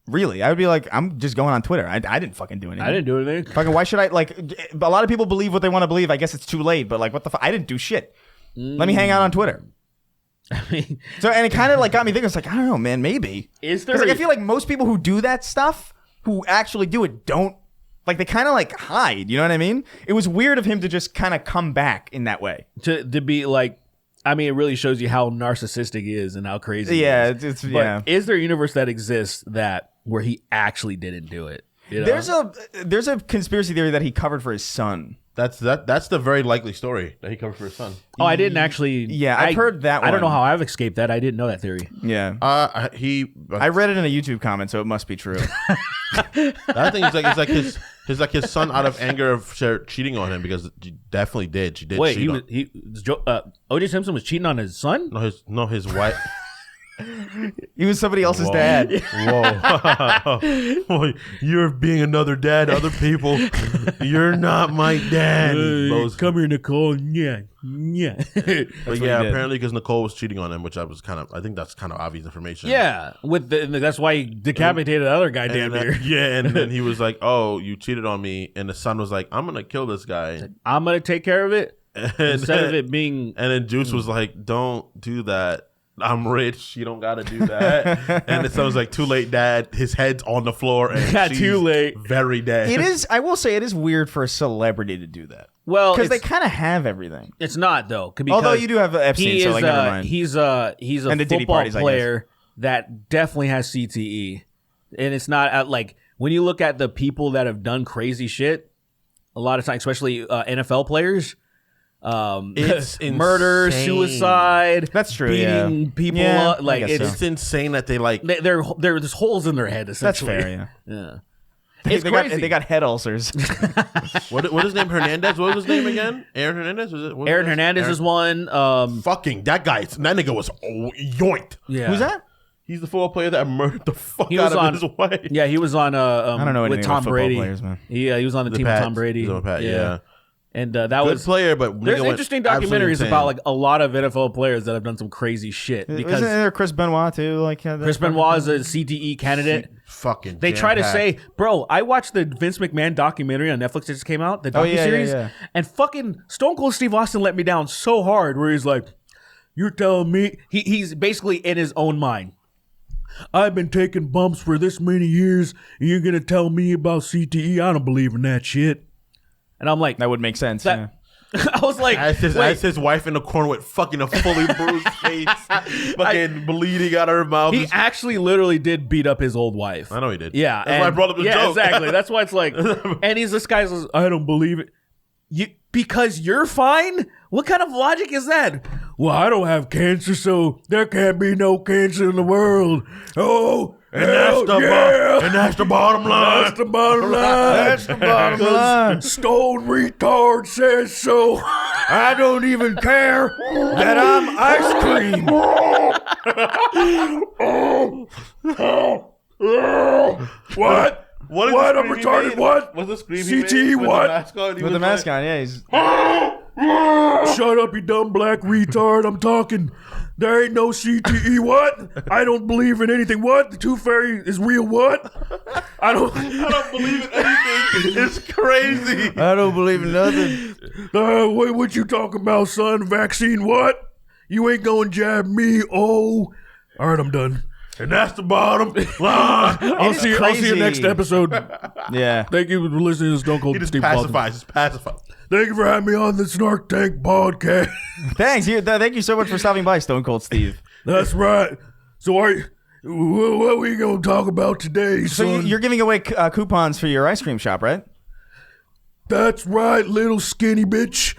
Really, I would be like, I'm just going on Twitter. I didn't fucking do anything. I didn't do anything. Fucking, why should I like? A lot of people believe what they want to believe. I guess it's too late. But like, what the fuck? I didn't do shit. Let me hang out on Twitter. I mean, So, and it kind of like got me thinking. It's like, I don't know, man. Maybe is there? because like, I feel like most people who do that stuff, who actually do it, don't like. They kind of like hide. You know what I mean? It was weird of him to just kind of come back in that way. to be like? I mean, it really shows you how narcissistic he is and how crazy. Yeah, he is. it's But yeah. is there a universe that exists that where he actually didn't do it? You know? There's a conspiracy theory that he covered for his son. That's the very likely story that he covered for his son. Oh, I didn't actually. Yeah, I've heard that I don't know one. how I've escaped that. I didn't know that theory. Yeah, I I read it in a YouTube comment, so it must be true. I think it's like his son out of anger of cheating on him because she definitely did. She did. Wait, cheat O.J. Simpson was cheating on his son? on his wife. He was somebody else's dad. Whoa, you're being another dad to other people. You're not my dad. Come here, Nicole. Yeah. But yeah, did. apparently because Nicole was cheating on him, which I think that's kind of obvious information. Yeah, that's why he decapitated the other guy damn near. Yeah, and then he was like, "Oh, you cheated on me," and the son was like, "I'm gonna kill this guy." I'm gonna take care of it And instead of then- it being. And then Juice was like, "Don't do that. I'm rich. You don't got to do that." And the son was like, "Too late, Dad." His head's on the floor, and Yeah, she's too late. Very dead. It is. I will say it is weird for a celebrity to do that Well, because they it's, kind of have everything. it's not though. Because Although you do have Epstein, he so is, like never mind. He's a And the Diddy football parties, I guess. player that definitely has CTE, and it's not at, like when you look at the people that have done crazy shit. A lot of times, especially NFL players. It's murder, insane. suicide. That's true, Beating yeah. people Yeah, up. Like I guess it's It's insane that they like. they're there's holes in their head. That's Essentially, fair. Yeah. Yeah. They It's got, crazy. they got head ulcers. What is his name? Hernandez. What was his name again? Aaron Hernandez. Was it? What was Aaron his- Hernandez is one. Fucking that guy. That nigga was yoinked. Yeah. Who's that? He's the football player that murdered the fuck He out was of on. his wife. Yeah, he was on. I don't know with anything Tom about football Brady. players, man. He was on the team Pats. with Tom Brady. He's on Pat, yeah. And that Good was player, but There's nigga went interesting absolutely documentaries insane. about like a lot of NFL players that have done some crazy shit. Because Isn't there Chris Benoit too? Like Chris Benoit is a CTE candidate. fucking. They try to jam-packed. say, bro, I watched the Vince McMahon documentary on Netflix that just came out, the docuseries, yeah. and fucking Stone Cold Steve Austin let me down so hard where he's like, you're telling me, he's basically in his own mind. I've been taking bumps for this many years, and you're going to tell me about CTE? I don't believe in that shit. And I'm like, that would make sense. that- Yeah. I was like, As wait, his wife in the corner with fucking a fully bruised face, fucking bleeding out of her mouth. he actually literally did beat up his old wife. I know he did. Yeah, That's why I brought up the joke. exactly. That's why it's like, and this guy says, I don't believe it. Because you're fine? What kind of logic is that? Well, I don't have cancer, so there can't be no cancer in the world. Oh, and that's the bottom line. That's the bottom line. That's the bottom line. Stone retard says so. I don't even care that I'm ice cream. What? What? What? I'm retarded. What? What's the scream? CTE, he made? what? With the mask on, yeah. He's Shut up, you dumb black retard. I'm talking. There ain't no CTE. What? I don't believe in anything. What? The Tooth Fairy is real. What? I don't believe in anything. It's crazy. I don't believe in nothing. What you talking about, son? Vaccine? What? You ain't gonna jab me. Oh. All right, I'm done. And that's the bottom line. I'll see you crazy. next episode. Yeah. Thank you for listening to Stone Cold He just Steve Austin. pacifies. Thank you for having me on the Snark Tank podcast. Thanks. Thank you so much for stopping by, Stone Cold Steve. That's right. So what are we going to talk about today, So son? you're giving away coupons for your ice cream shop, right? That's right, little skinny bitch.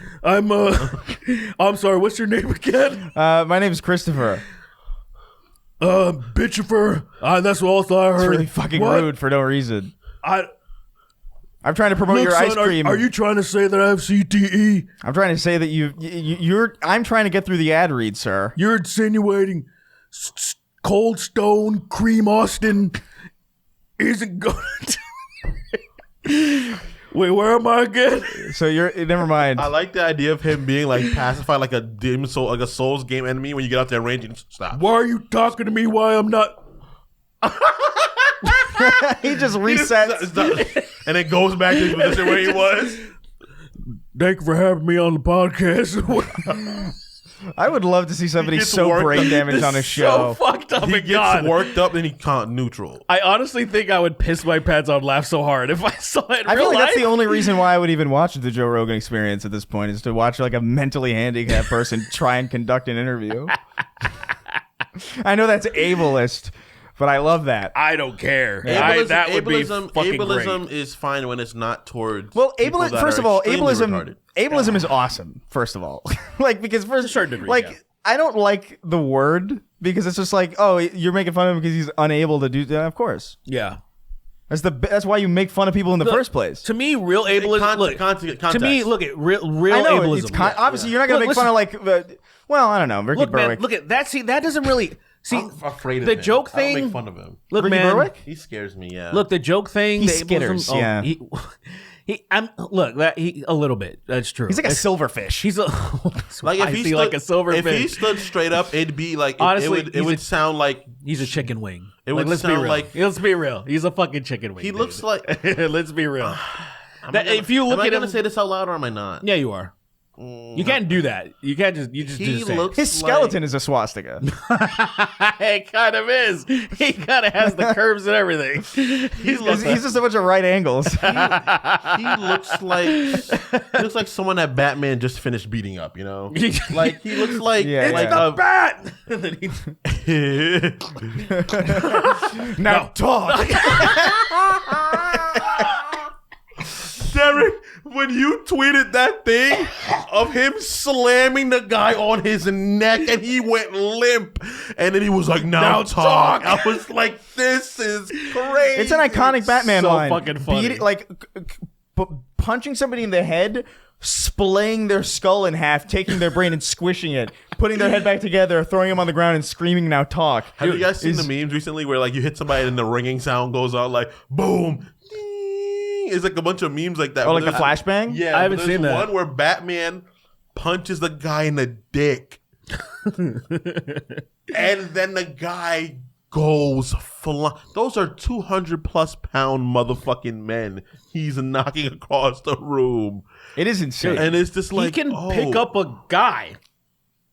I'm sorry, what's your name again? My name is Christopher. Bitchifer. That's also I heard. It's really fucking What? rude for no reason. I'm I'm trying to promote your ice son, cream. Are you trying to say that I have CTE? I'm trying to say that you're. I'm trying to get through the ad read, sir. You're insinuating Cold Stone Cream Austin isn't going to... Wait, where am I again? So you're. Never mind. I like the idea of him being like pacified, like a dim soul, like a Souls game enemy. When you get out there range, and stop. Why are you talking to me? Why I'm not... He just resets. And it goes back to his position where he was. Thank you for having me on the podcast. I would love to see somebody gets so worked brain up. damaged on a So show. fucked up He and gets gone. worked up, then he can't neutral. I honestly think I would piss my pants out and laugh so hard if I saw it in I real feel like life. that's the only reason why I would even watch the Joe Rogan Experience at this point is to watch like a mentally handicapped person try and conduct an interview. I know that's ableist, but I love that. I don't care. Ableism, That would be ableism, fucking ableism great. is fine when it's not towards. Well, people that first are of all, extremely retarded. ableism is awesome. First of all, like because first, To a certain degree, like yeah. I don't like the word because it's just like, oh, you're making fun of him because he's unable to do that. Of course, Yeah. that's why you make fun of people in the first place. To me, real ableism. Context. To me, look at real I know ableism. it's obviously you're not gonna Look, make fun of like, well, I don't know, Ricky Look, man, Berwick. look at that. See, that doesn't really. See, I'm afraid of the him. joke I don't thing. make fun of him. Look, Ricky man. Berwick? He scares me. Yeah. Look, the joke thing. He the skitters, ableism, yeah. He a little bit. That's true. He's like a silverfish. He's a like if he stood, like a silver if he fish. stood straight up, it'd be like Honestly, it he's would a- sound like He's a chicken wing. It would let's be sound real. like- Let's be real. He's a fucking chicken wing. he dude. looks like. Let's be real. If you Am look I at gonna him, say this out loud or am I not? yeah, you are. You can't do that. You can't just. You just. He just say it. looks His skeleton is a swastika. It kind of is. He kind of has the curves and everything. He's just a bunch of right angles. He looks like someone that Batman just finished beating up. You know, like he looks like Yeah, like yeah. a bat. And then he- Now talk. Derek, when you tweeted that thing of him slamming the guy on his neck and he went limp, and then he was like, "Now talk." I was like, "This is crazy." It's an iconic Batman So line. fucking funny. punching somebody in the head, splaying their skull in half, taking their brain and squishing it, putting their head back together, throwing them on the ground and screaming, "Now talk." Have you guys seen the memes recently where like you hit somebody and the ringing sound goes out like boom? It's like a bunch of memes like that. Oh, like the flashbang? Yeah, I haven't there's seen that. one where Batman punches the guy in the dick, and then the guy goes flying. Those are 200+ pound motherfucking men he's knocking across the room. It is insane. And it's just like he can pick up a guy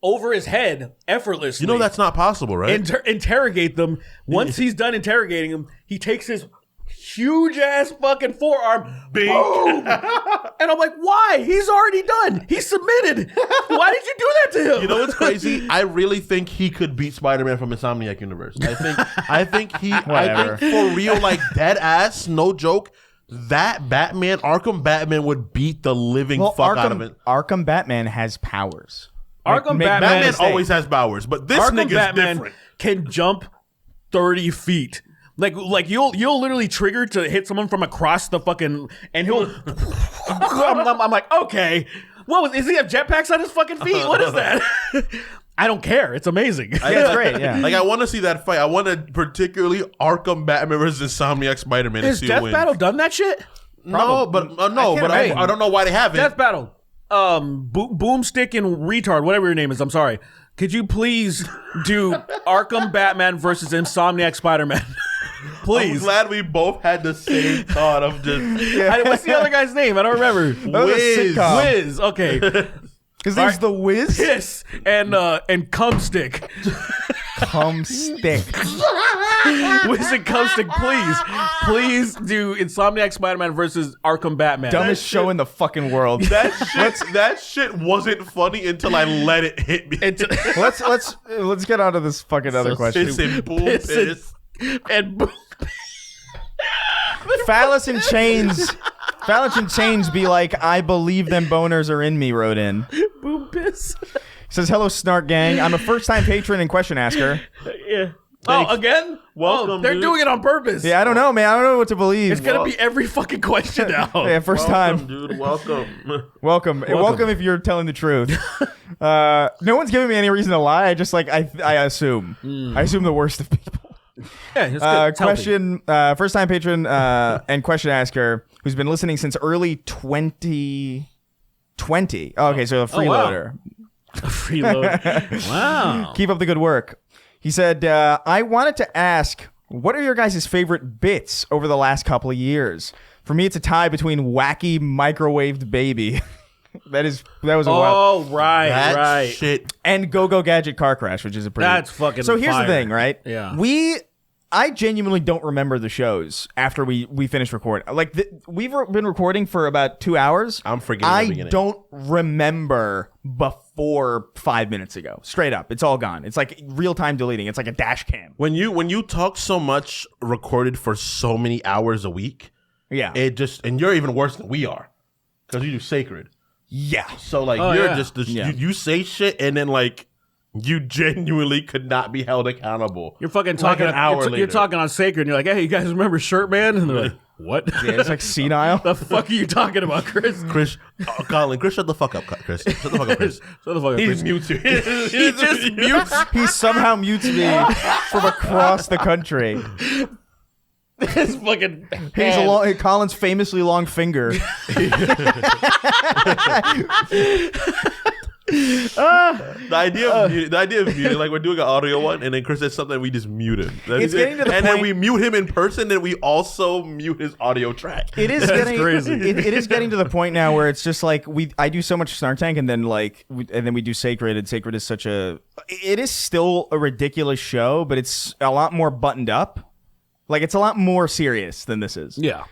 over his head effortlessly. You know that's not possible, right? Interrogate them. Once he's done interrogating him, he takes his huge ass fucking forearm, boom, and I'm like, why? He's already done. He submitted. Why did you do that to him? You know what's crazy? I really think he could beat Spider-Man from Insomniac Universe. I think for real, like dead ass, no joke. That Batman, Arkham Batman, would beat the living fuck out of it. Arkham Batman has powers. Arkham Batman always has powers, but this Arkham nigga's Batman different. can jump 30 feet. Like you'll literally trigger to hit someone from across the fucking, and he'll. I'm like, okay, is he have jetpacks on his fucking feet? What is that? I don't care. It's amazing. Yeah, it's great. Yeah. Like I want to see that fight. I want to particularly Arkham Batman versus Insomniac Spider-Man. Has Death Battle done that shit? No, but I don't know why they haven't. Death Battle. Boomstick and retard, whatever your name is. I'm sorry. Could you please do Arkham Batman versus Insomniac Spider-Man? Please. I'm glad we both had the same thought of just. What's the other guy's name? I don't remember. Wiz. Okay. His name's the Wiz? Yes. And Cumstick. Cumstick. Wiz and Cumstick, please. Please do Insomniac Spider-Man versus Arkham Batman. Dumbest show in the fucking world. That shit wasn't funny until I let it hit me. Let's get on to this fucking other question. Piss and boom piss. And boom. Phallus and Chains be like, "I believe them boners are in me," wrote in. Boom piss. Says, "Hello, Snark gang. I'm a first-time patron and question asker." Yeah. Oh, again? Welcome, they're dude. doing it on purpose. Yeah, I don't know, man. I don't know what to believe. It's going to be every fucking question now. Yeah, first Welcome, time. dude. Welcome. Welcome if you're telling the truth. No one's giving me any reason to lie. I just I assume. I assume the worst of people. Yeah, it's good. It's Question, first time patron and question asker who's been listening since early 2020. Oh, okay, so a freeloader. Freeload. Wow. Keep up the good work. He said, I wanted to ask, what are your guys' favorite bits over the last couple of years? For me, it's a tie between Wacky Microwaved Baby. That was a while. Oh, right. Shit. And Go Go Gadget Car Crash, which is a pretty... That's fucking So here's fire. the thing, right? Yeah. I genuinely don't remember the shows after we finished recording. Like, we've been recording for about 2 hours. I'm forgetting the I beginning. don't remember before 5 minutes ago. Straight up. It's all gone. It's like real-time deleting. It's like a dash cam. When you talk so much recorded for so many hours a week, Yeah. and you're even worse than we are because you do sacred. Yeah. So like yeah. you say shit and then like you genuinely could not be held accountable. You're fucking talking an hour you're later. talking on Sacred, and you're like, hey, you guys remember Shirt Man? And they're like, what? Yeah, it's like senile. The fuck are you talking about, Chris? Chris, Colin, Chris, shut the fuck up, Chris. Shut the fuck up, Chris. Shut the fuck up, He Chris. mutes you. He just mutes. He somehow mutes me from across the country. His fucking He's hand. Colin's famously long finger. The idea of muting, like we're doing an audio one, and then Chris says something, and we just mute him. It's getting to the and point- then we mute him in person, and we also mute his audio track. It is getting crazy. It is getting to the point now where it's just like I do so much Snark Tank, and then we do Sacred, and Sacred is such a. It is still a ridiculous show, but it's a lot more buttoned up. Like it's a lot more serious than this is. Yeah.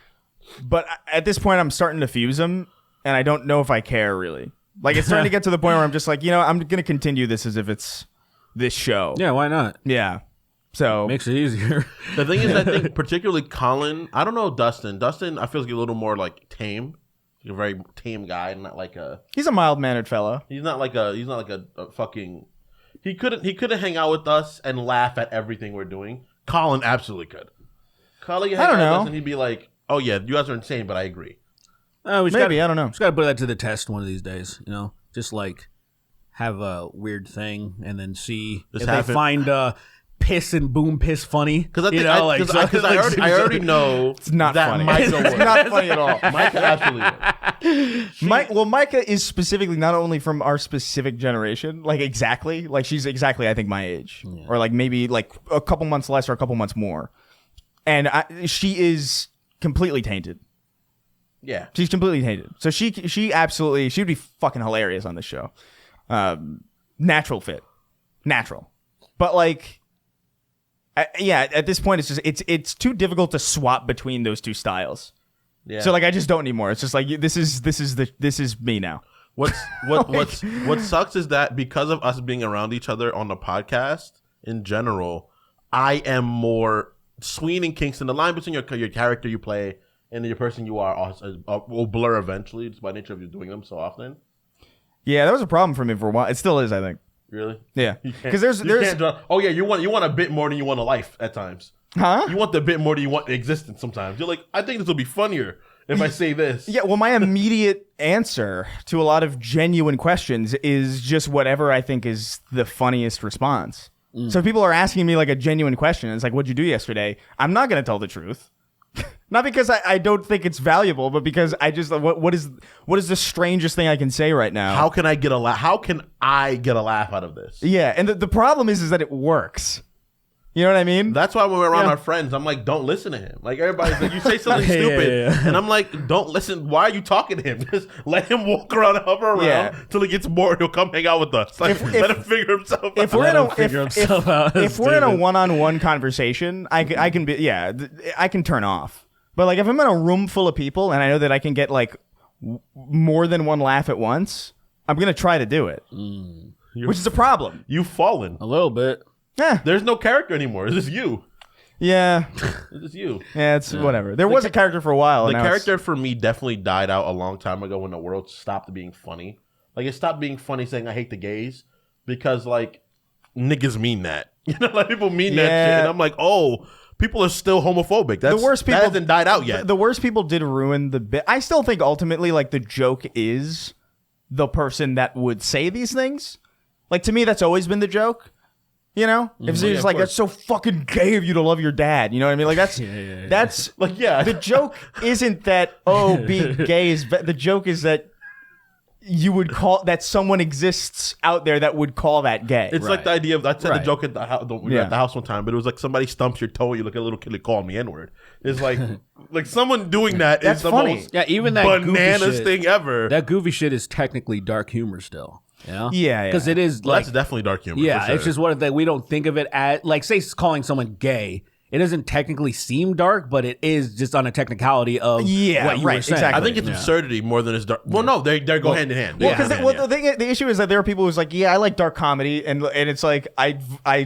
But at this point, I'm starting to fuse them, and I don't know if I care really. Like it's starting to get to the point where I'm just like, I'm gonna continue this as if it's this show. Yeah, why not? Yeah. So Makes it easier. The thing is, I think particularly Colin. I don't know Dustin. Dustin, I feel like a little more like tame. He's a very tame guy, not like a. he's a mild mannered fellow. He's not like a fucking. He couldn't hang out with us and laugh at everything we're doing. Colin absolutely could. Colin, could hang I don't out with know. us and he'd be like, "Oh yeah, you guys are insane, but I agree." We just Maybe, I don't know. Just gotta put that to the test one of these days. You know, just like have a weird thing and then see Just if have they it- find piss and boom piss funny. Because I think you know, I already know It's not that funny. Micah It's would. not funny at all. Micah absolutely would. Micah is specifically not only from our specific generation, like exactly, like she's exactly, I think, my age, or like maybe like a couple months less or a couple months more, and she is completely tainted. Yeah. She's completely tainted. So she absolutely, she'd be fucking hilarious on this show. Natural fit, natural, but like. Yeah, at this point, it's too difficult to swap between those two styles. Yeah. So like, I just don't anymore. It's just like this is me now. What sucks is that because of us being around each other on the podcast in general, I am more Sweeney and Kingston. The line between your character you play and your person you are will blur eventually, just by nature of you doing them so often. Yeah, that was a problem for me for a while. It still is, I think. Really? Yeah, You can't- because there's you can't draw- oh yeah, you want a bit more than you want a life at times. huh? You want the bit more than you want existence sometimes. You're like, I think this will be funnier if I say this. Yeah, well, my immediate answer to a lot of genuine questions is just whatever I think is the funniest response. So if people are asking me like a genuine question, it's like, what'd you do yesterday? I'm not going to tell the truth. Not because I don't think it's valuable, but because I just what is the strangest thing I can say right now? How can I get a laugh? How can I get a laugh out of this? Yeah, and the problem is that it works. You know what I mean? That's why when we're around Yeah. our friends, I'm like, don't listen to him. Like everybody's like, you say something Yeah, stupid, yeah. and I'm like, don't listen. Why are you talking to him? Just let him walk around and hover around Yeah. till he gets bored. He'll come hang out with us. Like, let him figure himself out. If we're in Let him a figure himself out. if we're in a Stupid. one-on-one conversation, I can be I can turn off. But like if I'm in a room full of people and I know that I can get like more than one laugh at once, I'm gonna try to do it, which is a problem. You've fallen. a little bit. Yeah, There's no character anymore. It's just you. yeah, It's just you. yeah. It's whatever. There was a character for a while. The and now it's- character for me definitely died out a long time ago when the world stopped being funny. Like it stopped being funny saying I hate the gays because like niggas mean that. You know, like people mean that Yeah. shit, and I'm like, oh, people are still homophobic. That's the worst people that hasn't died out yet. The worst people did ruin the bit. I still think ultimately, like the joke is the person that would say these things. Like to me, that's always been the joke. You know, if it's yeah, just of like course. that's so fucking gay of you to love your dad. You know what I mean? Like that's that's Like, yeah. The joke isn't that being gay is. The joke is that you would call that someone exists out there that would call that gay. It's like the idea of I said Right. the joke at the house. We were Yeah. at the house one time, but it was like somebody stumps your toe. You look at a little kid that called me N-word. It's like like someone doing that That's is the funny. most Yeah, even that bananas goofy shit, thing ever. That goofy shit is technically dark humor still. You know? Yeah, yeah. Because it is Well, like that's definitely dark humor. yeah, for sure. it's just one of that we don't think of it as like say calling someone gay. It doesn't technically seem dark, but it is just on a technicality of Yeah, what you right, were saying. exactly. I think it's absurdity more than it's dark. Well, no, they go hand in hand. Well, Yeah, because hand in hand. the issue is that there are people who's like, yeah, I like dark comedy, and it's like I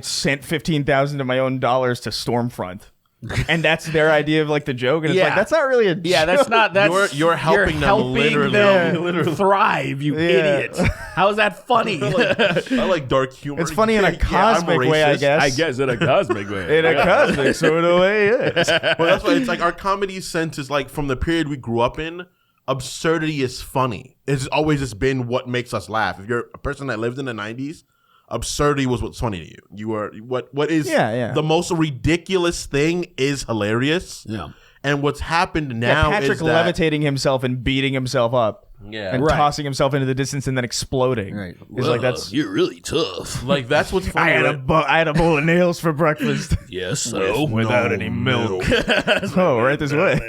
sent $15,000 of my own dollars to Stormfront, and that's their idea of like the joke, and it's Yeah. like that's not really a Yeah, that's not. That's You're helping them literally. them thrive. You idiot! How is that funny? I like dark humor. It's funny in a Yeah, I'm cosmic way, I racist. guess. I guess in a cosmic way. in a cosmic sort of way. Yes. Well, that's why it's like our comedy sense is like from the period we grew up in. Absurdity is funny. It's always just been what makes us laugh. If you're a person that lived in the 90s, absurdity was what's funny to you. You are what is Yeah. the most ridiculous thing is hilarious. Yeah. And what's happened Yeah, now Patrick is that levitating himself and beating himself up yeah, and tossing himself into the distance and then exploding. Right. It's like that's. You're really tough. like that's what's funny. I had a bowl of nails for breakfast. Yes, so Without any milk. Oh, right this way.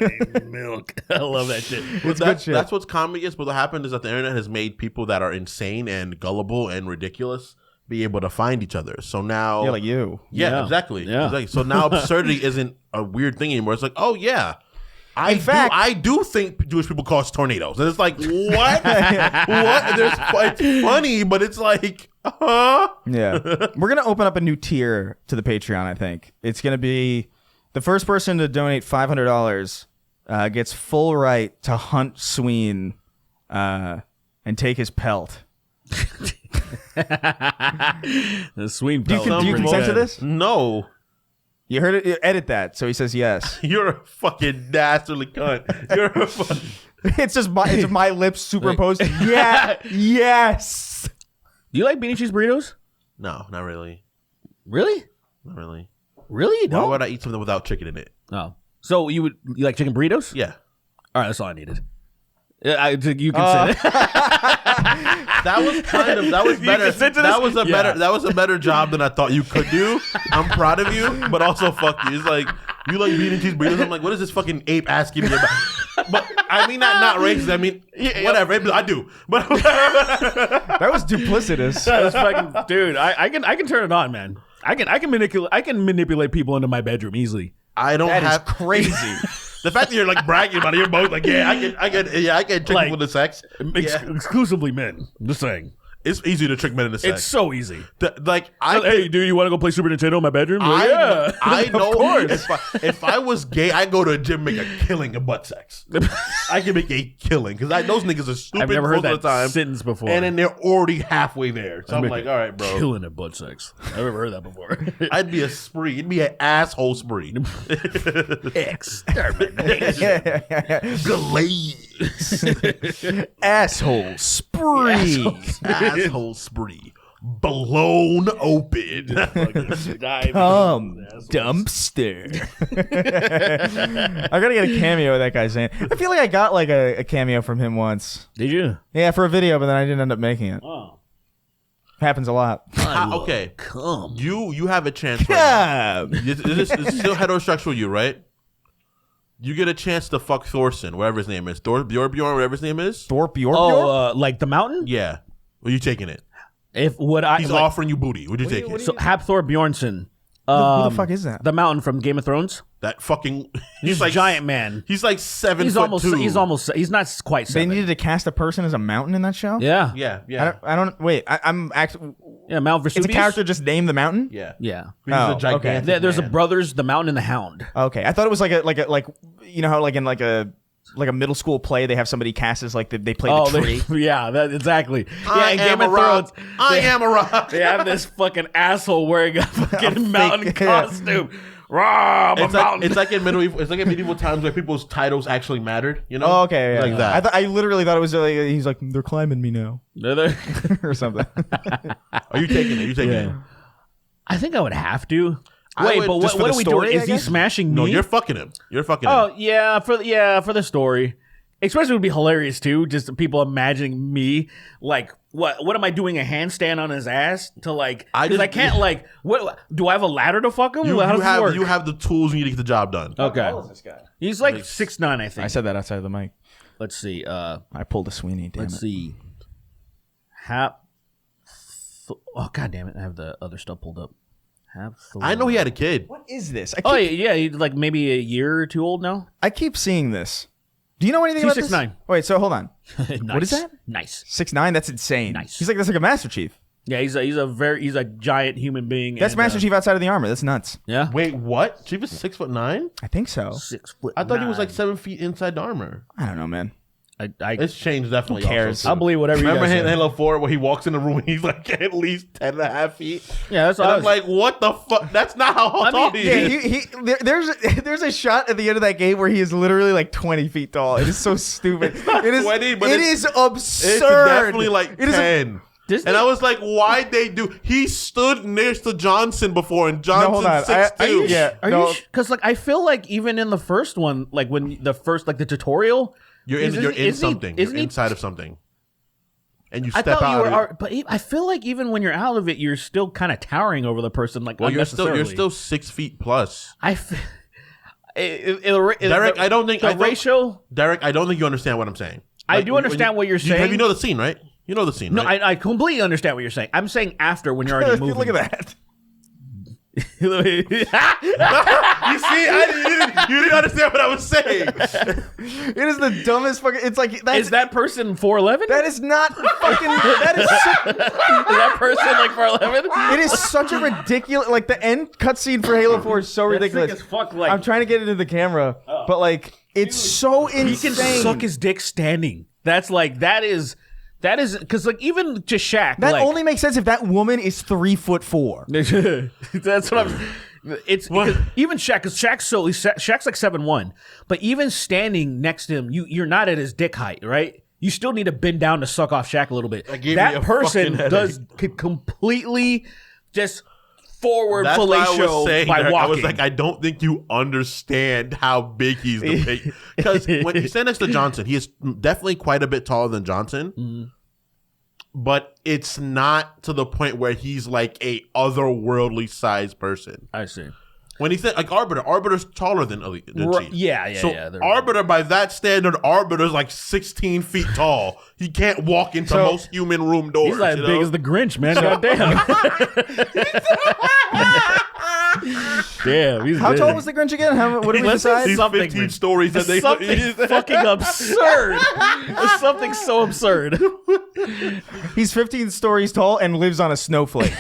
milk. I love that shit. But good shit. that's what comedy is. But what happened is that the internet has made people that are insane and gullible and ridiculous be able to find each other. So now, Yeah, like you. yeah, Yeah. exactly. Yeah. Exactly. So now absurdity isn't a weird thing anymore. It's like, oh yeah, In fact- I do think Jewish people cause tornadoes, and it's like, what? What? It's funny, but it's like, Yeah. We're going to open up a new tier to the Patreon, I think. It's going to be the first person to donate $500 gets full right to hunt Sween and take his pelt. The Sween Do you consent to this? No. You heard it. Edit that. So he says yes. You're a fucking dastardly cunt. You're a fucking... It's just my lips superimposed. Yeah. Yes. Do you like bean and cheese burritos? No, not really. Really? Not really. Really? You Why don't? would I eat something without chicken in it? Oh. So you like chicken burritos? Yeah. All right, that's all I needed. Yeah, you can say that. That was better. That was a better job than I thought you could do. I'm proud of you, but also fuck you. It's like you like bean and cheese burritos. I'm like, what is this fucking ape asking me about? But I mean not racist. I mean whatever. I do. But That was duplicitous. That's fucking, dude. I can turn it on, man. I can manipulate people into my bedroom easily. I don't That is have crazy. the fact that you're like bragging about it. You're both like, yeah, I can trick Like, people into sex. Exclusively men. I'm just saying. It's easy to trick men into sex. It's so easy. Hey, dude, you want to go play Super Nintendo in my bedroom? Like, yeah. I know. Of course. If I was gay, I'd go to a gym and make a killing of butt sex. I can make a killing because those niggas are stupid I've never heard most that of the time. sentence before. And then they're already halfway there. So I'm Make like, a all right, bro. Killing at butt sex. I've never heard that before. I'd be a spree. It'd be an asshole spree. Extermination. Glaze. Asshole spree. Asshole spree. Blown open. Dumpster. I gotta get a cameo of that guy saying. I feel like I got like a cameo from him once. Did you? Yeah, for a video, but then I didn't end up making it. Oh. Happens a lot. Okay. Come. You have a chance right Yeah. now. This is still heterosexual you, right? You get a chance to fuck Thorson, whatever his name is. Bjorn, whatever his name is. Thorpe Bjork. Like the mountain? Yeah. Are you taking it? If would I? He's like, offering you booty. Would you take it? So Hapthor Bjornsson. Who the fuck is that? The mountain from Game of Thrones. That fucking... He's like giant man. He's like 7 He's foot almost. 2. He's not quite They 7. needed to cast a person as a mountain in that show. Yeah. Yeah. I don't. Wait. I'm actually. Yeah. Mount Vesuvius. It's a character just named the mountain. Yeah. Yeah. He's Oh, a gigantic okay. There's a man. brothers, the Mountain and the Hound. Okay, I thought it was like you know how like in like a middle school play they have somebody cast as like they play the tree. Yeah, that exactly. I in am Game a of Thrones, rock. I am a rock. they have this fucking asshole wearing a fucking mountain yeah. costume. Rah, I'm a It's like, mountain. it's like in medieval times where people's titles actually mattered. You know? Oh, okay, yeah, like yeah. that. I literally thought it was like, he's like they're climbing me now or something. Are you taking it? Are you taking it? I think I would have to. I Wait, would- but just what for are the we story, doing? I Is he guess? smashing me? No, you're fucking him. You're fucking him. Oh for the story. Especially it would be hilarious too, just people imagining me like what am I doing a handstand on his ass to like because I can't like what do I have a ladder to fuck him? You, How you does this work? have you have the tools you need to get the job done. Okay. this guy? He's like 6'9", I think. I said that outside of the mic. Let's see. I pulled a Sweeney. Damn Let's it. see. Oh god damn it! I have the other stuff pulled up. I know he had a kid. What is this? Oh yeah, he's like maybe a year or two old now. I keep seeing this. Do you know anything about this? 6'9". Wait, so hold on. Nice. What is that? Nice. 6'9"? That's insane. Nice. He's like that's like a Master Chief. Yeah, he's a giant human being. That's and, Master Chief outside of the armor. That's nuts. Yeah. Wait, what? Chief is 6'9"? I think so. 6'9". I thought he was like 7 feet inside the armor. I don't know, man. It's changed definitely. Who cares? Also, I'll too. believe whatever you Remember guys in say. Halo 4 where he walks in the room and he's like at least 10 and a half feet? Yeah, that's And what I I'm was like, what the fuck? That's not how tall he Yeah, is. there's a shot at the end of that game where he is literally like 20 feet tall. It is so stupid. It is 20, but it it's- is absurd. It's definitely like It is 10. Disney- And I was like, why'd they do? He stood next to Johnson before, and hold on. Johnson's 6'2". Yeah. Are No. you? Because like I feel like even in the first one, like when the first like the tutorial, You're in isn't something. Isn't You're inside of something. And you I step thought you out were, of it. but I feel like even when you're out of it, you're still kind of towering over the person. Like Well, you're unnecessarily. still 6 feet plus. Derek, I don't think- the I don't- ratio. Derek, I don't think you understand what I'm saying. I do understand what you're saying. You know the scene, right? You know the scene, No, right? I completely understand what you're saying. I'm saying after when you're already moving. Look at that. that. You see, you didn't understand what I was saying. It is the dumbest fucking. It's like that's, Is that person 4'11"? that is not fucking. That is. Is that person like 4'11"? It is such a ridiculous. Like the end cutscene for Halo 4 is so ridiculous. As fuck, like, I'm trying to get it into the camera, but like it's so insane. he can suck his dick standing. That's like that is because like even to Shaq That like, only makes sense if that woman is 3'4". That's what I'm. It's because even Shaq, because Shaq's like 7'1", but even standing next to him, you're not at his dick height, right? You still need to bend down to suck off Shaq a little bit. That person could completely just forward fellatio by walking. I was like, I don't think you understand how big he's the big. Because when you stand next to Johnson, he is definitely quite a bit taller than Johnson. Mm-hmm. But it's not to the point where he's like a otherworldly sized person. I see. When he said like Arbiter's taller than Chief. Yeah. So Arbiter, by that standard, Arbiter's like 16 feet tall. He can't walk into most human room doors. He's like big as the Grinch, man. Goddamn. Damn. How tall was the Grinch again? What did we decide? He's 15 stories. Something fucking absurd. It's something so absurd. He's 15 stories tall and lives on a snowflake.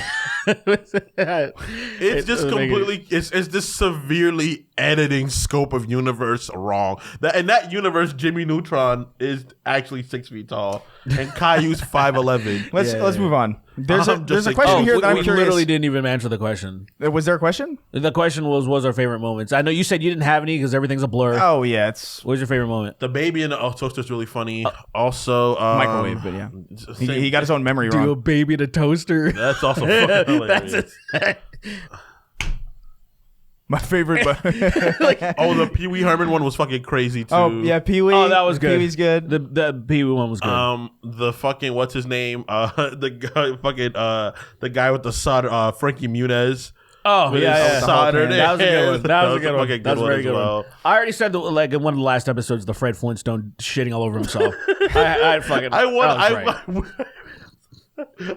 It's just completely. It's just severely editing scope of universe wrong. In that universe, Jimmy Neutron is actually 6 feet tall, and Caillou's 5'11". Let's move on. There's a question here that I'm curious. We literally didn't even answer the question. Was there a question? The question was our favorite moments. I know you said you didn't have any because everything's a blur. Oh yeah, what was your favorite moment? The baby in the toaster's really funny. Also, microwave, but yeah, he got his own memory wrong. Do a baby in a toaster. That's also fucking hilarious. My favorite, the Pee Wee Herman one was fucking crazy too. Oh yeah, Pee Wee. Oh, that was good. Pee Wee's good. The Pee Wee one was good. The fucking what's his name? The guy with the solder, Frankie Muniz. Oh yeah. Solder. That was a good one. That was a good one. That That's was a very good one. I already said that, like in one of the last episodes, the Fred Flintstone shitting all over himself.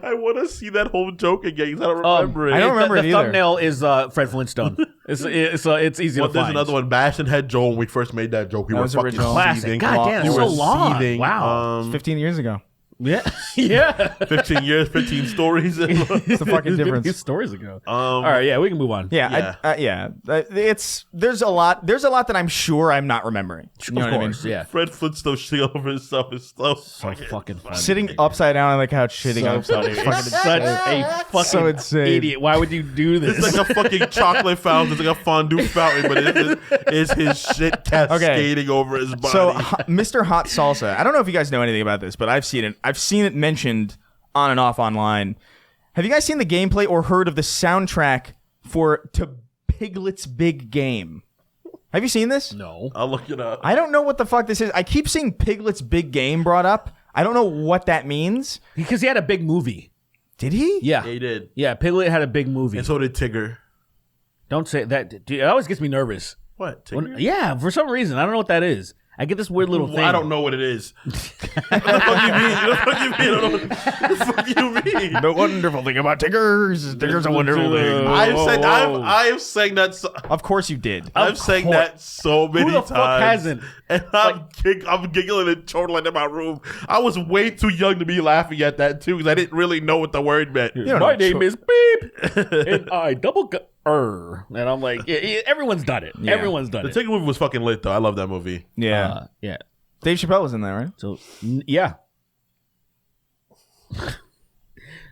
I want to see that whole joke again. I don't remember it. I don't remember it the either. thumbnail is Fred Flintstone. It's easy to find. There's another one. Bash and Head Joel. When we first made that joke, we were fucking classic. seething. God damn, we so were long. seething. Wow, 15 years ago. Yeah, yeah. 15 years, 15 stories. It's the fucking difference. 15 stories ago. All right, yeah, we can move on. Yeah. There's a lot that I'm sure I'm not remembering. You know of course, yeah. Fred Flintstone shitting over himself is so fucking funny. Sitting upside down on the couch, shitting on himself. Such a fucking idiot. Why would you do this? It's like a fucking chocolate fountain. It's like a fondue fountain, but it's his shit cascading over his body. So, Mr. Hot Salsa. I don't know if you guys know anything about this, but I've seen it. I've seen it mentioned on and off online. Have you guys seen the gameplay or heard of the soundtrack to Piglet's Big Game? Have you seen this? No. I'll look it up. I don't know what the fuck this is. I keep seeing Piglet's Big Game brought up. I don't know what that means. Because he had a big movie. Did he? Yeah. He did. Yeah, Piglet had a big movie. And so did Tigger. Don't say that. Dude, it always gets me nervous. What? Tigger? Yeah, for some reason. I don't know what that is. I get this weird little thing. I don't know what it is. What the fuck you mean? What the fuck you mean? The wonderful thing about Tigger's a wonderful thing. I've sang that. Of course you did. I've sang that so many times. Who the fuck hasn't? And I'm giggling and chortling in my room. I was way too young to be laughing at that too because I didn't really know what the word meant. My name is Beep, and I double and I'm like, everyone's done it. Yeah. Everyone's done The it. Tigger movie was fucking lit though. I love that movie. Yeah. Yeah. Dave Chappelle was in there, right? So yeah.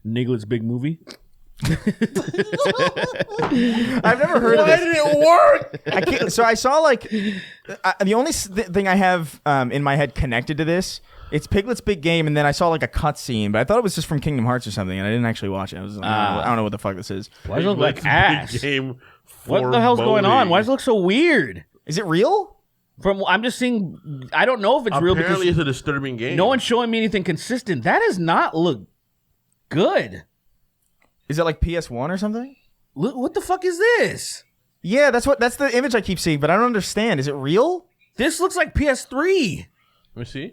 Niglet's big movie. I've never heard of this. Why did it work? I can't, so I saw the only thing I have in my head connected to this, it's Piglet's Big Game, and then I saw like a cutscene, but I thought it was just from Kingdom Hearts or something, and I didn't actually watch it. I don't know what the fuck this is. Why does it look like ass? What the hell's foreboding. going on? Why does it look so weird? Is it real? I'm just seeing. I don't know if it's real because Apparently, it's a disturbing game. no one's showing me anything consistent. That does not look good. Is it like PS1 or something? Look, what the fuck is this? Yeah, that's the image I keep seeing, but I don't understand. Is it real? This looks like PS3. Let me see.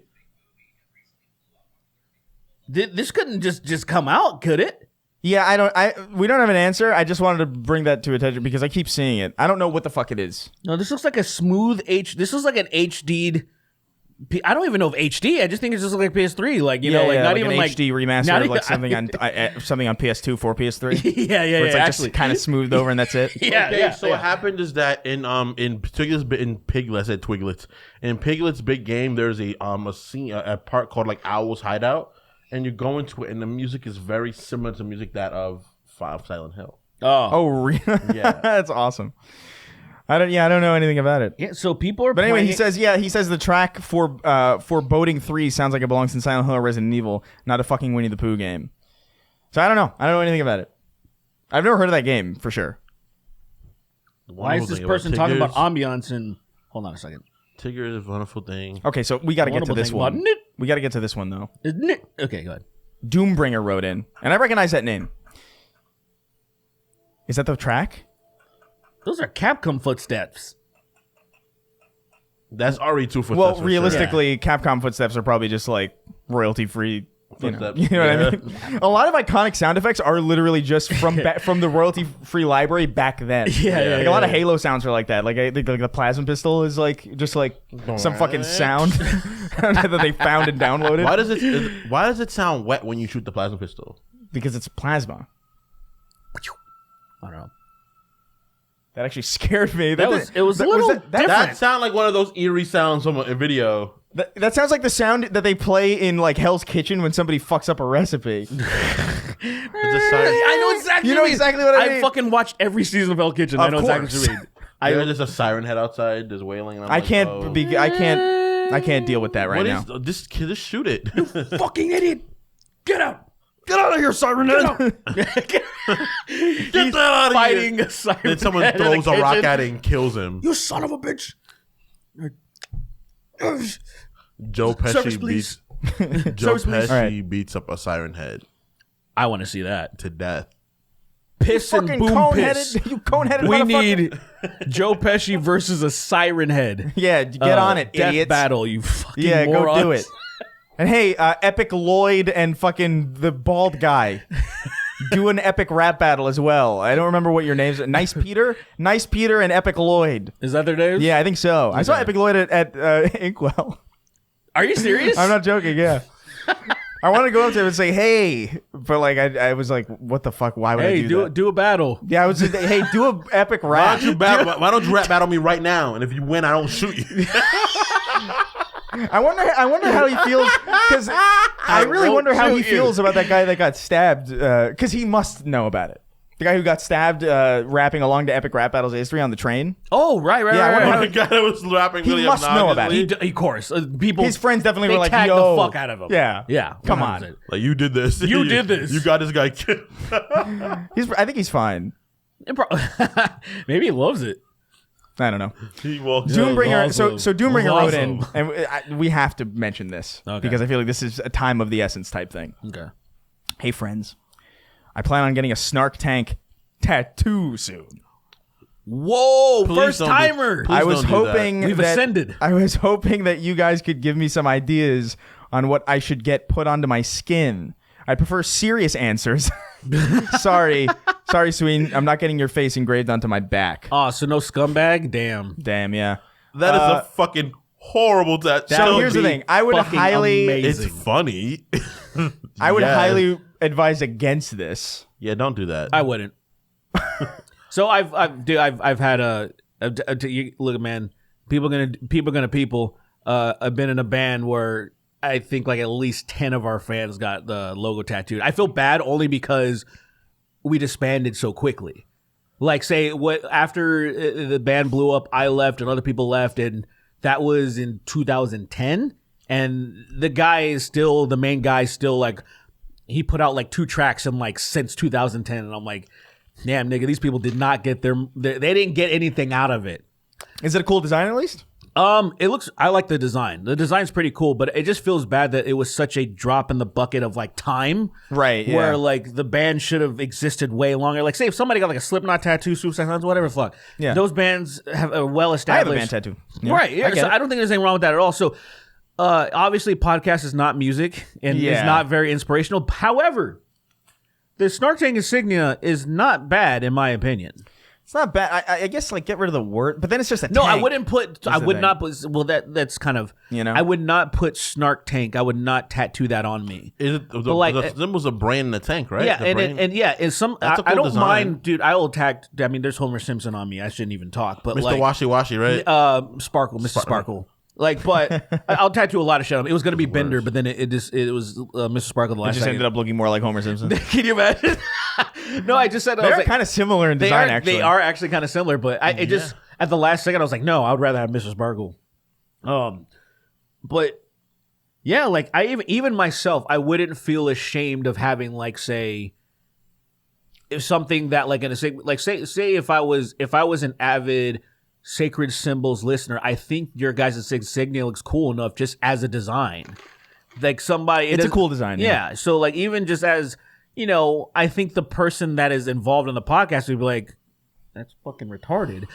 This couldn't just come out, could it? Yeah, we don't have an answer. I just wanted to bring that to attention because I keep seeing it. I don't know what the fuck it is. No, this looks like a smooth This looks like an HD'd. I don't even know if HD. I just think it just looks like PS3. Like not even an like HD remaster of like something on PS2 for PS3. yeah. Where it's like actually, just kind of smoothed over and that's it. So what happened is that in Piglet's at Twiglets in Piglet's Big Game, there's a scene, a part called like Owl's Hideout, and you go into it, and the music is very similar to music that of Silent Hill. Oh, really? Yeah. That's awesome. I don't know anything about it. Yeah, so people are. But anyway, playing he says the track for Boating 3 sounds like it belongs in Silent Hill or Resident Evil, not a fucking Winnie the Pooh game. So I don't know. I don't know anything about it. I've never heard of that game for sure. Why is this person talking about ambiance and? Hold on a second. Tigger is a wonderful thing. Okay, so we got to get to Wonderful this thing, one. wasn't it? We got to get to this one though. Isn't it? Okay, go ahead. Doombringer wrote in, and I recognize that name. Is that the track? Those are Capcom footsteps. That's RE2 footsteps. Well, for sure. realistically, Capcom footsteps are probably just like royalty free. You know Footsteps. what I mean? A lot of iconic sound effects are literally just from from the royalty free library back then. Yeah. Like a lot of Halo sounds are like that. Like the plasma pistol is like just like some fucking sound that they found and downloaded. Why does it sound wet when you shoot the plasma pistol? Because it's plasma. I don't know. That actually scared me. It was a little different. That sound like one of those eerie sounds from a video. That sounds like the sound that they play in like Hell's Kitchen when somebody fucks up a recipe. It's a siren. I know exactly. You know what exactly what I mean. fucking watched every season of Hell Kitchen. I Of know exactly course. what you mean. There's just a siren head outside. There's wailing. And I'm I like, can't oh. I can't deal with that right What now. is this? Kid, just shoot it. Fucking idiot! Get out! Get out of here, Siren Head! Get that out of Fighting here. a siren. Then someone head in throws the a rock kitchen. at it and kills him. You son of a bitch. Joe Service, Pesci please. beats Joe Service, please. Pesci beats up a siren head I want to see that. to death. Piss and Fucking boom cone-headed, piss. you cone-headed We motherfucker. need Joe Pesci versus a siren head. Yeah, get on it, Death idiots. battle, you fucking Yeah, morons. go do it. And hey, Epic Lloyd and fucking the bald guy. Do an epic rap battle as well. I don't remember what your names are. Nice Peter and Epic Lloyd. Is that their names? Yeah, I think so. I saw Epic Lloyd at Inkwell. Are you serious? I'm not joking, yeah. I wanted to go up to him and say, hey, but like I was like, what the fuck? Why would I Hey, do that? do a battle. Yeah, I was just, hey, do a epic Why rap. why don't you rap battle me right now? And if you win, I don't shoot you. I wonder how he feels because I really won't wonder how he shoot you. feels about that guy that got stabbed because he must know about it. The guy who got stabbed rapping along to Epic Rap Battles History on the train. Oh, right. Yeah, I wonder Oh, the guy that was rapping He really must know about obnoxiously. it. Of course. People. His friends definitely they were like, tagged yo. the fuck out of him. Yeah. Come on. 100%. Like, you did this. You did this. You got this guy killed. I think he's fine. Maybe he loves it. I don't know. He walked Doombringer. awesome. So Doombringer wrote in, Awesome. and we have to mention this Okay. because I feel like this is a time of the essence type thing. Okay. Hey friends, I plan on getting a Snark tank tattoo soon. Whoa, Please first don't do- timer. please I was don't do that. hoping We've that, ascended. I was hoping that you guys could give me some ideas on what I should get put onto my skin. I prefer serious answers. Sorry, Sween. I'm not getting your face engraved onto my back. Oh, so no scumbag? Damn. Damn, yeah. That is a fucking horrible tattoo. So here's the thing. I would fucking highly, amazing. It's funny. I would Yes. highly advise against this. Yeah, don't do that. I wouldn't. So I've had look, man. People gonna. I've been in a band where I think like at least 10 of our fans got the logo tattooed. I feel bad only because we disbanded so quickly. Like, say after the band blew up, I left and other people left, and that was in 2010. And the main guy is still like, he put out like 2 tracks in like since 2010, and I'm like, damn, nigga, these people did not get they didn't get anything out of it. Is it a cool design at least? I like the design. The design's pretty cool, but it just feels bad that it was such a drop in the bucket of like time. Right, yeah. Where like the band should have existed way longer. Like, say if somebody got like a Slipknot tattoo, Suicide Silence, whatever the fuck. Yeah. Those bands have a well I have established. a band tattoo. Yeah. Right. Yeah. I get So it. I don't think there's anything wrong with that at all. So obviously podcast is not music and Yeah. is not very inspirational. However, the Snark Tank insignia is not bad in my opinion. It's not bad. I guess like get rid of the word, but then it's just a No, tank. I wouldn't put. I the would thing. not put. Well, that's kind of. You know? I would not put Snark Tank. I would not tattoo that on me. Is it the, like, the symbol's a brain in the tank, right? Yeah, The brain? and yeah, and some. That's a I cool don't design. mind, dude. I will attack. I mean, there's Homer Simpson on me. I shouldn't even talk. But Mr. like, Washy Washy, right? Sparkle, Mr. Sparkle. Like, but I'll tattoo a lot of shit on him. It was gonna be Bender, but then it was Mr. Sparkle the It last just second. ended up looking more like Homer Simpson. Can you imagine? No, I just said I was They're like, kind of similar in design, actually. They are actually kind of similar, but it just at the last second I was like, no, I would rather have Mr. Sparkle. But yeah, like I even myself, I wouldn't feel ashamed of having like say if something that like in a like say if I was an avid Sacred Symbols listener, I think your guys' insignia looks cool enough just as a design. Like somebody, it's a cool design. Yeah. So like even just as I think the person that is involved in the podcast would be like, that's fucking retarded,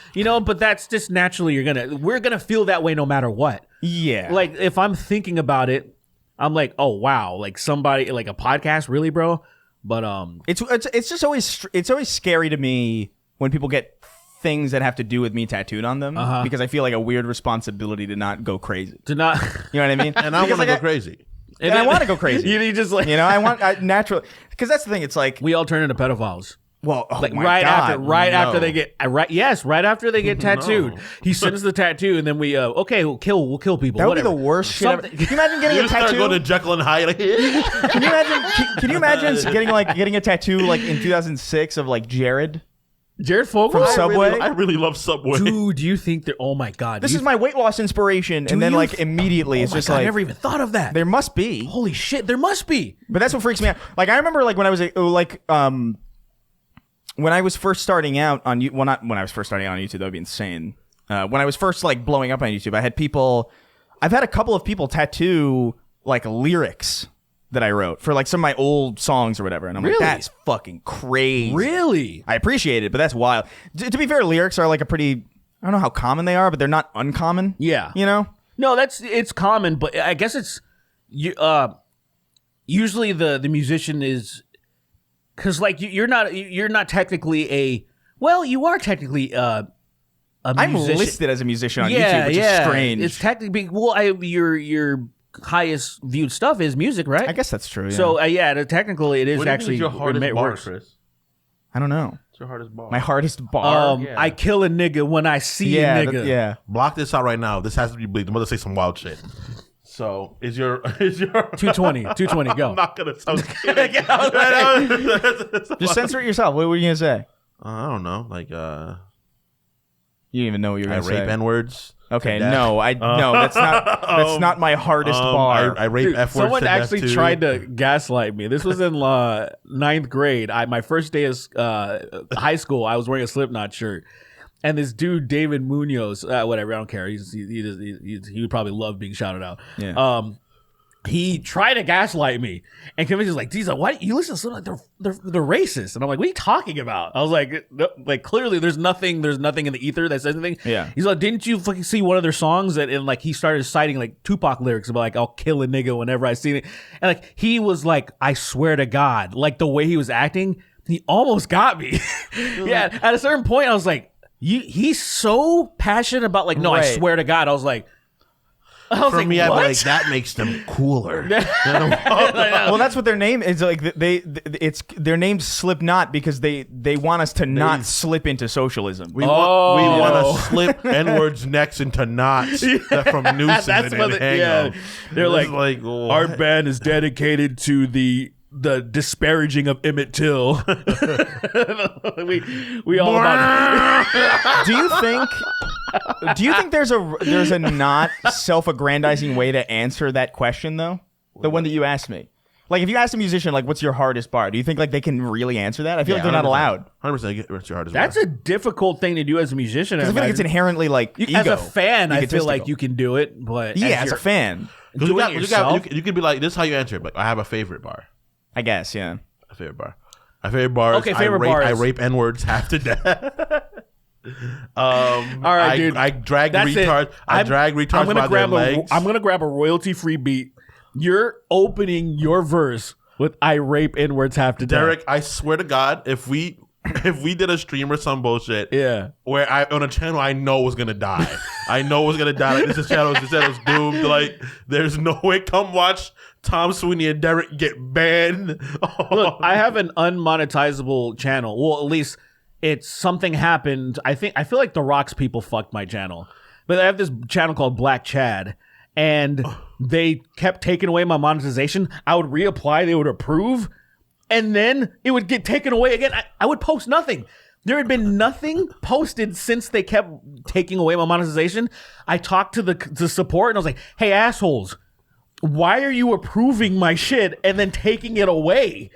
But that's just naturally we're gonna feel that way no matter what. Yeah. Like if I'm thinking about it, I'm like, oh wow, like somebody like a podcast, really, bro. But it's just always scary to me when people get things that have to do with me tattooed on them because I feel like a weird responsibility to not go crazy. To not, you know what I mean? And I want to go crazy. And I want to go crazy. You just like, I want naturally because that's the thing. It's like we all turn into pedophiles. Well, like my right God, after they get right after they get tattooed, he sends the tattoo, and then we we'll kill people. That would whatever. be the worst shit ever. Can you imagine getting You a start tattoo? going to Jekyll and Hyde. Can you imagine? Can you imagine getting a tattoo like in 2006 of like Jared Fogel from Subway? I really love Subway. Dude, do you think they're? Oh my God, This is my weight loss inspiration, and then like immediately it's just I like never even thought of that. there must be. Holy shit, there must be. But that's what freaks me out. Like I remember like when I was when I was first starting out on not when I was first starting out on YouTube, that would be insane. When I was first like blowing up on YouTube, I've had a couple of people tattoo like lyrics that I wrote for like some of my old songs or whatever, and I'm like, that's fucking crazy. Really? I appreciate it, but that's wild. To be fair, lyrics are like a pretty, I don't know how common they are, but they're not uncommon. Yeah. No, it's common, but I guess it's usually the musician is. Because like you're not technically you are technically a musician. I'm listed as a musician on YouTube, which is strange. It's technically your highest viewed stuff is music, right? I guess that's true. Yeah. So technically it is What do you actually think is your hardest bar, works. Chris? I don't know. What's your hardest bar? My hardest bar. I kill a nigga when I see a nigga. Yeah. Block this out right now. This has to be bleeped. I'm going to say some wild shit. So is your 220 go. I'm not gonna. I was kidding. Just censor it yourself. What were you gonna say? I don't know. Like You didn't even know what you were I gonna say. rape N words. Okay, no, that's not my hardest bar. I rape F words. Someone actually tried to gaslight me. This was in 9th grade. My first day of high school. I was wearing a Slipknot shirt. And this dude, David Munoz, whatever, I don't care. He would probably love being shouted out. Yeah. He tried to gaslight me, and convinced me like, "Diesel, why you listen to something like they're racist?" And I'm like, "What are you talking about?" I was like, no, "Like clearly, there's nothing in the ether that says anything." Yeah. He's like, "Didn't you fucking see one of their songs that?" And like he started citing like Tupac lyrics about like, "I'll kill a nigga whenever I see it," and like he was like, "I swear to God," like the way he was acting, he almost got me. Yeah. At a certain point, I was like. He's so passionate about like no, right. I swear to God. I was like, For me, what? I'd be like that makes them cooler. Well, that's what their name is. Like it's their name's Slipknot because they want us to not slip into socialism. We want to slip N words next into knots from nooses That's and what hang them. they're like our what? band is dedicated to the disparaging of Emmett Till. we all about it. Do you think there's a not self-aggrandizing way to answer that question though? The one that you asked me. Like if you ask a musician like what's your hardest bar? Do you think like they can really answer that? I feel like they're not allowed. 100% what's your hardest That's bar? a difficult thing to do as a musician. I feel like it's inherently like ego. As a fan, I feel egotistical. like you can do it, but as a fan, You could be like, this is how you answer it. But I have a favorite bar. I guess, yeah. A favorite bar. My favorite bar. Okay, favorite bars. I rape N words half to death. All right, dude. I drag That's retards. it. I drag retards by their legs. I'm gonna grab a royalty-free beat. You're opening your verse with "I rape N-words half to death." Derek, I swear to God, if we did a stream or some bullshit, Yeah. where I on a channel I know was gonna die. I know was gonna die. Like this channel is doomed. Like there's no way. Come watch Tom Sweeney and Derek get banned. Look, I have an unmonetizable channel. Well, at least it's something happened. I feel like the Rocks people fucked my channel, but I have this channel called Black Chad, and they kept taking away my monetization. I would reapply, they would approve. and then it would get taken away again. I would post nothing. There had been nothing posted since they kept taking away my monetization. I talked to the support and I was like, hey, assholes, why are you approving my shit and then taking it away?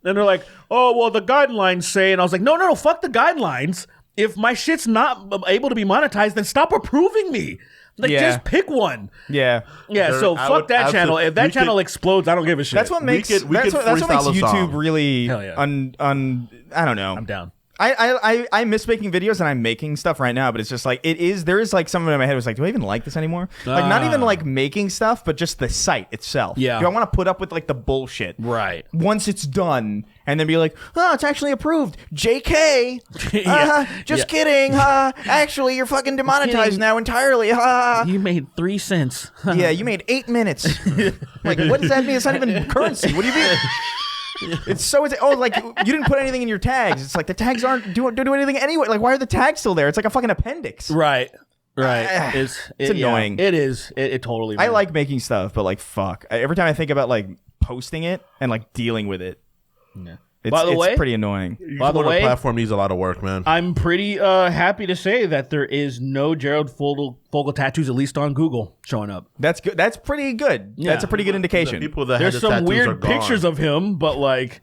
And they're like, oh, well, the guidelines say, and I was like, no, fuck the guidelines. If my shit's not able to be monetized, then stop approving me. Like, just pick one. Yeah. So fuck that channel. If that channel explodes, I don't give a shit. That's what makes we could that's what makes freestyle a YouTube song. really Hell yeah. I don't know. I'm down. I miss making videos, and I'm making stuff right now, but it's just like there is like something in my head was like, do I even like this anymore? Like not even like making stuff, but just the site itself. Yeah. Do I want to put up with like the bullshit? Right. Once it's done, and then be like, oh, it's actually approved. JK. Just kidding. Actually, you're fucking demonetized now entirely. You made 3 cents. Yeah, you made 8 minutes. Like, what does that mean? It's not even currency. What do you mean? It's so like you didn't put anything in your tags. It's like the tags don't do anything anyway. Like, why are the tags still there? It's like a fucking appendix. Right. It's annoying. It is. It totally. I like making stuff, but like, fuck. Every time I think about like posting it and like dealing with it, it's pretty annoying. By the way, platform needs a lot of work, man. I'm pretty happy to say that there is no Gerald Fogle tattoos, at least on Google, showing up. That's good. That's pretty good. Yeah. That's a pretty good indication. The people that There's had the some tattoos are weird gone. pictures of him, but like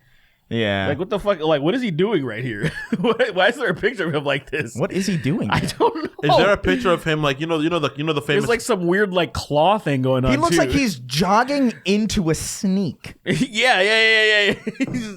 what the fuck? Like, what is he doing right here? Why is there a picture of him like this? What is he doing? I don't know. Is there a picture of him like the famous? There's like some weird like claw thing going on. He looks too. like he's jogging into a sneak. yeah.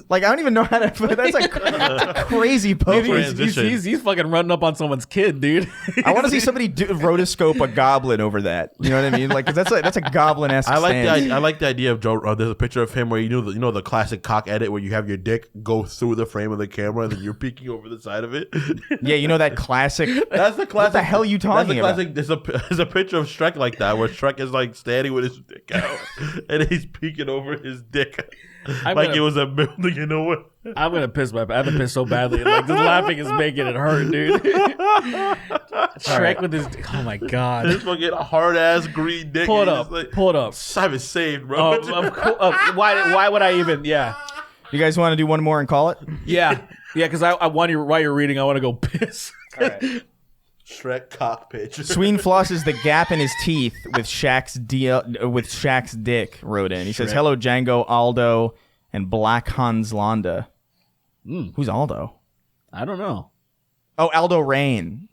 Like, I don't even know how to. That's like a crazy pose. He's fucking running up on someone's kid, dude. I want to see somebody rotoscope a goblin over that. You know what I mean? Like, 'cause that's a goblin-esque. I stance. like the idea of Joe. There's a picture of him where you know the classic cock edit where you have your dick go through the frame of the camera and then you're peeking over the side of it. Yeah, you know that classic. That's the classic. What the hell are you talking about? There's a picture of Shrek like that where Shrek is like standing with his dick out and he's peeking over his dick it was a building. You know what? I'm gonna piss my. I have to piss so badly. Like, just laughing is making it hurt, dude. Shrek with his. Oh my god. This fucking hard ass green dick. Pull it up. Pull it up. Simon saved, bro. Why would I even? Yeah. You guys want to do one more and call it? Yeah. Because I want you, while you're reading, I want to go piss. All right. Shrek cock picture. Sween flosses the gap in his teeth with Shaq's dick. Wrote in. He says, "Hello, Django, Aldo, and Black Hans Londa." Who's Aldo? I don't know. Oh, Aldo Rain.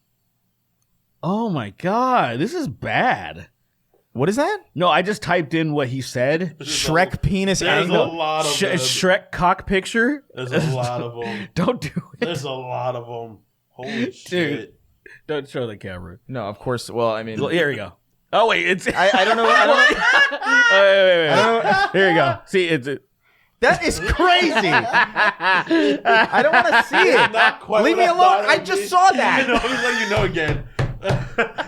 Oh my god, this is bad. What is that? No, I just typed in what he said. Shrek penis There's angle. a lot of them. Shrek cock picture. There's a lot of them. Don't do it. There's a lot of them. Holy shit. Don't show the camera. No, of course. Well, I mean, Well, here we go. Oh wait, it's. I don't know. Wait. Here you go. See, it's. That is crazy. I don't want to see it. Leave me alone. I just saw that. Let me let you know again.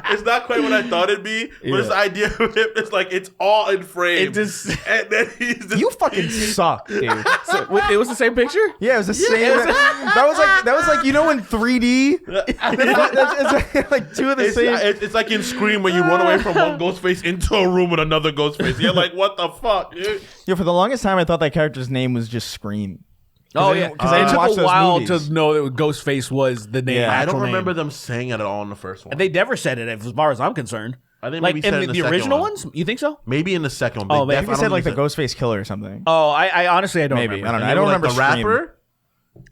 It's not quite what I thought it'd be, but it's the idea of him. It's like it's all in frame. It just. And then he's just. You fucking suck, dude. So, wait, it was the same picture. Yeah, it was the same. That was like, you know, in 3D. It's like two of the same. It's like in Scream when you run away from one ghost face into a room with another ghost face. You're like, what the fuck, dude? Yeah, for the longest time, I thought that character's name was just Scream. Oh yeah, because I it didn't watch took a those while movies. to know that Ghostface was the name. Yeah. I don't actual remember name. them saying it at all in the first one. They never said it, as far as I'm concerned. I think like maybe said in it in the second original one. ones. You think so? Maybe in the second one. Oh, They maybe I think def- they said don't like the think Ghostface Killer or something. Oh, I honestly I don't Maybe. remember. I don't know. they I don't were remember like the Scream. rapper.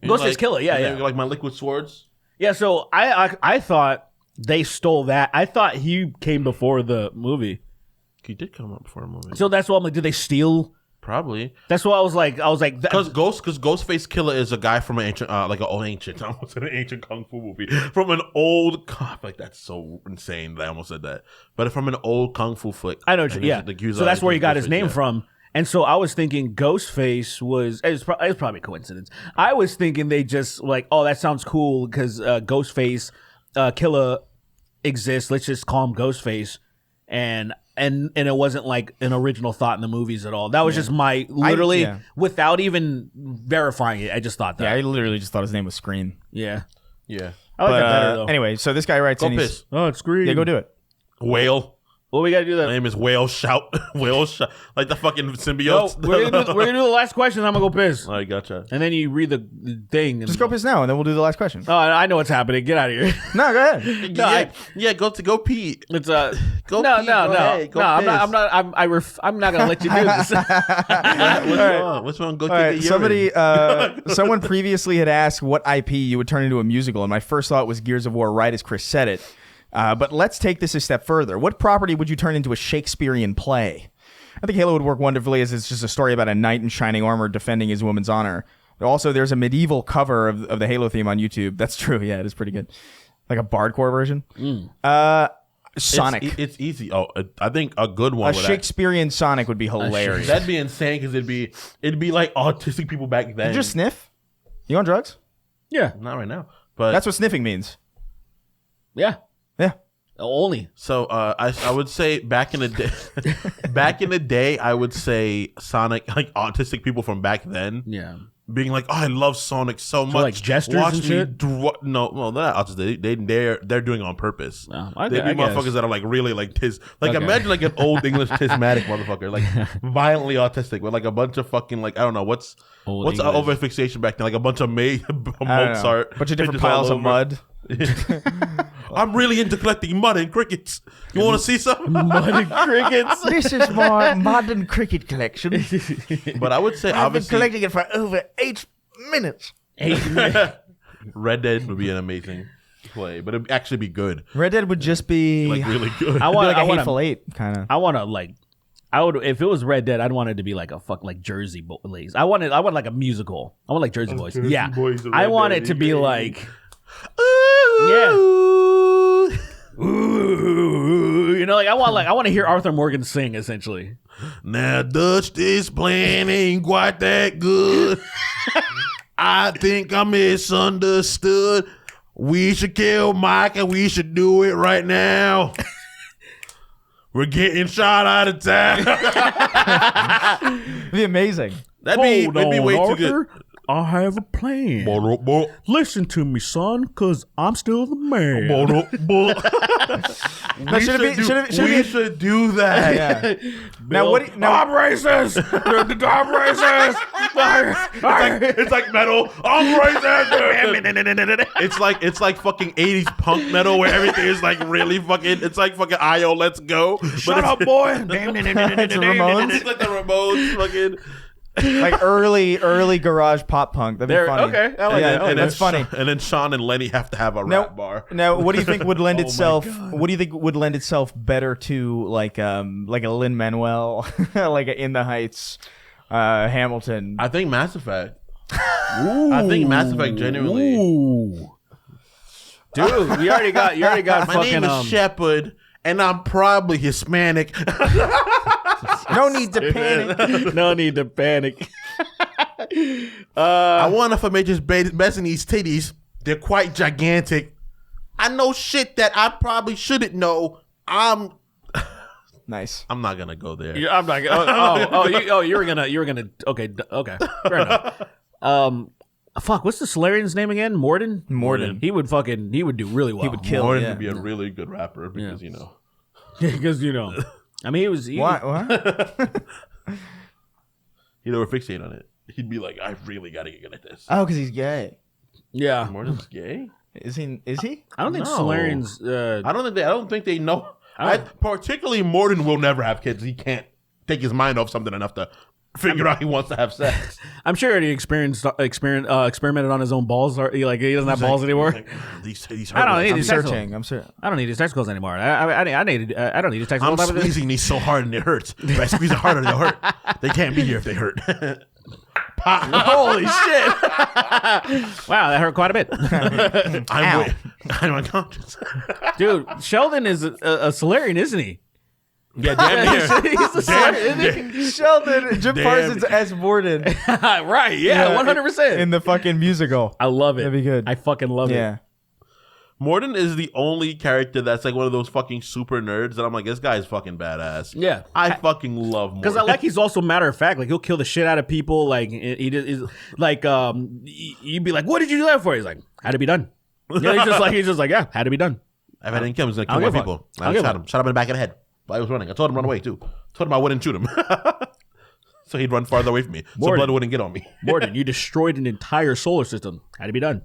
Ghostface Killer, yeah. Like my liquid swords. Yeah, so I thought they stole that. I thought he came before the movie. He did come up before a movie. So that's why I'm like, did they steal? Probably That's what I was like. because Ghostface Killer is a guy from an ancient, like an old ancient. I almost said an ancient kung fu movie from an old. Like that's so insane that I almost said that. But from an old kung fu flick. I know, And yeah. it's So that's where he got his Ghostface, name yeah. from. And so I was thinking Ghostface was. It's probably a coincidence. I was thinking they just like, oh, that sounds cool because Ghostface Killer exists. Let's just call him Ghostface, and it wasn't like an original thought in the movies at all. That was just my literally without even verifying it. I just thought that. Yeah, I literally just thought his name was Scream. Yeah. Yeah. I like But that better though. anyway, so this guy writes Go in. piss. Oh, it's Scream. Yeah, go do it. Whale. Well, we got to do My that. name is Whale Shout. Whale Shout. Like the fucking No, symbiotes. we're gonna do the last question. And I'm gonna go piss, All right, gotcha. and then you read the thing. And, Just go piss now, and then we'll do the last question. Oh, I know what's happening. Get out of here. No, go ahead. Yeah, go pee. It's Go no, pee, no, go no, ahead, go no. I'm piss. not. I'm not gonna let you do this. Which one? Go All take right, the urine. someone previously had asked what IP you would turn into a musical, and my first thought was Gears of War, right as Chris said it. But let's take this a step further. What property would you turn into a Shakespearean play? I think Halo would work wonderfully as it's just a story about a knight in shining armor defending his woman's honor. Also, there's a medieval cover of the Halo theme on YouTube. That's true. Yeah, it is pretty good. Like a bardcore version. Sonic. It's easy. Oh, I think a good A one. would Shakespearean Sonic would be hilarious. That'd be insane because it'd be like autistic people back then. Did you just sniff? You on drugs? Yeah, Not right now, but That's what sniffing means. yeah. Yeah. Only. So I would say back in the day, I would say Sonic, like autistic people from back then, Yeah. being like, oh, I love Sonic so much. like jesters Watch and me shit? No, well, they're not autistic. They're doing it on purpose. Oh, They be I guess. motherfuckers that are like really like Okay. imagine like an old English tismatic motherfucker, like violently autistic with like a bunch of fucking like I don't know what's Old our English. overfixation back then, like a bunch of I don't know. Mozart, Bunch of different pictures all piles of over. mud. I'm really into collecting mud and crickets. You want to see some? Mud and crickets. This is my modern cricket collection. But I would say I've been obviously collecting it for over 8 minutes. Red Dead would be an amazing play, but it'd actually be good, Red Dead would just be like really good. I it'd be want. like a I want Hateful to. Eight kind of. I want to like. I would if it was Red Dead. I'd want it to be like a like Jersey Boys. I want like a musical. I want like Jersey Boys. Jersey Yeah. Boys and I Red want Dead, it to be yeah. like. Yeah. Ooh, you know, like I want to hear Arthur Morgan sing essentially. Now Dutch, this plan ain't quite that good. I think I misunderstood. We should kill Mike and we should do it right now. We're getting shot out of town. It'd be amazing. That'd be way too good. Arthur. I have a plan. Bo- Listen to me, son, cause I'm still the man. Now, should it should do that. Yeah. Now what? I'm racist. I'm racist. It's like metal. I'm racist. It's like fucking 80s punk metal where everything is like really fucking. It's like fucking IO. Let's go. Shut up, boy. It's the Ramones. It's like the Ramones. Fucking. Like early garage pop punk. That'd be There- funny. okay, I like that. And that's funny. And then Sean and Lenny have to have a rap bar. Now, what do you think would lend Oh my itself? God. What do you think would lend itself better to like a Lin Manuel, like a In the Heights, Hamilton? I think Mass Effect. I think Mass Effect genuinely. Ooh. Dude, you already got My fucking name is Shepard, and I'm probably Hispanic. No need to panic. no need to panic. I wonder if I may just best in these titties. They're quite gigantic. I know shit that I probably shouldn't know. I'm Nice. not gonna go there. I'm not gonna. You were gonna. Okay, fair enough. Fuck, what's the Solarian's name again? Morden. He would do really well. He would kill. Morden Yeah. would be a really good rapper because because I mean, he What? he'd over fixate on it. He'd be like, I really gotta get good at this. Oh, because he's gay. Yeah, Morden's gay? Is he? Is he? I don't think No. Solarian's. I don't think they know. Particularly Morden will never have kids. He can't take his mind off something enough to figure out he wants to have sex. I'm sure he experimented on his own balls. He doesn't have balls anymore. Like, these I don't need I'm these searching. I'm searching. I don't need his testicles anymore. I don't need his testicles. I'm squeezing these so hard and it hurts. If I squeeze it harder, they'll hurt. They can't be here if they hurt. Holy shit! Wow, that hurt quite a bit, I'm unconscious. dude. Sheldon is a Solarian, isn't he? Yeah, damn near. He's a Solarian, isn't he? Sheldon, Jim Damn. Parsons as Morden Right? Yeah, 100%. in the fucking musical. I love it. That'd be good. I fucking love it. Yeah. Morden is the only character that's like one of those fucking super nerds that I'm like, this guy's fucking badass. Yeah. I fucking love Morden. Because I like he's also matter of fact. Like he'll kill the shit out of people. Like he's like you'd be like, what did you do that for? He's like, had to be done. Yeah, he's just like yeah, had to be done. If I didn't kill him, he's gonna I kill don't more give a people. fuck. I don't give a Shot him in the back of the head. But I was running. I told him run away too. Told him I wouldn't shoot him. So he'd run farther away from me. So Morton. blood wouldn't get on me. Morden, you destroyed an entire solar system. Had to be done.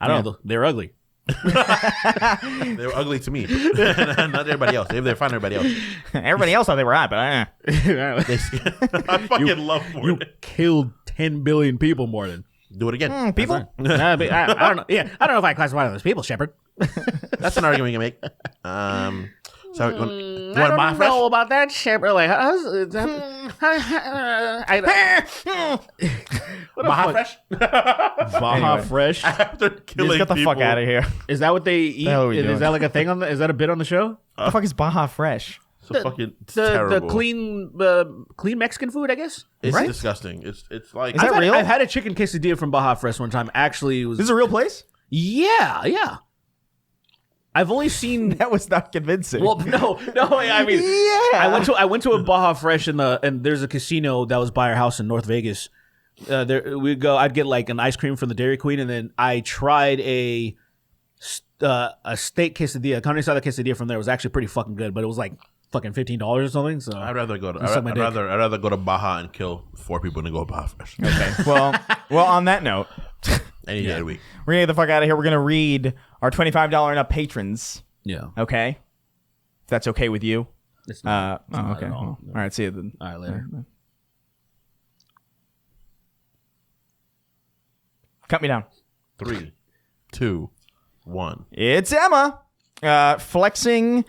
I don't know. They're ugly. They were ugly to me. Not everybody else. They're fine everybody else. Everybody else thought they were hot, but I fucking love You Morden. killed 10 billion people, Morden. Do it again. people. But I don't know. Yeah, I don't know if I classify one of those people, Shepard. That's an argument you can make. So you want I don't Baja Fresh? know about that, Shepard. Like, Baja Fresh? Baja Anyway. Fresh. After killing Just get the fuck people. out of here. Is that what they eat? hell are we Is doing? that like a thing on the? Is that a bit on the show? What the fuck is Baja Fresh? It's fucking it's The terrible. clean Mexican food, I guess. It's right? disgusting. It's like Is that real? I've had a chicken quesadilla from Baja Fresh one time. Actually, it was This is a real place? yeah. I've only seen. That was not convincing. Well, no. I mean, Yeah. I went to a Baja Fresh and there's a casino that was by our house in North Vegas. There we'd go. I'd get like an ice cream from the Dairy Queen, and then I tried a steak quesadilla, carne asada quesadilla from there. It was actually pretty fucking good, but it was like fucking $15 or something. So I'd rather go to suck my I'd dick. rather go to Baja and kill 4 people than go to Baja Fresh. Okay. Well, on that note, Any day of the week. we're gonna get the fuck out of here. We're gonna read our $25 and up patrons. yeah, Okay, if that's okay with you. it's not, Okay. at all. Well, all right. See you then. All right, later. Cut me down. 3, 2, 1. It's Emma. Flexing,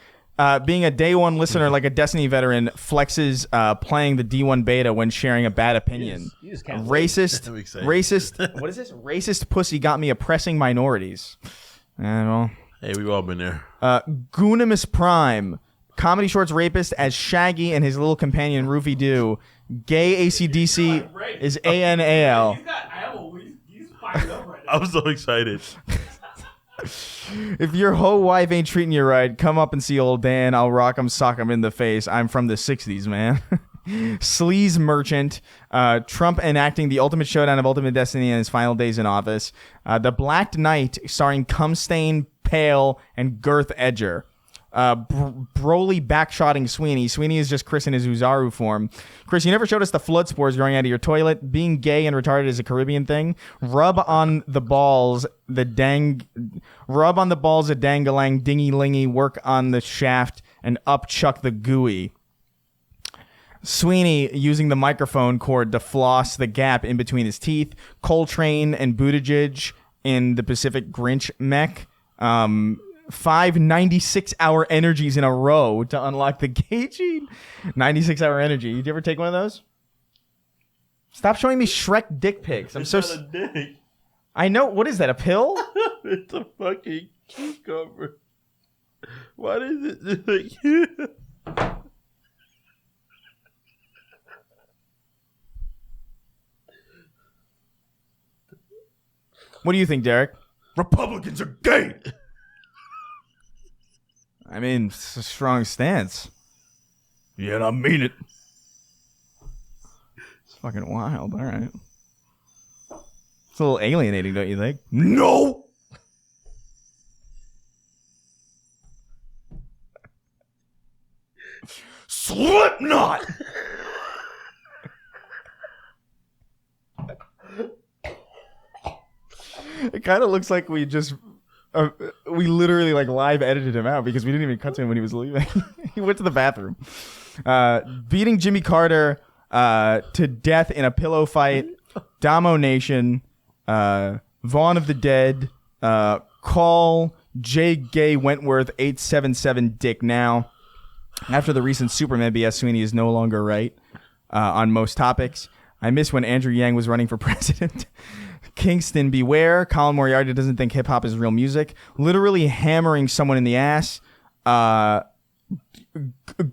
being a day one listener like a Destiny veteran, flexes playing the D1 beta when sharing a bad opinion. You just can't Racist. I'm excited. Racist. What is this? Racist pussy got me oppressing minorities. Well. Hey, we've all been there. Goonimus Prime. Comedy Shorts rapist as Shaggy and his little companion Roofy Doo. Gay ACDC is ANAL. I'm so excited. If your hoe wife ain't treating you right, come up and see old Dan. I'll rock him, sock him in the face. I'm from the 60s, man. Sleaze Merchant. Trump enacting the ultimate showdown of Ultimate Destiny in his final days in office. The Black Knight starring Cumstain, Pale, and Girth Edger. Broly backshotting Sweeney. Sweeney is just Chris in his Uzaru form. Chris, you never showed us the flood spores growing out of your toilet. Being gay and retarded is a Caribbean thing. Rub on the balls a dangalang dingy lingy. Work on the shaft and upchuck the gooey. Sweeney using the microphone cord to floss the gap in between his teeth. Coltrane and Buttigieg in the Pacific Grinch mech. 5 96-hour energies in a row to unlock the gay gene. 96-hour energy. You ever take one of those? Stop showing me Shrek dick pics. I'm so. It's not a dick. I know. What is that? A pill? It's a fucking cucumber. What is it? What do you think, Derek? Republicans are gay. I mean, it's a strong stance. Yeah, and I mean it. It's fucking wild. All right. It's a little alienating, don't you think? No. Slipknot. It kind of looks like we just we literally like live edited him out because we didn't even cut to him when he was leaving. He went to the bathroom. Beating Jimmy Carter to death in a pillow fight. Damo Nation. Vaughn of the Dead. Call J. Gay Wentworth 877 Dick now. After the recent Superman BS, Sweeney is no longer right on most topics. I miss when Andrew Yang was running for president. Kingston beware. Colin Moriarty doesn't think hip hop is real music. Literally hammering someone in the ass.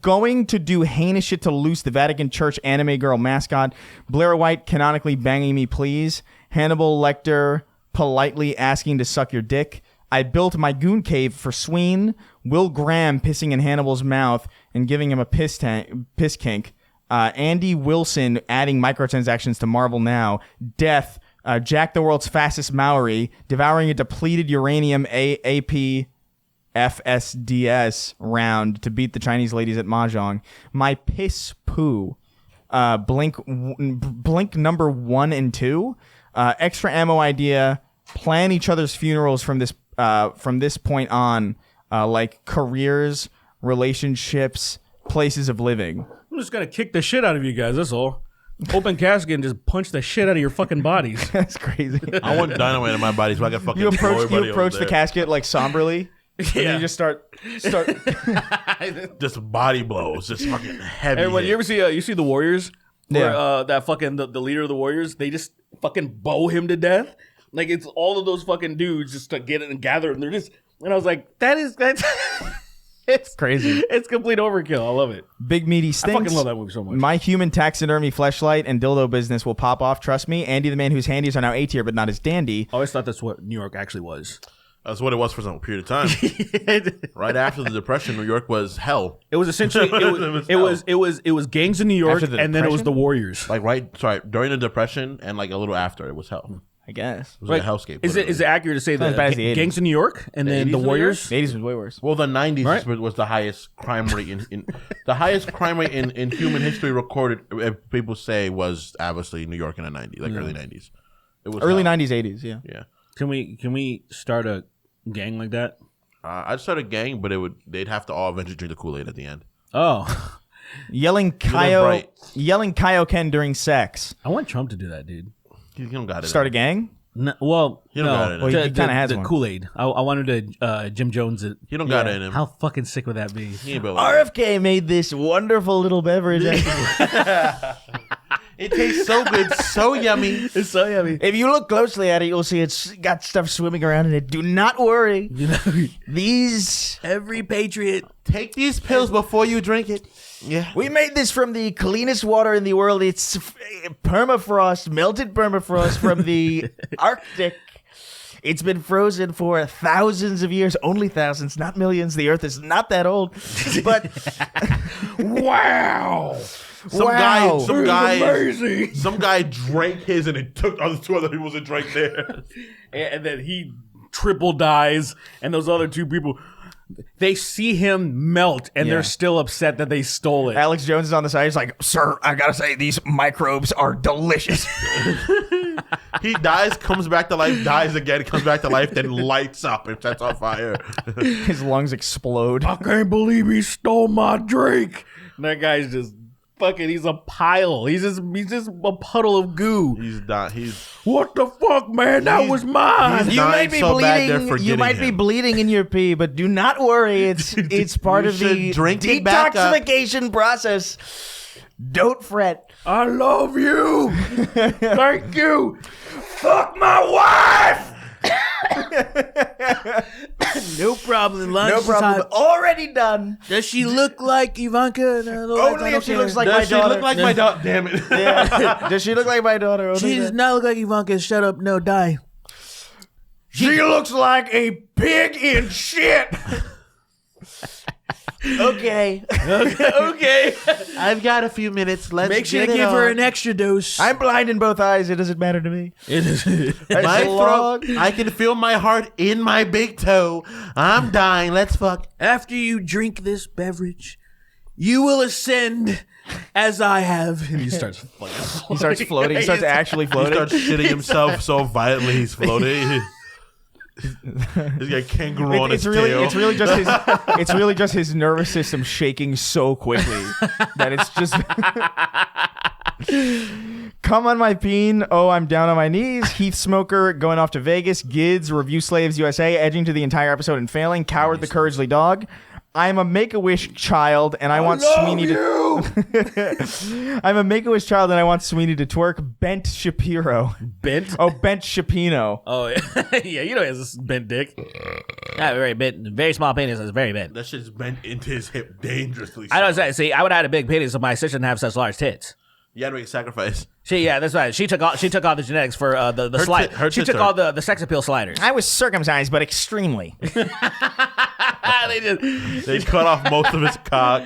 Going to do heinous shit to Luce, the Vatican Church anime girl mascot. Blair White canonically banging me, please. Hannibal Lecter politely asking to suck your dick. I built my goon cave for Sween. Will Graham pissing in Hannibal's mouth and giving him a piss kink. Andy Wilson adding microtransactions to Marvel Now. Death. Jack the world's fastest Maori, devouring a depleted uranium AP FSDS round to beat the Chinese ladies at Mahjong. My piss poo. Blink number 1 and 2. Extra ammo idea. Plan each other's funerals from this point on, like careers, relationships, places of living. I'm just gonna kick the shit out of you guys. That's all. Open casket and just punch the shit out of your fucking bodies. That's crazy. I want dynamite in my body so I can fucking You blow approach everybody over the there. casket like somberly. And then you just start. Just body blows, just fucking heavy. Everyone, hit. you ever see you see the Warriors? Where, Yeah. that fucking the leader of the Warriors, they just fucking bow him to death. Like it's all of those fucking dudes just to get it and gather, and they're just. And I was like, that's it's Crazy. It's complete overkill. I love it. Big meaty I stinks. fucking love that movie so much. My human taxidermy fleshlight and dildo business will pop off. Trust me. Andy, the man whose handies are now A tier, but not as dandy. I always thought that's what New York actually was. That's what it was for some period of time. Right after the Depression, New York was hell. It was essentially it was gangs in New York, After the and then it was Depression? the Warriors. Like during the Depression and like a little after, it was hell. I guess. It was like a hellscape. Is it accurate to say Not as that bad as the 80s. gangs in New York and then 80s the in New Warriors? The 80s was way worse. Well, the 90s Right. was the highest crime rate in the highest crime rate in human history recorded. People say was obviously New York in the 90s, like early 90s. It was Early hell. 90s, 80s, yeah. Yeah, Can we start a gang like that? I'd start a gang, but they'd have to all eventually drink the Kool-Aid at the end. Oh, Yelling bright. Kaioken during sex. I want Trump to do that, dude. You don't got it. Start a gang? No, well, You don't no, got it in him. Well, he the- kinda has the one. Kool-Aid. I wanted to Jim Jones it. You don't got it in him. How fucking sick would that be? He ain't built like that. RFK made this wonderful little beverage. It tastes so good, so yummy. It's so yummy. If you look closely at it, you'll see it's got stuff swimming around in it. Do not worry. These Every patriot. Take these pills before you drink it. Yeah. we made this from the cleanest water in the world. It's permafrost, melted permafrost from the Arctic. It's been frozen for thousands of years, only thousands, not millions. The Earth is not that old, but Wow. Some Wow. some guy drank his and it took other two other people's and drank theirs. And then he triple dies, and those other two people, they see him melt, and Yeah. they're still upset that they stole it. Alex Jones is on the side. He's like, sir, I gotta say, these microbes are delicious. He dies, comes back to life, dies again, comes back to life, then lights up and sets on fire. his lungs explode. I can't believe he stole my drink. And that guy's just fucking. He's a pile. He's just a puddle of goo. He's not. He's What the fuck, man? That was mine. he's You dying might be so bad they're bleeding. forgetting You might be him. bleeding in your pee, but do not worry. It's part You of the should drink it back up. detoxification process. Don't fret. I love you. Thank you. Fuck my wife. No problem. Lunch No problem. Already done. Does she look like Ivanka? Only if she looks like my Does she daughter. look like my daughter? Damn it. Yeah. Does she look like my daughter? Only She does that. not look like Ivanka. Shut up. No, die. She looks like a pig in shit. Okay. Okay. I've got a few minutes. Let's Make sure to give her an extra dose. I'm blind in both eyes. It doesn't matter to me. my As long- throat. I can feel my heart in my big toe. I'm dying. Let's fuck. After you drink this beverage, you will ascend as I have. And he starts floating. He starts floating. He starts actually He floating. starts shitting himself so violently he's floating. He's got a kangaroo on his tail. It's really just his nervous system shaking so quickly that it's just come on my peen. Oh, I'm down on my knees. Heath Smoker going off to Vegas. Gids Review Slaves USA edging to the entire episode and failing. Coward the Couragely Dog. I'm a Make-A-Wish child and I want Sweeney to I'm a Make-A-Wish child and I want Sweeney to twerk. Bent Shapiro. Bent? Oh, Bent Shapino. Oh, yeah. Yeah, you know he has this bent dick. Yeah, very bent. Very small penis. It's very bent. That shit's bent into his hip dangerously. I don't say. See, I would have had a big penis if my sister didn't have such large tits. You had to make a sacrifice. Yeah, that's right. She took all the genetics for the slide. her She tits took are- all the sex appeal sliders. I was circumcised, but extremely. They just They cut off most of his cock.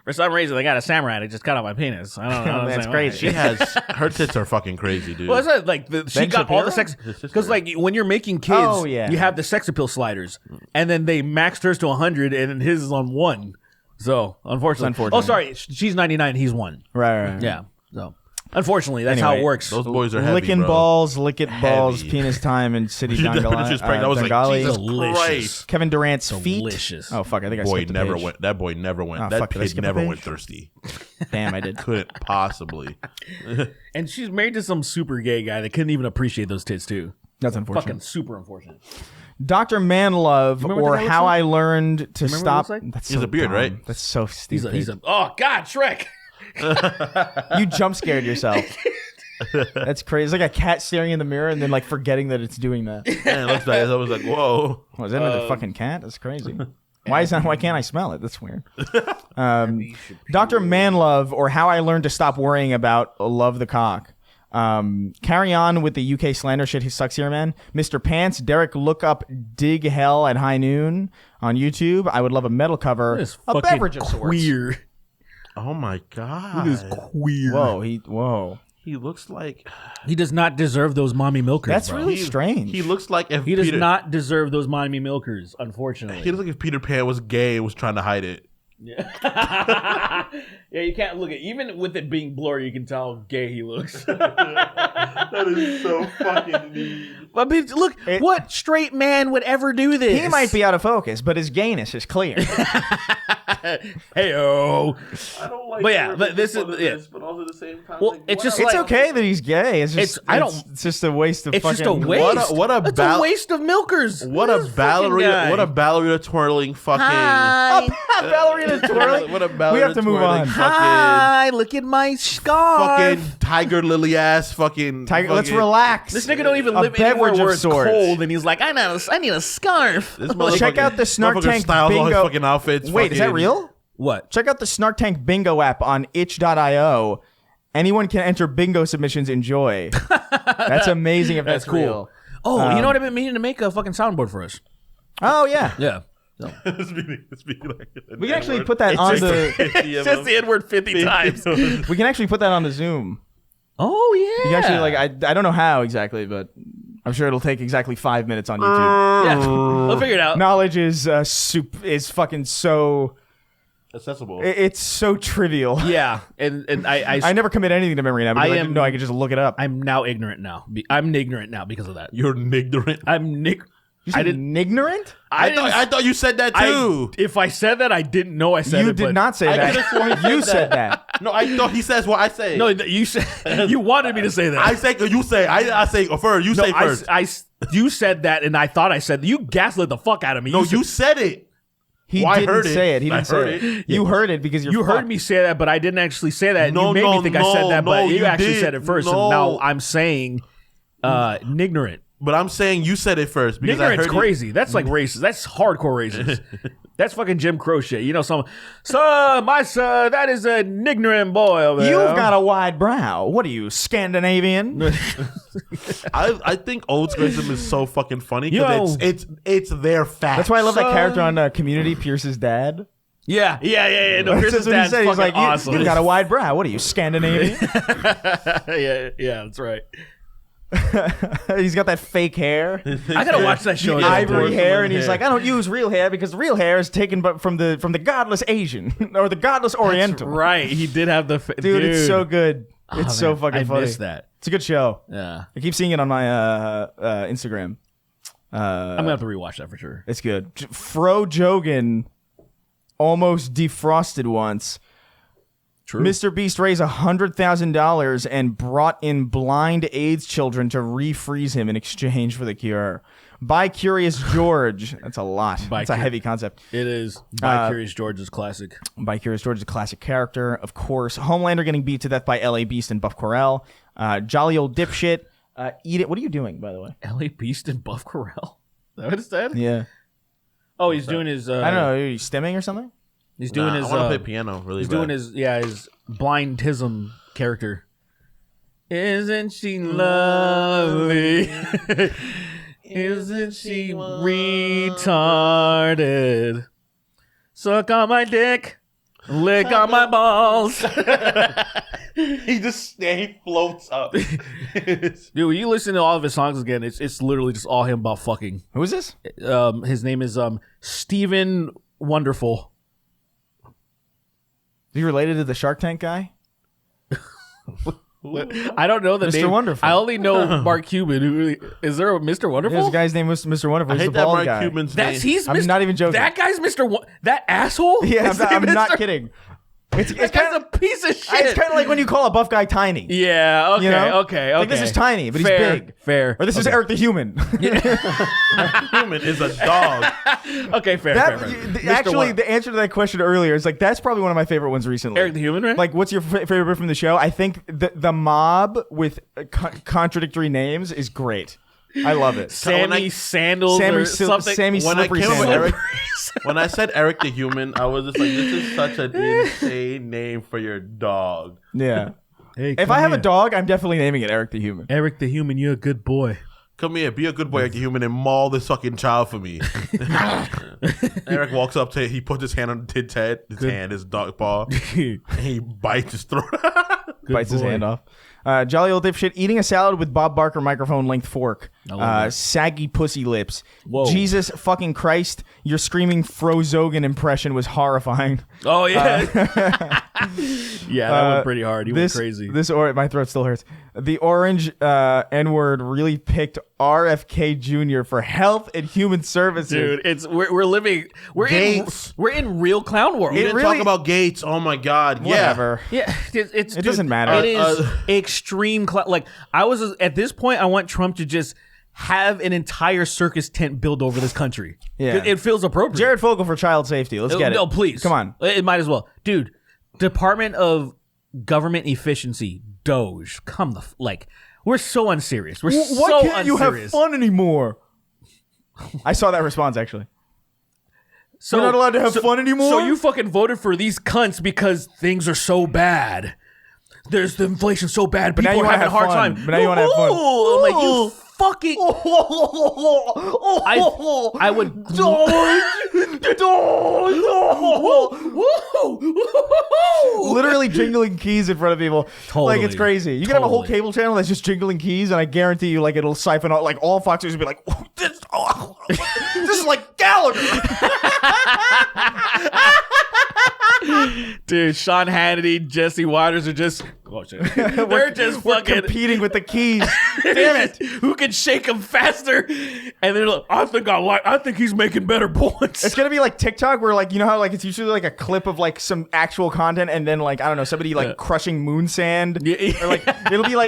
For some reason, they got a samurai that just cut off my penis. I don't know. That's why. crazy. She has her tits are fucking crazy, dude. Well, it's not like she Ben got all the Shapiro? sex His sister. because like when you're making kids, Oh, yeah. you have the sex appeal sliders, and then they maxed hers to 100, and then his is on 1. So unfortunately, unfortunate. oh sorry, she's 99, he's 1. Right. Yeah. So unfortunately, that's how Anyway, it works. Those boys are heavy, Licking bro. balls, lick it balls, Heavy. penis time, and city She was pregnant. I was like, Bengali. Jesus Delicious. Christ. Kevin Durant's feet. Delicious. Oh fuck! I think I Boy skipped a never page. went. That boy never went. Oh, that fuck, did I kid skip a never page? went thirsty. Damn, I did. Couldn't possibly. And she's married to some super gay guy that couldn't even appreciate those tits too. That's unfortunate. Fucking super unfortunate. Dr. Manlove, remember what or the guy looks How like? I Learned to remember what he Stop. looks like? That's He has so a beard, dumb. right? That's so stupid. He's a oh god, Shrek. You jump scared yourself. That's crazy. It's like a cat staring in the mirror and then like forgetting that it's doing that. Man, it looks like I was like, whoa. Was that another fucking cat? That's crazy. Why can't I smell it? That's weird. Dr. Manlove, or How I Learned to Stop Worrying About Love the Cock. Carry on with the UK slander shit. He sucks here, man. Mr. Pants, Derek, look up Dig Hell at High Noon on YouTube. I would love a metal cover. This A fucking beverage of sorts. queer. Oh my god. This queer. Whoa. He looks like He does not deserve those mommy milkers. That's bro. really strange. he looks like if He does Peter, not deserve those mommy milkers, unfortunately. He looks like if Peter Pan was gay and was trying to hide it. Yeah, you can't look at even with it being blurry, you can tell how gay he looks. That is so fucking mean. But look, what straight man would ever do this? He might be out of focus, but his gayness is clear. Hey-oh. I don't like But yeah, but this is but also at the same time. Well, it's just It's like okay that he's gay. It's just it's just a waste of it's fucking. just a waste. What a it's a waste of milkers. What a This fucking ballerina! guy. What a ballerina twirling fucking. ballerina twirling. What a ballerina We have to move twirling on. Fucking, Hi, look at my scarf. fucking tiger lily ass fucking. Tiger, let's fucking- relax. This nigga don't even A live anywhere beverage where of it's sorts. cold, and he's like, I need a scarf. This Check motherfucker- out the Snark motherfucker Tank styles all his bingo. fucking outfits. Wait, is that fucking- real? What? Check out the Snark Tank Bingo app on itch.io. Anyone can enter bingo submissions. Enjoy. That's amazing if that's That's cool. real. Oh, you know what I've been meaning to make a fucking soundboard for us. Oh, yeah. Yeah. Speaking like We can actually put that on the. It's just the N-word 50 times. We can actually put that on the Zoom. Oh, yeah. You can actually, like, I don't know how exactly, but I'm sure it'll take exactly 5 minutes on YouTube. Yeah. We'll figure it out. Knowledge is is fucking so. accessible. It's so trivial. Yeah. And I never commit anything to memory now because I, I didn't am- know I could just look it up. I'm now ignorant now. I'm ignorant now because of that. You're ignorant. I'm You I said didn't. ignorant? I thought you said that too. If I said that, I didn't know I said You it. did but- not say I that. could've sworn he You said said that. No, I thought he says what I say. No, you said you wanted me to say that. I say you say. I say first. You no, say first. you said that, and I thought I said you gaslit the fuck out of me. No, you said it. He Well, I didn't heard it. say it. He I didn't say heard it. it. You heard it because you're You heard fucked. me say that, but I didn't actually say that. No, you made me think I said that, but no, you you actually did. said it first, No. and now I'm saying ignorant. But I'm saying you said it first because Ignorant's I heard crazy. That's like racist. That's hardcore racist. That's fucking Jim Crow shit. You know, sir, my sir, that is an ignorant boy over there. You've got a wide brow. What are you, Scandinavian? I think old school is so fucking funny You because know- it's their fact. That's why I love that character on Community, Pierce's dad. Yeah. No, That's Chris's what he dad's said. He's fucking like, awesome. you've got a wide brow. What are you, Scandinavian? yeah, that's right. He's got that fake hair, I gotta watch that show. again. ivory hair, and he's hair. like, I don't use real hair because real hair is taken from the godless Asian or the godless Oriental. Right, he did have the Dude, it's so good. It's so man, fucking I funny. missed that. It's a good show. Yeah, I keep seeing it on my Instagram. I'm gonna have to rewatch that for sure. It's good. Fro Jogan almost defrosted once. True. Mr. Beast raised $100,000 and brought in blind AIDS children to refreeze him in exchange for the cure. By Curious George. That's a lot. That's a heavy concept. It is. By Curious George's classic. By Curious George is a classic character, of course. Homelander getting beat to death by L.A. Beast and Buff Corell. Jolly old dipshit. Eat it. What are you doing, by the way? L.A. Beast and Buff Corell. Is that what it said? Yeah. Oh, he's doing his. I don't know. Are you stimming or something? He's doing his. I want to play piano really He's bad. doing his blindtism character. Isn't she lovely? Isn't she retarded? Suck on my dick. Lick on my balls. he floats up. Dude, when you listen to all of his songs again, it's literally just all him about fucking. Who is this? His name is Steven Wonderful. Are you related to the Shark Tank guy? I don't know the Mr. name. Wonderful. I only know Mark Cuban. Is there a Mr. Wonderful? There's a guy's name was Mr. Wonderful. I He's hate the that bald Mark guy. Cuban's That's name. he's. I'm Mr. not even joking. That guy's Mr. That asshole. Yeah, His I'm name is not Mr. kidding. It's That kind guy's of a piece of shit. it's kind of like when you call a buff guy tiny. Yeah. Okay. You know? Okay. Like, this is tiny, but Fair, he's big. Fair. Or this is Okay. Eric the Human. Human is a dog. Okay. Fair. That, fair. actually, the answer to that question earlier is like that's probably one of my favorite ones recently. Eric the Human, right? Like, what's your favorite bit from the show? I think the mob with contradictory names is great. I love it. Sammy Sandals or something. Sammy When I Slippery came up with Sandals. Eric, when I said Eric the Human, I was just like, this is such an insane name for your dog. Yeah. Hey, If I have a dog, I'm definitely naming it Eric the Human. Eric the Human, you're a good boy. Come here, be a good boy, Eric the Human, and maul this fucking child for me. Eric walks up to he puts his hand on Tid's head, his dog paw, and he bites his throat. Bites his boy. hand off. Jolly old dipshit eating a salad with Bob Barker microphone length fork. Saggy pussy lips. Whoa. Jesus fucking Christ! Your screaming Frozogan impression was horrifying. Oh yeah. Yeah, that went pretty hard. He went crazy. My throat still hurts. The orange N-word really picked RFK Jr. for health and human services. Dude, we're living Gates. we're in real clown world. We didn't really- talk about Gates. Oh my God. Whatever. Yeah, it doesn't matter. It is extreme. Like I was at this point, I want Trump to just have an entire circus tent built over this country. Yeah. It feels appropriate. Jared Fogle for child safety. Let's get it. No, please, Come on. It might as well, dude. Department of Government Efficiency, Doge. We're so unserious. We're Why so can't you have unserious. fun anymore? I saw that response actually. So, We're not allowed to have fun anymore? So you fucking voted for these cunts because things are so bad. There's the inflation so bad. But now People you are wanna having a hard have fun. time. But now you wanna have fun. Ooh, I'm like, you fucking. I would. Literally jingling keys in front of people. Totally. Like, it's crazy. You can have a whole Totally. cable channel that's just jingling keys, and I guarantee you, like, it'll siphon out, like, all Fox News will be like, this is like Gallagher. Dude, Sean Hannity, Jesse Waters are just. Oh shit. They're just We're fucking. competing with the keys. Damn it. Who can shake them faster? And they're like, I think he's making better points. It's gonna be like TikTok, where like you know how like it's usually like a clip of like some actual content, and then like I don't know somebody like crushing moon sand, Yeah. or like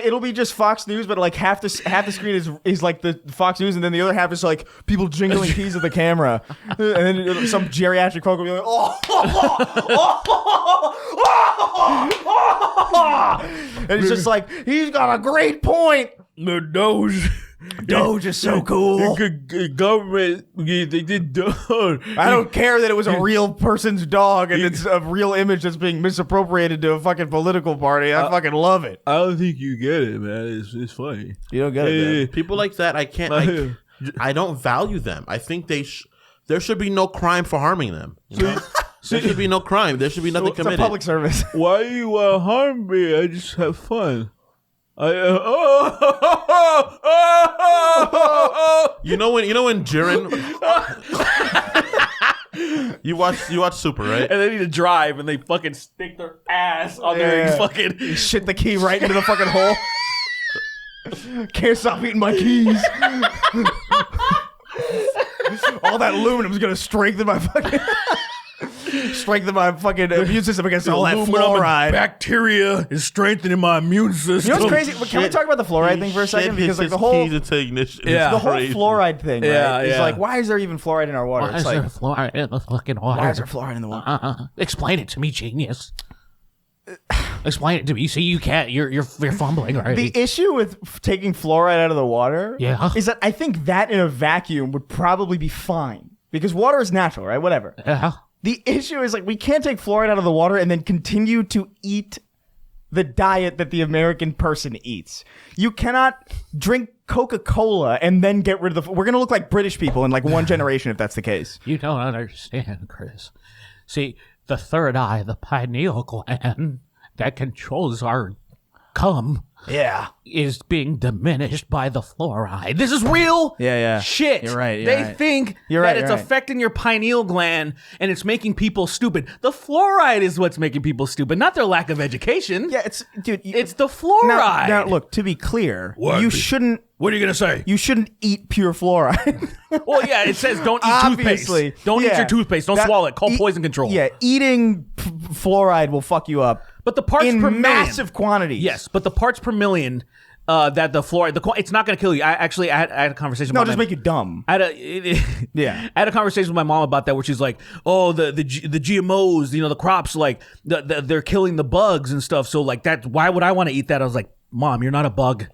it'll be just Fox News, but like half the screen is like the Fox News, and then the other half is like people jingling keys at the camera, and then some geriatric folk will be like, and it's just like he's got a great point. The Doge. Doge is so cool. Government, they did Doge. I don't care that it was a real person's dog and it's a real image that's being misappropriated to a fucking political party. I fucking love it. I don't think you get it, man. It's funny. You don't get it, man. People like that, I don't value them. I think there should be no crime for harming them. You know? There should be no crime. There should be nothing It's a committed. public service. Why you harm me? I just have fun. You know when Jiren, you watch Super, right? And they need to drive, and they fucking stick their ass on their Yeah. fucking. Shit the key right into the fucking hole. Can't stop eating my keys. All that aluminum's gonna strengthen my fucking immune system against all that Aluminum and fluoride. bacteria is strengthening my immune system. You know what's crazy? Can we talk about the fluoride thing for a second? Because like the whole keys into ignition. Yeah. It's the whole crazy. fluoride thing, right? Yeah, Is yeah. like, why is there even fluoride in our water? Why It's is like, there fluoride in the fucking water? why is there fluoride in the water? Explain it to me, genius. Explain it to me. See, you can't. You're fumbling already. The issue with taking fluoride out of the water is that I think that in a vacuum would probably be fine. Because water is natural, right? Whatever. Yeah. The issue is like we can't take fluoride out of the water and then continue to eat the diet that the American person eats. You cannot drink Coca-Cola and then get rid of the... We're going to look like British people in like one generation if that's the case. You don't understand, Chris. See, the third eye, the pineal gland that controls our cum, is being diminished by the fluoride. This is real shit. You're right. They think that it's affecting your pineal gland and it's making people stupid. The fluoride is what's making people stupid, not their lack of education. Yeah, it's dude. It's the fluoride. Now, look. To be clear, you shouldn't. What are you gonna say? You shouldn't eat pure fluoride. Well, yeah, it says don't eat Obviously, toothpaste. Don't eat your toothpaste. Don't swallow it. Call poison control. Yeah, eating fluoride will fuck you up. But the parts in per million. massive quantities. Yes, but the parts per million that the fluoride, it's not going to kill you. I had a conversation. No, with just make you dumb. I had a conversation with my mom about that, where she's like, "Oh, the GMOs, the crops, like they're killing the bugs and stuff. So like that, why would I want to eat that?" I was like, "Mom, you're not a bug.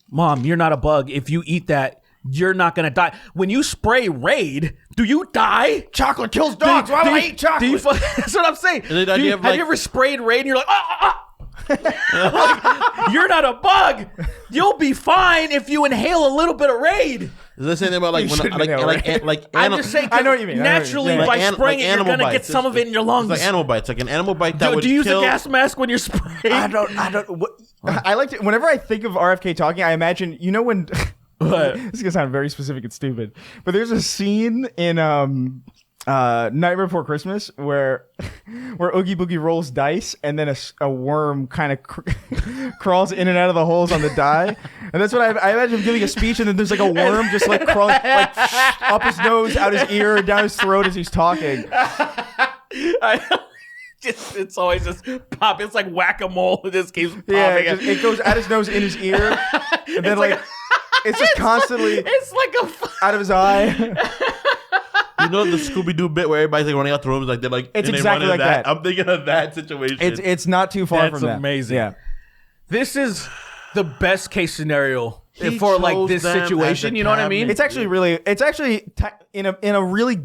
Mom, you're not a bug. If you eat that, you're not gonna die. When you spray Raid, do you die? Chocolate kills dogs. Why would I eat chocolate? That's what I'm saying. And then Have you ever sprayed Raid and you're like, like, you're not a bug. You'll be fine if you inhale a little bit of Raid. Is this anything about like I'm just saying. I know what you mean. Naturally, by spraying it, you're gonna get some of it in your lungs. It's like animal bites. Like an animal bite that would do you use kill. a gas mask when you're spraying? I don't. I like to. Whenever I think of RFK talking, I imagine. You know when. This is gonna sound very specific and stupid, but there's a scene in Nightmare Before Christmas where Oogie Boogie rolls dice and then a worm kind of crawls in and out of the holes on the die, and that's what I imagine him giving a speech, and then there's like a worm just like crawling like up his nose, out his ear, down his throat as he's talking. It's always just pop. It's like whack-a-mole. It just keeps popping. Yeah, it goes out his nose, in his ear, and then like it's just constantly. It's like out of his eye. You know the Scooby-Doo bit where everybody's like running out the rooms, like they're like it's and they exactly run like that. I'm thinking of that situation. It's not too far That's from that. amazing. Yeah. This is the best case scenario He for like chose this them as situation. the You know what I mean? It's actually in a really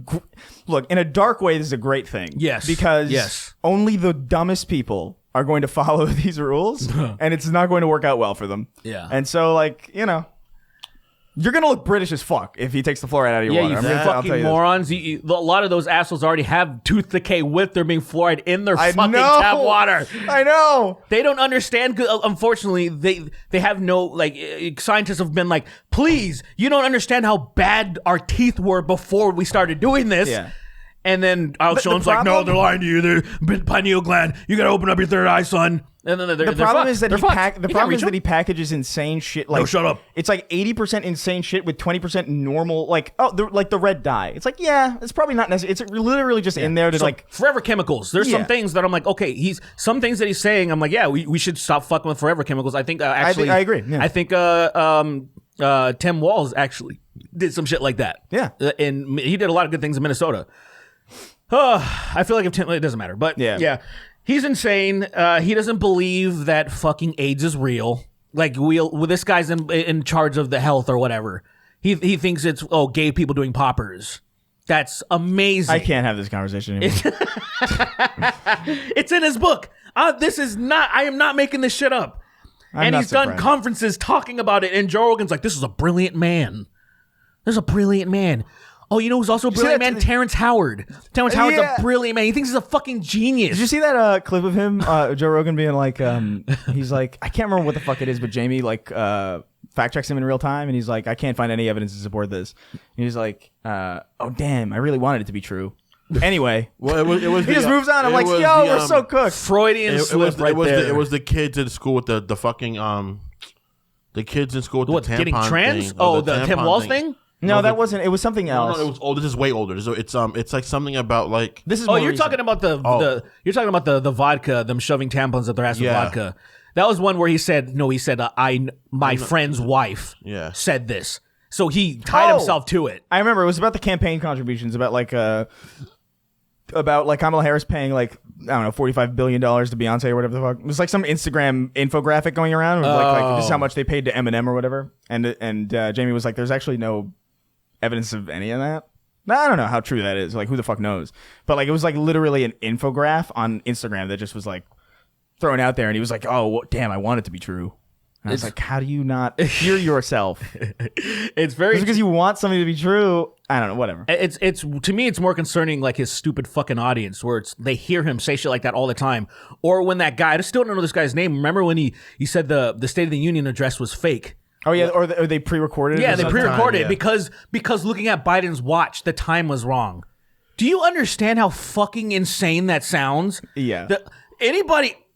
look, in a dark way. This is a great thing. Yes. Because only the dumbest people are going to follow these rules, and it's not going to work out well for them. Yeah. And so, like, you're gonna look British as fuck if he takes the fluoride out of your water. You I'll tell fucking you morons. A lot of those assholes already have tooth decay with there being fluoride in their I fucking know. tap water. I know. They don't understand. Unfortunately, they have no, like, scientists have been like, please, you don't understand how bad our teeth were before we started doing this. Yeah. And then Alex Jones like, no, they're lying to you. They're pineal gland. You got to open up your third eye, son. And then The problem is that he he packages insane shit. Like, No, shut up. It's like 80% insane shit with 20% normal. Like, like the red dye. It's like, yeah, it's probably not necessary. It's literally just in there to like forever chemicals. There's some Yeah. things that I'm like, okay, some things that he's saying, I'm like, yeah, we should stop fucking with forever chemicals. I think actually, I agree. Yeah. I think Tim Walz actually did some shit like that. Yeah. And he did a lot of good things in Minnesota. I feel like if Tim, it doesn't matter, but yeah. He's insane. He doesn't believe that fucking AIDS is real. Like this guy's in charge of the health or whatever. He thinks it's gay people doing poppers. That's amazing. I can't have this conversation anymore. It's in his book. This is not. I am not making this shit up. And he's done conferences talking about it. And Joe Rogan's like, "This is a brilliant man. This is a brilliant man." Oh, you know who's also a brilliant man? Terrence Howard. Terrence Howard's a brilliant man. He thinks he's a fucking genius. Did you see that clip of him, Joe Rogan being like, he's like, I can't remember what the fuck it is, but Jamie like fact checks him in real time, and he's like, I can't find any evidence to support this. And he's like, oh damn, I really wanted it to be true. Anyway, well, it was he just moves on. I'm like, yo, we're so cooked. Freudian slip right there. It was the kids in school with the fucking the kids in school with the tampon getting trans? thing. Oh, the Tim Walz thing? No, that wasn't. It was something else. No, it was. Oh, this is way older. So it's like something about like this is. Oh, you're talking about the vodka, them shoving tampons up their ass with vodka. That was one where he said, my friend's wife said this. So he tied himself to it. I remember it was about the campaign contributions, about Kamala Harris paying like, I don't know, $45 billion to Beyonce or whatever the fuck. It was like some Instagram infographic going around. It was like this is how much they paid to Eminem or whatever. And Jamie was like, there's actually no evidence of any of that. I don't know how true that is. Like, who the fuck knows? But like, it was like literally an infograph on Instagram that just was like thrown out there. And he was like, oh, damn, I want it to be true. And I was like, how do you not hear yourself? It's very... Just because you want something to be true. I don't know, whatever. It's to me, it's more concerning like his stupid fucking audience, where they hear him say shit like that all the time, or when that guy, I still don't know this guy's name. Remember when he said the State of the Union address was fake? Oh yeah, or they pre-recorded it. Yeah, they pre-recorded yeah. it because looking at Biden's watch, the time was wrong. Do you understand how fucking insane that sounds? Yeah.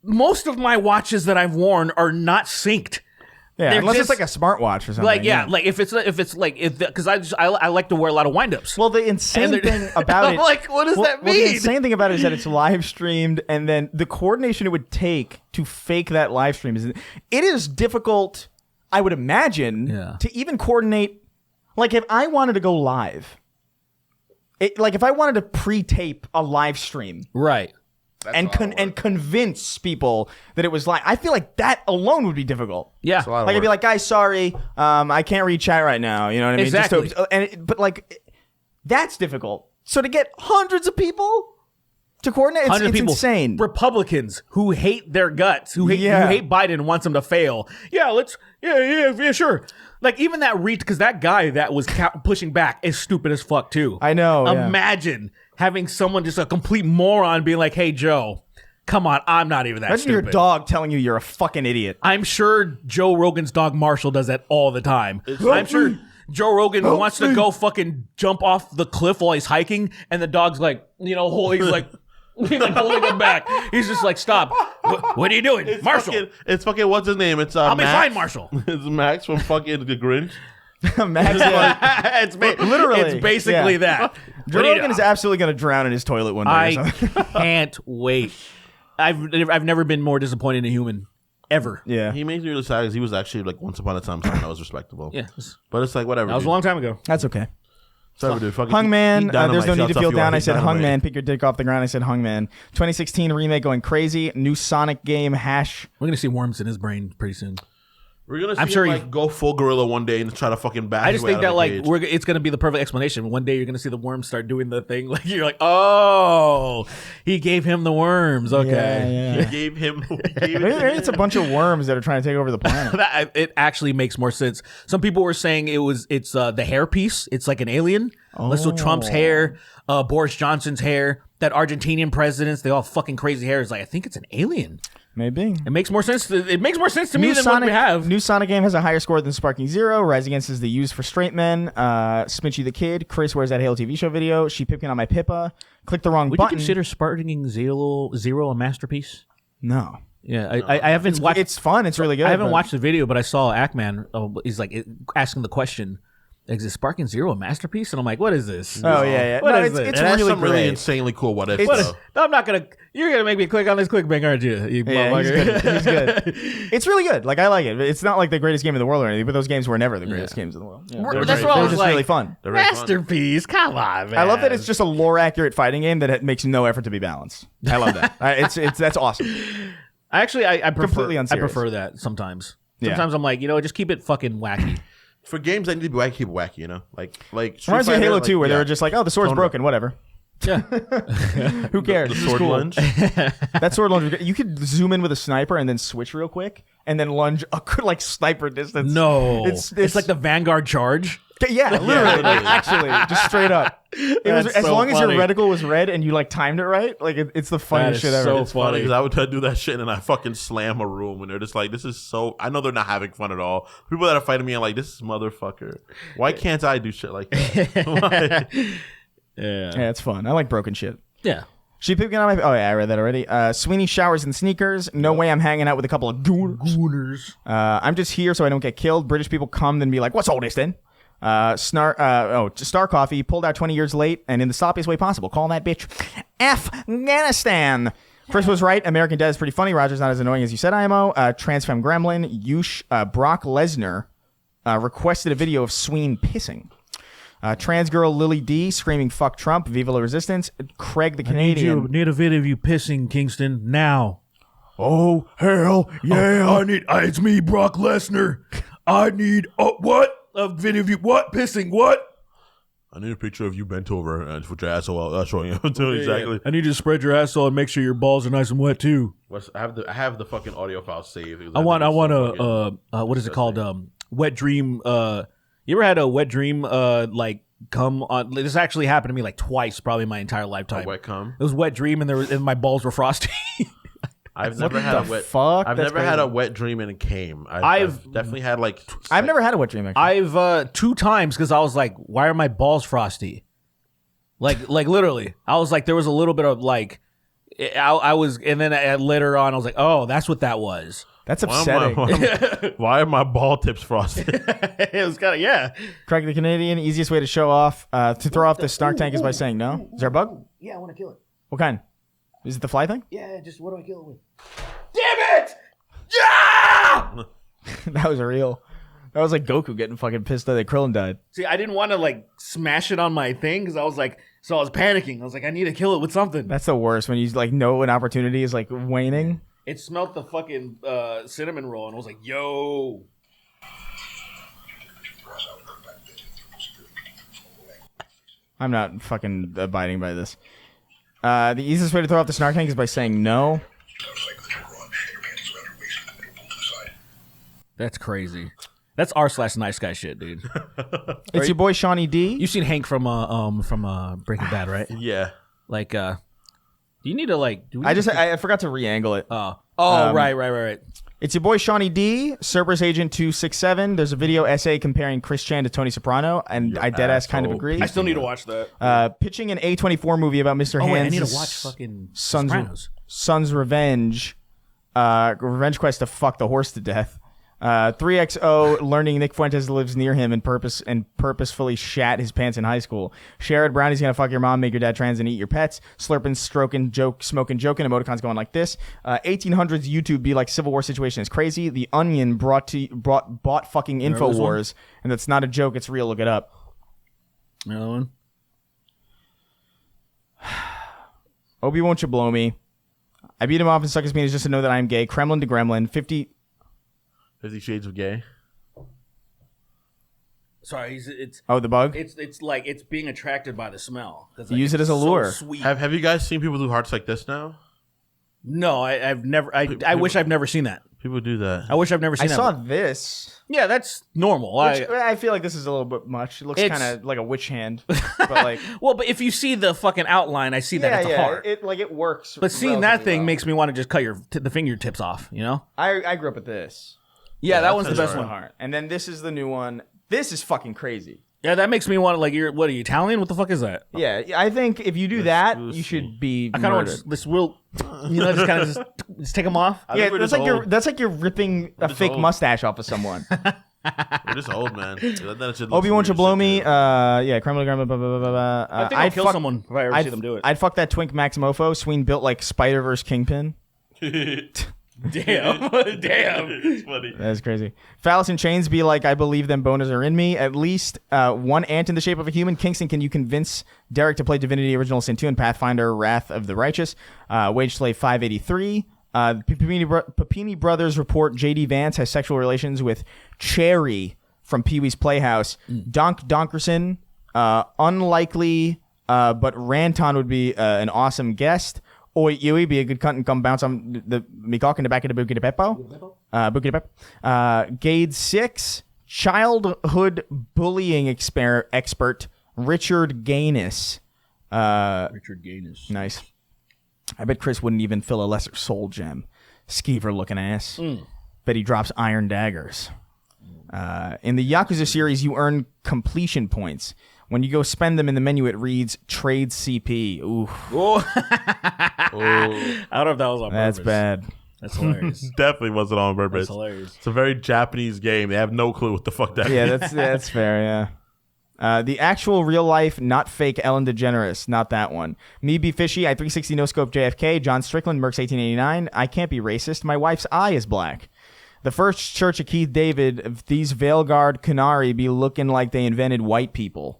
Most of my watches that I've worn are not synced. Yeah, They're unless just- it's like a smartwatch or something. Like like if because I like to wear a lot of windups. Well, the insane thing about it, like, what does that Well, the mean? insane thing about it is that it's live streamed, and then the coordination it would take to fake that live stream it is difficult. I would imagine to even coordinate. Like if I wanted to go live, if I wanted to pre-tape a live stream, Right. and convince people that it was live, I feel like that alone would be difficult. Yeah. Like I'd be like, guys, sorry, I can't read chat right now. You know what I mean? Exactly. But like, that's difficult. So to get hundreds of people to coordinate, it's insane. Republicans who hate their guts, who hate Biden and wants him to fail. Yeah, sure. Like even that because that guy that was pushing back is stupid as fuck too. I know. Imagine having someone just a complete moron being like, "Hey, Joe, come on, I'm not even that Imagine stupid." your dog telling you you're a fucking idiot. I'm sure Joe Rogan's dog Marshall does that all the time. I'm sure Joe Rogan wants to go fucking jump off the cliff while he's hiking, and the dog's like, he's like holding him back. He's just like, stop. What are you doing? Marshall. It's fucking, what's his name? It's I'll be Max. fine, Marshall. It's Max from fucking The Grinch. Max, literally, It's basically that. Joe Rogan is absolutely going to drown in his toilet one day. Or I something. can't wait. I've never been more disappointed in a human ever. Yeah, He makes me really sad because he was actually like once upon a time someone that was respectable. Yeah, But it's like whatever. that was a long time ago. that's okay. Sorry, dude. Fucking Hungman, eat dynamite. there's no need to Shut feel up, you down. are. I Eat said dynamite. Hungman, pick your dick off the ground. I said Hungman. 2016 remake going crazy. New Sonic game hash. We're gonna see worms in his brain pretty soon. We're gonna see I'm sure him, he- like go full gorilla one day and try to fucking bash. I just his way think out that of a like cage. it's gonna be the perfect explanation. One day you're gonna see the worms start doing the thing. Like you're like, oh, he gave him the worms. Okay. He gave him. Maybe it's a bunch of worms that are trying to take over the planet. It actually makes more sense. Some people were saying it's the hair piece. It's like an alien. So Trump's hair, Boris Johnson's hair, that Argentinian presidents, they all fucking crazy hair. Is like, I think it's an alien. Maybe. It makes more sense. It makes more sense to me than what we have. New Sonic game has a higher score than Sparking Zero. Rise Against is the used for straight men. Smitchy the Kid. Chris, where's that Halo TV show video? She Pipkin on my Pippa. Click the wrong Would button. you consider Sparking Zero a masterpiece? No. Yeah, I haven't watched. It's fun. It's really good. I haven't but- watched the video, but I saw Ackman. He's like asking the question. Is Sparking Zero a masterpiece? And I'm like, what is this? Oh, yeah. What No, is it's it? it's It has really some really great. insanely cool what if. It's- though. I'm not gonna. You're gonna make me click on this clickbait, aren't you? You Yeah, he's motherfucker. good. He's good. It's really good. Like I like it. It's not like the greatest game in the world or anything, but those games were never the greatest games in the world. Yeah, That's they what I were was just like. really fun. They're very fun. Masterpiece. Come on, man. I love that it's just a lore accurate fighting game that makes no effort to be balanced. I love that. It's that's awesome. Actually, I prefer. Completely I unserious. prefer that sometimes. Yeah. Sometimes I'm like, just keep it fucking wacky. For games that need to be wacky, keep it wacky. You know, like Street Reminds me of Fighter, Halo like, 2 where they yeah. were just like, oh, the sword's Toned broken, whatever. Yeah. Who cares? The This is sword cool. lunge. That sword lunge, you could zoom in with a sniper and then switch real quick and then lunge a good like sniper distance. No, It's like the Vanguard charge. Yeah, literally, actually, just straight up. It was That's as so long as funny. your reticle was red and you like timed it right. Like it's the funniest That is shit ever. so It's funny funny. because I would try to do that shit and I fucking slam a room and they're just like, this is so. I know they're not having fun at all. People that are fighting me are like, this is motherfucker. Why can't I do shit like that? Why? Yeah, it's fun. I like broken shit. Yeah. She Pipkin on my. Oh yeah, I read that already. Sweeney showers and sneakers. No way I'm hanging out with a couple of gooners. I'm just here so I don't get killed. British people come then be like, what's all this then? Star Coffee pulled out 20 years late and in the sloppiest way possible. Call that bitch Afghanistan. Chris was right. American Dad is pretty funny. Roger's not as annoying as you said, IMO. Transfem Gremlin. Brock Lesnar requested a video of Sween pissing. Trans girl Lily D screaming "fuck Trump." Viva la Resistance. Craig the Canadian. Need a video of you pissing, Kingston, now. Oh, hell yeah. It's me, Brock Lesnar. I need, what? A video of you, what? Pissing, what? I need a picture of you bent over and put your asshole out showing you exactly. I need you to spread your asshole and make sure your balls are nice and wet too. I have the fucking audio file saved. I want a what is it called? Wet dream. You ever had a wet dream like come on. This actually happened to me like twice, probably my entire lifetime. A wet cum. It was wet dream, and my balls were frosty. I've never had a wet. fuck? I've That's never had crazy. a wet dream and it came. I've definitely had like. I've never had a wet dream. Actually. I've 2 times because I was like, why are my balls frosty? Like literally, I was like, there was a little bit of like, I was, and then later on, I was like, oh, that's what that was. That's upsetting. Why are my ball tips frosted? It was kind of yeah. Craig the Canadian, easiest way to show off, to throw off the Snark tank is by saying no. Is there a bug? Yeah, I want to kill it. What kind? Is it the fly thing? Yeah, just what do I kill it with? Damn it! Yeah! That was real. That was like Goku getting fucking pissed that Krillin died. See, I didn't want to like smash it on my thing because I was like, so I was panicking. I was like, I need to kill it with something. That's the worst when you like know an opportunity is like waning. It smelled the fucking cinnamon roll, and I was like, yo. I'm not fucking abiding by this. The easiest way to throw off the Snark tank is by saying no. That's crazy. That's r/nice guy shit, dude. It's your boy Shawnee D. You've seen Hank from Breaking Bad, right? Yeah. Like, do you need to like? Do we I forgot to re-angle it. Right. It's your boy Shawnee D, Cerberus Agent 267. There's a video essay comparing Chris Chan to Tony Soprano, and I deadass kind of agree. I still need to watch that. Pitching an A24 movie about Mr. Oh wait, I Hands' need to watch fucking Sopranos. Son's Revenge. Revenge quest to fuck the horse to death. 3XO learning Nick Fuentes lives near him and purposefully shat his pants in high school. Sherrod Brownie's gonna fuck your mom, make your dad trans, and eat your pets. Slurping, stroking, smoking, joking. Emoticons going like this. 1800s YouTube be like Civil War situation is crazy. The Onion bought fucking InfoWars, and that's not a joke. It's real. Look it up. Another one. Obi, won't you blow me? I beat him off and suck his penis just to know that I'm gay. Kremlin to Gremlin. 50 Shades of Gay. Sorry, it's the bug? it's like it's being attracted by the smell. Like, Use it as a lure. So sweet. Have you guys seen people do hearts like this now? No, I've never. I wish I've never seen that. People do that. I wish I've never seen I that. saw this. Yeah, that's normal. Which, I feel like this is a little bit much. It looks It's- kind of like a witch hand. But like, Well, but if you see the fucking outline, I see that it's a heart. It works. But seeing that relatively thing well. makes me want to just cut the fingertips off. You know? I grew up with this. Yeah, that one's the that's best right. one. Heart. And then this is the new one. This is fucking crazy. Yeah, that makes me want to like. What are you Italian? What the fuck is that? Yeah, I think if you do that, you should be I kind of want murdered. this real. Just kind of just take them off. I Yeah, think we're that's just like old. that's like you're ripping a just fake old. mustache off of someone. We're just old, man. That shit looks Obi, won't you weird blow as me? shit, Yeah, Kremlin, blah, blah, blah, blah, blah. I think I'll kill someone if I ever see them do it. I'd fuck that twink Max Mofo. Sween built like Spider-Verse Kingpin. dude. Damn, damn. It's funny. That's crazy. Phallus and Chains be like, I believe them boners are in me. At least one ant in the shape of a human. Kingston, can you convince Derek to play Divinity Original Sin 2 and Pathfinder Wrath of the Righteous? Wage Slave 583. Papini Brothers report J.D. Vance has sexual relations with Cherry from Pee-wee's Playhouse. Donkerson. Unlikely, but Ranton would be an awesome guest. Oi, Yui, be a good cunt and come bounce on the Mikok in the back of the Buki de Beppo. Buki de Pep. Gade 6, childhood bullying expert, Richard Gaines. Richard Gaines. Nice. I bet Chris wouldn't even fill a lesser soul gem. Skeever looking ass. Bet he drops iron daggers. In the Yakuza series, you earn completion points. When you go spend them in the menu, it reads trade CP. Ooh, I don't know if that was on that's purpose. bad. That's hilarious. Definitely wasn't on purpose. That's hilarious. It's a very Japanese game. They have no clue what the fuck that Yeah, is. that's fair. Yeah. The actual real life, not fake Ellen DeGeneres, not that one. Me be fishy. I 360 no scope JFK. John Strickland, Mercs 1889. I can't be racist. My wife's eye is black. The first church of Keith David. These Veilguard Canary be looking like they invented white people.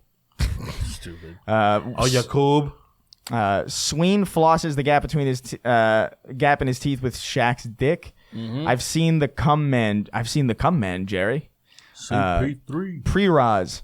Stupid. Oh, Yakub. Sween flosses the gap between his gap in his teeth with Shaq's dick. I've seen the cum man. Jerry. CP3. Pre-Roz.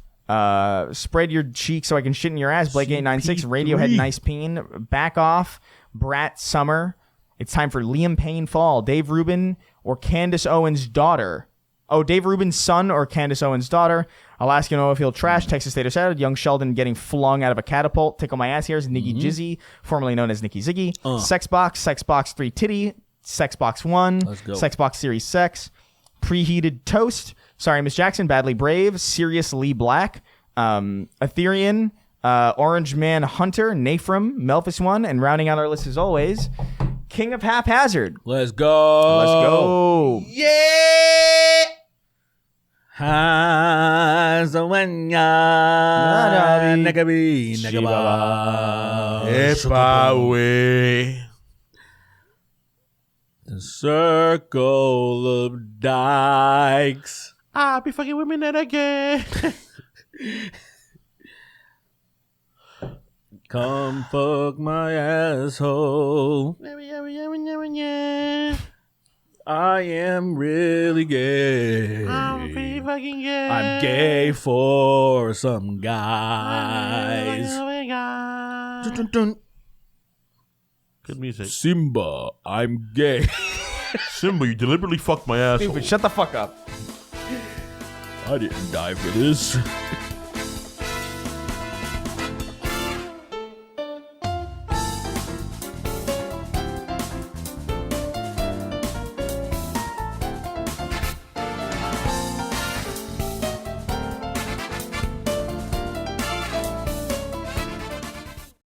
Spread your cheeks so I can shit in your ass. Blake 896. Radiohead nice peen. Back off. Brat Summer. It's time for Liam Payne Fall. Dave Rubin or Candace Owens' daughter. Oh, Dave Rubin's son or Candace Owens' daughter. Alaskan oilfield trash, Texas State or Saturday. Young Sheldon getting flung out of a catapult. Tickle my ass hairs. Nikki Jizzy, formerly known as Nikki Ziggy. Sexbox 3 Titty. Sexbox 1. Let's go. Sexbox Series Sex. Preheated Toast. Sorry, Miss Jackson. Badly Brave. Sirius Lee Black. Ethereum. Orange Man Hunter. Nafram. Melphis 1. And rounding out our list as always, King of Haphazard. Let's go. Let's go. The circle of dykes. I'll be fucking women that again. Come fuck my asshole. I am really gay. I'm pretty fucking gay. I'm gay for some guys. Dun, dun, dun. Good music. Simba, I'm gay. Simba, you deliberately fucked my asshole. Shut the fuck up. I didn't die for this.